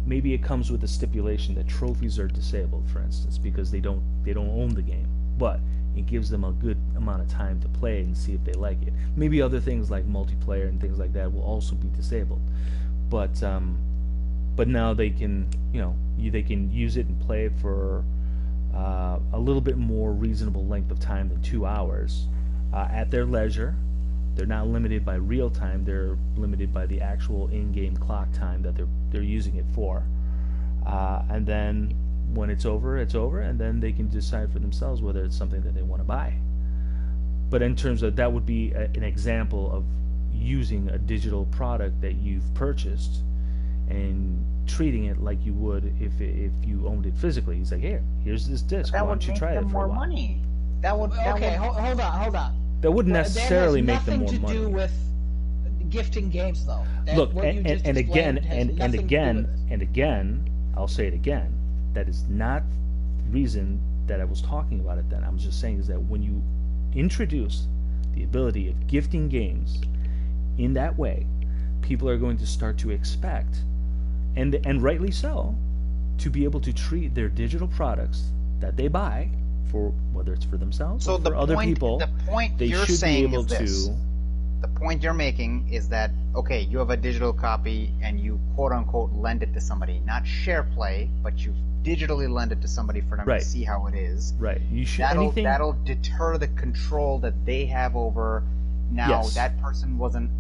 it comes with a stipulation that trophies are disabled, for instance, because they don't own the game. But it gives them a good amount of time to play and see if they like it. Maybe other things like multiplayer and things like that will also be disabled. But now they can they can use it and play it for a little bit more reasonable length of time than 2 hours at their leisure. They're not limited by real time. They're limited by the actual in-game clock time that they're using it for. And then when it's over, and then they can decide for themselves whether it's something that they want to buy. But in terms of that would be an example of using a digital product that you've purchased and treating it like you would if you owned it physically. He's like, here's this disc. Why don't you try it for a while? Money. Hold on. That wouldn't necessarily make them more money. That has nothing to do with gifting games, though. Look, and again, I'll say it again. That is not the reason that I was talking about it then. I'm just saying is that when you introduce the ability of gifting games in that way, people are going to start to expect, and rightly so, to be able to treat their digital products that they buy for whether it's for themselves so or for other people. The point they you're should saying be able is this. to. The point you're making is that, okay, you have a digital copy and you quote-unquote lend it to somebody, not share play, but you digitally lend it to somebody for them to see how it is. Right. You should. That'll deter the control that they have over. Now, that person wasn't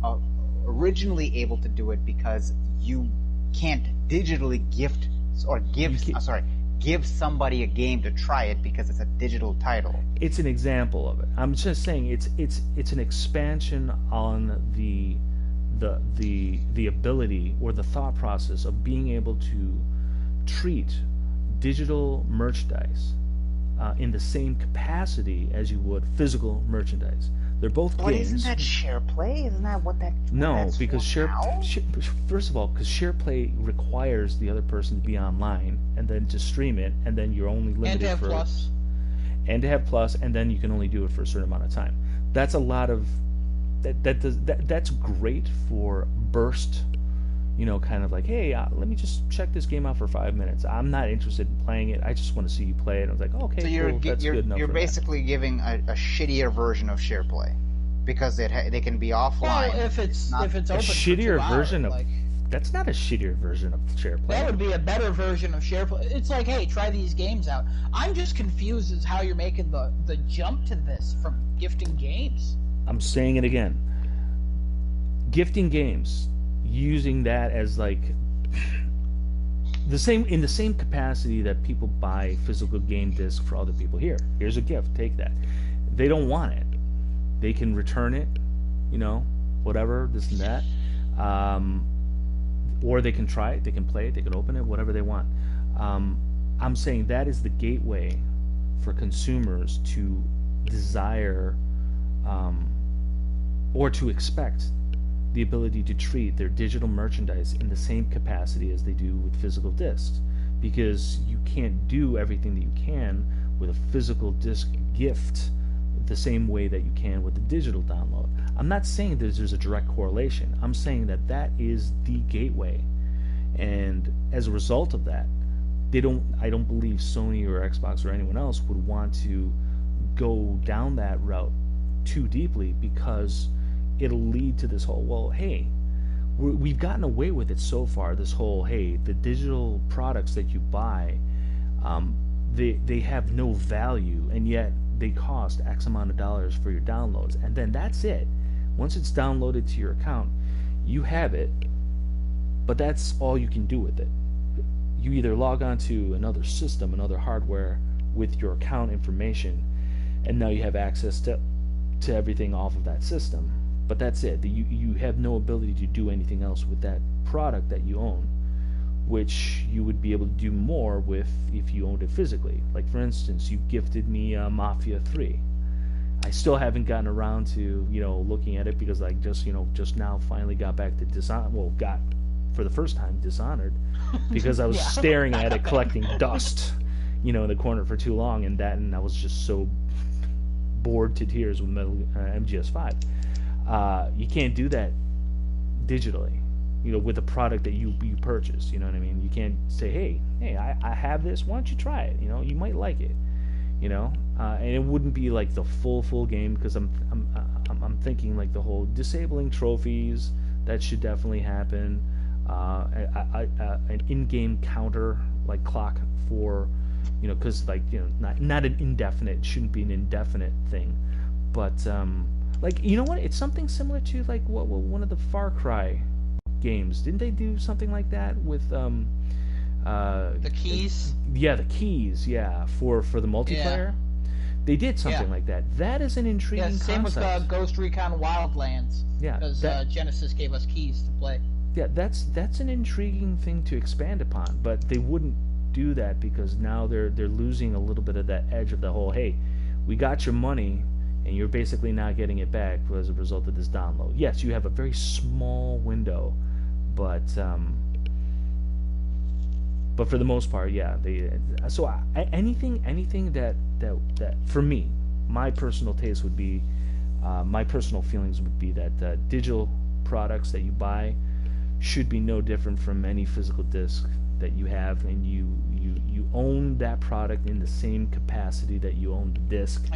originally able to do it because you can't digitally gift or give somebody a game to try it because it's a digital title. It's an example of it. I'm just saying it's an expansion on the ability or the thought process of being able to treat digital merchandise in the same capacity as you would physical merchandise. They're both games. But isn't that share play? Isn't that what that? No, because first of all, because share play requires the other person to be online and then to stream it, and then you're only limited and to have plus. And to have plus, and then you can only do it for a certain amount of time. That's a lot of that's great for burst. Kind of like, hey, let me just check this game out for 5 minutes. I'm not interested in playing it. I just want to see you play it. I was like, okay, so cool. That's good enough. You're basically giving a shittier version of share play because they can be offline. Well, if it's open a shittier for 2 version hours, of that's not a shittier version of share play. That would be a better version of share play. It's like, hey, try these games out. I'm just confused as how you're making the jump to this from gifting games. I'm saying it again. Gifting games, using that as like in the same capacity that people buy physical game discs for other people. Here's a gift, take that. They don't want it. They can return it, whatever, this and that. Or they can try it, they can play it, they can open it, whatever they want. I'm saying that is the gateway for consumers to desire or to expect the ability to treat their digital merchandise in the same capacity as they do with physical discs, because you can't do everything that you can with a physical disc gift the same way that you can with a digital download. I'm not saying that there's a direct correlation. I'm saying that is the gateway, and as a result of that, I don't believe Sony or Xbox or anyone else would want to go down that route too deeply, because it'll lead to this whole, well, hey, we've gotten away with it so far, this whole, hey, the digital products that you buy, they have no value, and yet they cost X amount of dollars for your downloads, and then that's it. Once it's downloaded to your account, you have it, but that's all you can do with it. You either log on to another system, another hardware with your account information, and now you have access to everything off of that system. But that's it. You have no ability to do anything else with that product that you own, which you would be able to do more with if you owned it physically. Like, for instance, you gifted me Mafia 3. I still haven't gotten around to looking at it, because I just now finally got back to Dishonored. Well, got for the first time Dishonored, because I was staring at it collecting dust, in the corner for too long, and I was just so bored to tears with MGS5. You can't do that digitally, with a product that you purchase. You know what I mean? You can't say, hey, I have this. Why don't you try it? You might like it. And it wouldn't be like the full game, because I'm thinking like the whole disabling trophies, that should definitely happen. An in-game counter like clock for, because not an indefinite, it shouldn't be an indefinite thing, but what? It's something similar to like what one of the Far Cry games. Didn't they do something like that with the keys? Yeah, the keys. Yeah, for the multiplayer. Yeah. They did something like that. That is an intriguing concept. Same with Ghost Recon Wildlands. Yeah, because Genesis gave us keys to play. Yeah, that's an intriguing thing to expand upon, but they wouldn't do that because now they're losing a little bit of that edge of the whole, hey, we got your money and you're basically not getting it back as a result of this download. Yes, you have a very small window, but for the most part, yeah, anything that for me, my personal taste would be, my personal feelings would be that digital products that you buy should be no different from any physical disc that you have, and you You own that product in the same capacity that you own the disc.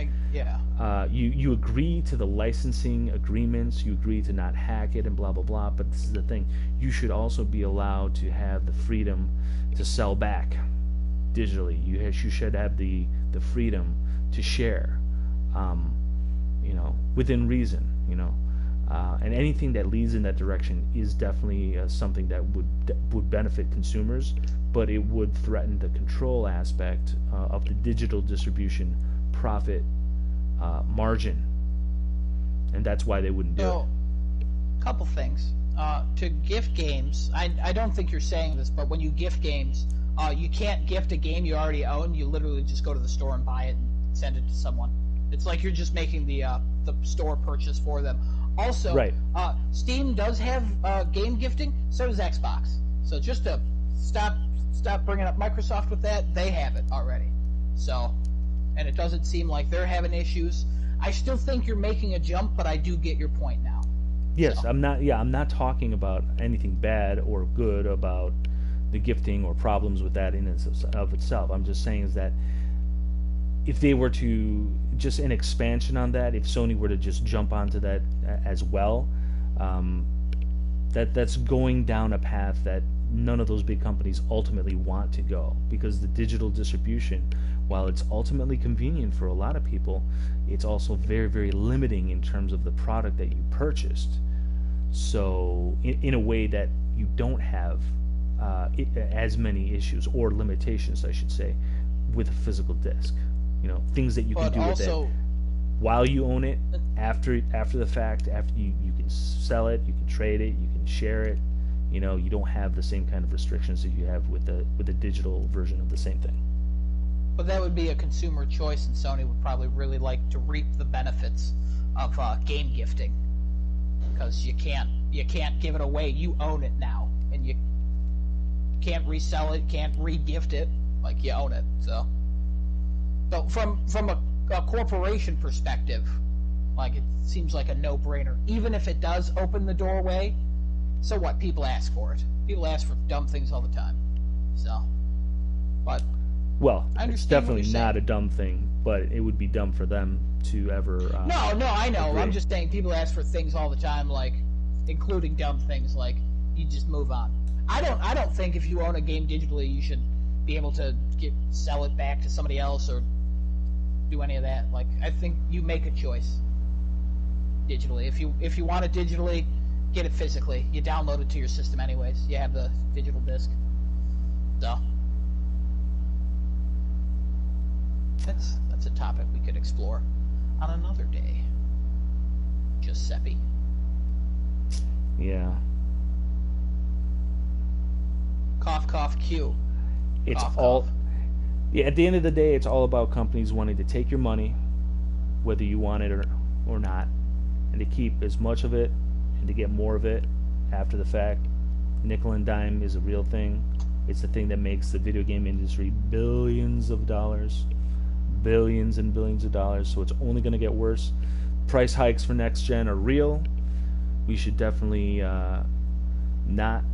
You agree to the licensing agreements. You agree to not hack it and blah blah blah. But this is the thing: you should also be allowed to have the freedom to sell back digitally. You should have the freedom to share, within reason. And anything that leads in that direction is definitely something that would benefit consumers, but it would threaten the control aspect of the digital distribution profit margin, and that's why they wouldn't do it. Couple things. To gift games, I don't think you're saying this, but when you gift games, you can't gift a game you already own. You literally just go to the store and buy it and send it to someone. It's like you're just making the store purchase for them. Also, right. Steam does have game gifting. So does Xbox. So just to stop bringing up Microsoft with that, they have it already. So, and it doesn't seem like they're having issues. I still think you're making a jump, but I do get your point now. Yes, so. I'm not talking about anything bad or good about the gifting or problems with that in and of itself. I'm just saying is that if they were to just an expansion on that, if Sony were to just jump onto that as well, that's going down a path that none of those big companies ultimately want to go, because the digital distribution, while it's ultimately convenient for a lot of people, it's also very, very limiting in terms of the product that you purchased. So in a way that you don't have as many issues or limitations, I should say, with a physical disc. Things that you can do with it while you own it, after the fact, after you can sell it, you can trade it, you can share it. You don't have the same kind of restrictions that you have with the digital version of the same thing. But that would be a consumer choice, and Sony would probably really like to reap the benefits of game gifting, because you can't give it away. You own it now, and you can't resell it, can't re-gift it. Like, you own it. So from a corporation perspective, like, it seems like a no-brainer. Even if it does open the doorway, so what? People ask for it. People ask for dumb things all the time. So, but well, it's definitely not a dumb thing, but it would be dumb for them to ever. No, I know. Agree. I'm just saying people ask for things all the time, like, including dumb things, like, you just move on. I don't think if you own a game digitally, you should be able to sell it back to somebody else or do any of that. Like, I think you make a choice digitally. If you want it digitally, get it physically. You download it to your system anyways. You have the digital disc. So that's a topic we could explore on another day. Giuseppe. Yeah. Cough, cough, cue. It's cough, all. Cough. Yeah, at the end of the day, it's all about companies wanting to take your money, whether you want it or not, and to keep as much of it and to get more of it after the fact. Nickel and dime is a real thing. It's the thing that makes the video game industry billions of dollars, billions and billions of dollars. So it's only going to get worse. Price hikes for next gen are real. We should definitely not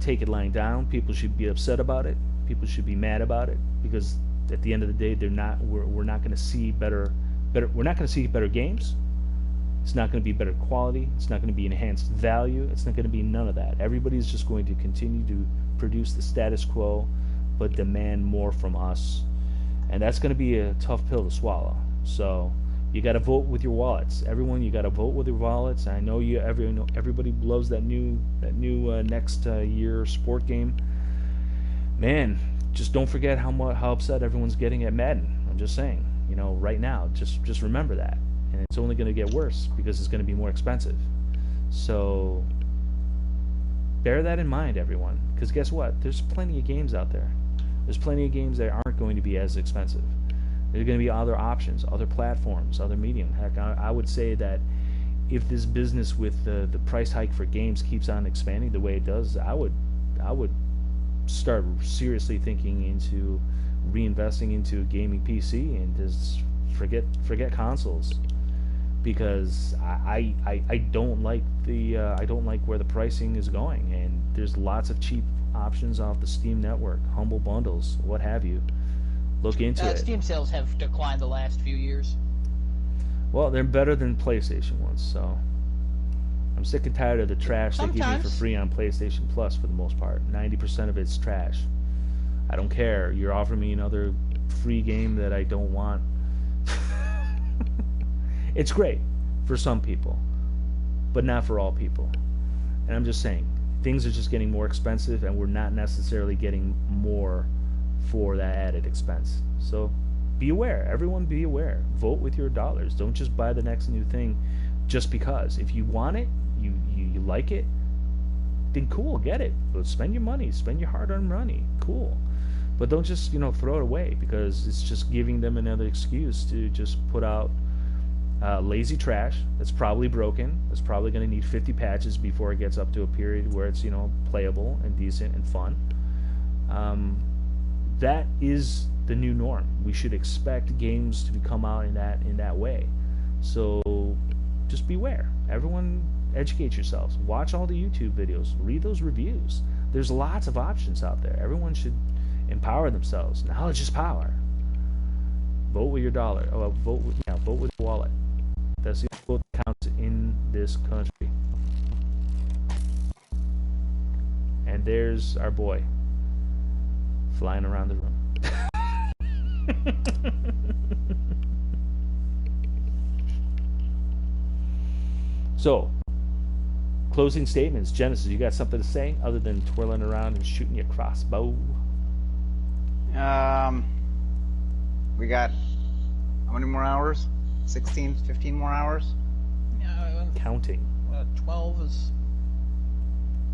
take it lying down. People should be upset about it. People should be mad about it, because at the end of the day, we're not going to see better. We're not going to see better games. It's not going to be better quality. It's not going to be enhanced value. It's not going to be none of that. Everybody's just going to continue to produce the status quo, but demand more from us, and that's going to be a tough pill to swallow. So you got to vote with your wallets. Everyone, you got to vote with your wallets. I know everybody loves that new next year sport game. Man, just don't forget how upset everyone's getting at Madden. I'm just saying, right now, just remember that. And it's only going to get worse because it's going to be more expensive. So bear that in mind, everyone, because guess what? There's plenty of games out there. There's plenty of games that aren't going to be as expensive. There are going to be other options, other platforms, other medium. Heck, I would say that if this business with the price hike for games keeps on expanding the way it does, I would start seriously thinking into reinvesting into a gaming PC and just forget consoles, because I don't like I don't like where the pricing is going, and there's lots of cheap options off the Steam network, humble bundles, what have you. Look into it. Steam sales have declined the last few years. Well, they're better than PlayStation ones, so I'm sick and tired of the trash they give you for free on PlayStation Plus for the most part. 90% of it's trash. I don't care. You're offering me another free game that I don't want. It's great for some people, but not for all people. And I'm just saying, things are just getting more expensive, and we're not necessarily getting more for that added expense. So be aware. Everyone be aware. Vote with your dollars. Don't just buy the next new thing just because. If you want it, you like it, then cool, get it. But spend your money. Spend your hard-earned money. Cool. But don't just, throw it away, because it's just giving them another excuse to just put out lazy trash that's probably broken. It's probably going to need 50 patches before it gets up to a period where it's, playable and decent and fun. That is the new norm. We should expect games to come out in that way. So just beware. Everyone educate yourselves. Watch all the YouTube videos. Read those reviews. There's lots of options out there. Everyone should empower themselves. Knowledge is power. Vote with your dollar. Vote with your wallet. That's the only vote that counts in this country. And there's our boy flying around the room. So, closing statements. Genesis, you got something to say other than twirling around and shooting your crossbow? We got how many more hours? 16, 15 more hours? Yeah, counting. 12 is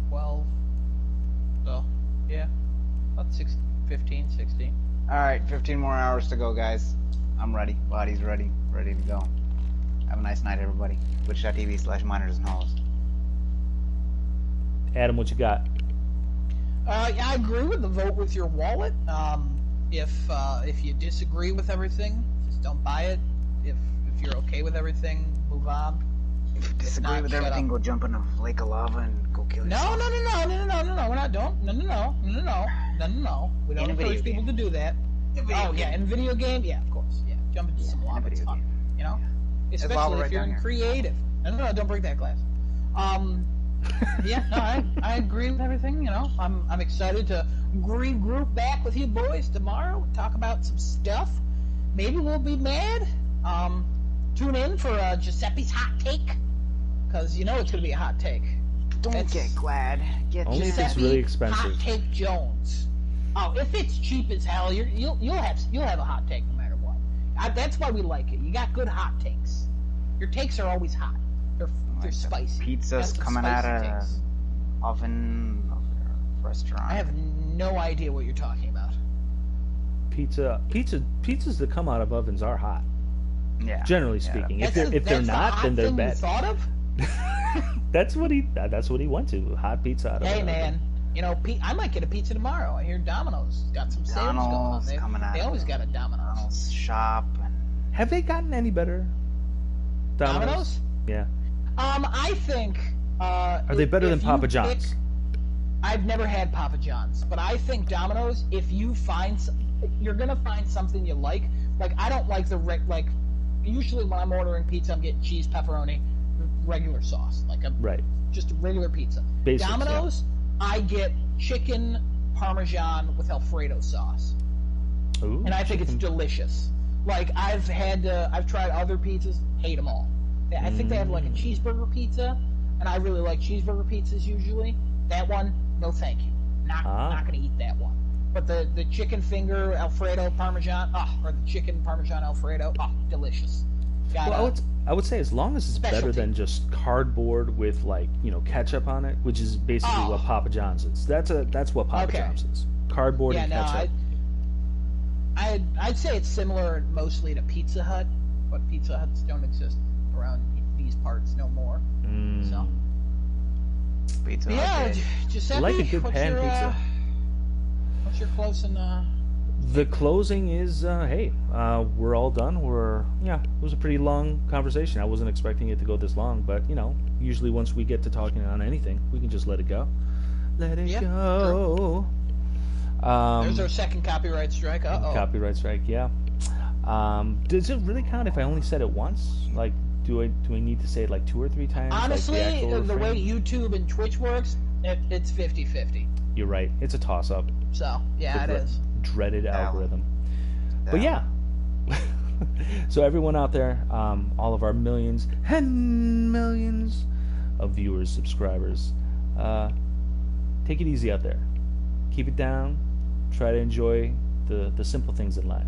12. So, yeah. About 15, 16. Alright, 15 more hours to go, guys. I'm ready. Body's ready. Ready to go. Have a nice night, everybody. Twitch.tv/miners and halls. Adam, what you got? I agree with the vote with your wallet. If you disagree with everything, just don't buy it. If you're okay with everything, move on. If you disagree with everything, go jump in a lake of lava and go kill yourself. No. We're not. No. We don't encourage people to do that. Yeah, in video game, yeah, of course, yeah. Jump into some lava, it's fun, especially if you're in creative. No, don't break that glass. Yeah, no, I agree with everything. I'm excited to regroup back with you boys tomorrow and talk about some stuff. Maybe we'll be mad. Tune in for Giuseppe's hot take, because it's gonna be a hot take. Don't get glad. Get only if it's really expensive. Hot take Jones. Oh, if it's cheap as hell, you'll have a hot take no matter what. That's why we like it. You got good hot takes. Your takes are always hot. They're spicy. Pizza's coming out of oven of the restaurant. I have no idea what you're talking about. Pizzas that come out of ovens are hot. Yeah. Generally speaking, if they're not, then they're bad. You thought of? That's what he went to. Hot pizza out of Hey man, I might get a pizza tomorrow. I hear Domino's got some sales going on. They always got a Domino's shop. Have they gotten any better? Domino's? Yeah. I think. Are they better than Papa John's? I've never had Papa John's, but I think Domino's. If you you're gonna find something you like. Like I don't like usually when I'm ordering pizza, I'm getting cheese, pepperoni, regular sauce, just a regular pizza. Basics, Domino's, yeah. I get chicken Parmesan with Alfredo sauce, and I think it's delicious. Like I've tried other pizzas, hate them all. I think they have like a cheeseburger pizza, and I really like cheeseburger pizzas usually. That one, no thank you. Not gonna eat that one. But the chicken finger Alfredo Parmesan, or the chicken Parmesan Alfredo, delicious. I would say as long as it's better than just cardboard with ketchup on it, which is basically what Papa John's is. That's what Papa John's is. Cardboard and ketchup. I'd say it's similar mostly to Pizza Hut, but Pizza Huts don't exist around these parts no more. So Pizza Hut. Yeah, Giuseppe, I like a good pan pizza. What's your closing? The closing is, we're all done. It was a pretty long conversation. I wasn't expecting it to go this long, but usually once we get to talking on anything, we can just let it go. let it go. There's our second copyright strike. Copyright strike, yeah. Does it really count if I only said it once? Like, do I need to say it like 2 or 3 times? Honestly, like the way YouTube and Twitch works, it's 50-50. You're right. It's a toss-up. So, yeah, it is. Dreaded algorithm. But yeah. So everyone out there, all of our millions and millions of viewers, subscribers, take it easy out there. Keep it down. Try to enjoy the simple things in life.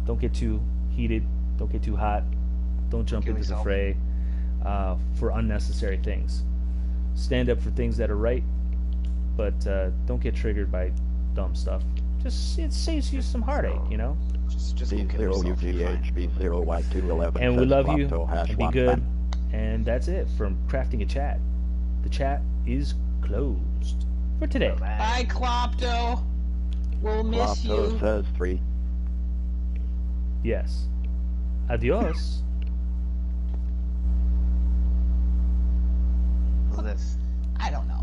Don't get too heated. Don't get too hot. Don't jump into the fray for unnecessary things. Stand up for things that are right, but don't get triggered by dumb stuff. Just it saves you some heartache, you know. Just B0UGHB0Y211. And we love you. And be good. And that's it from Crafting a Chat. The chat is closed for today. Bye, Klopto. We'll miss Klopto you. says 3. Yes. Adios. What's this? I don't know.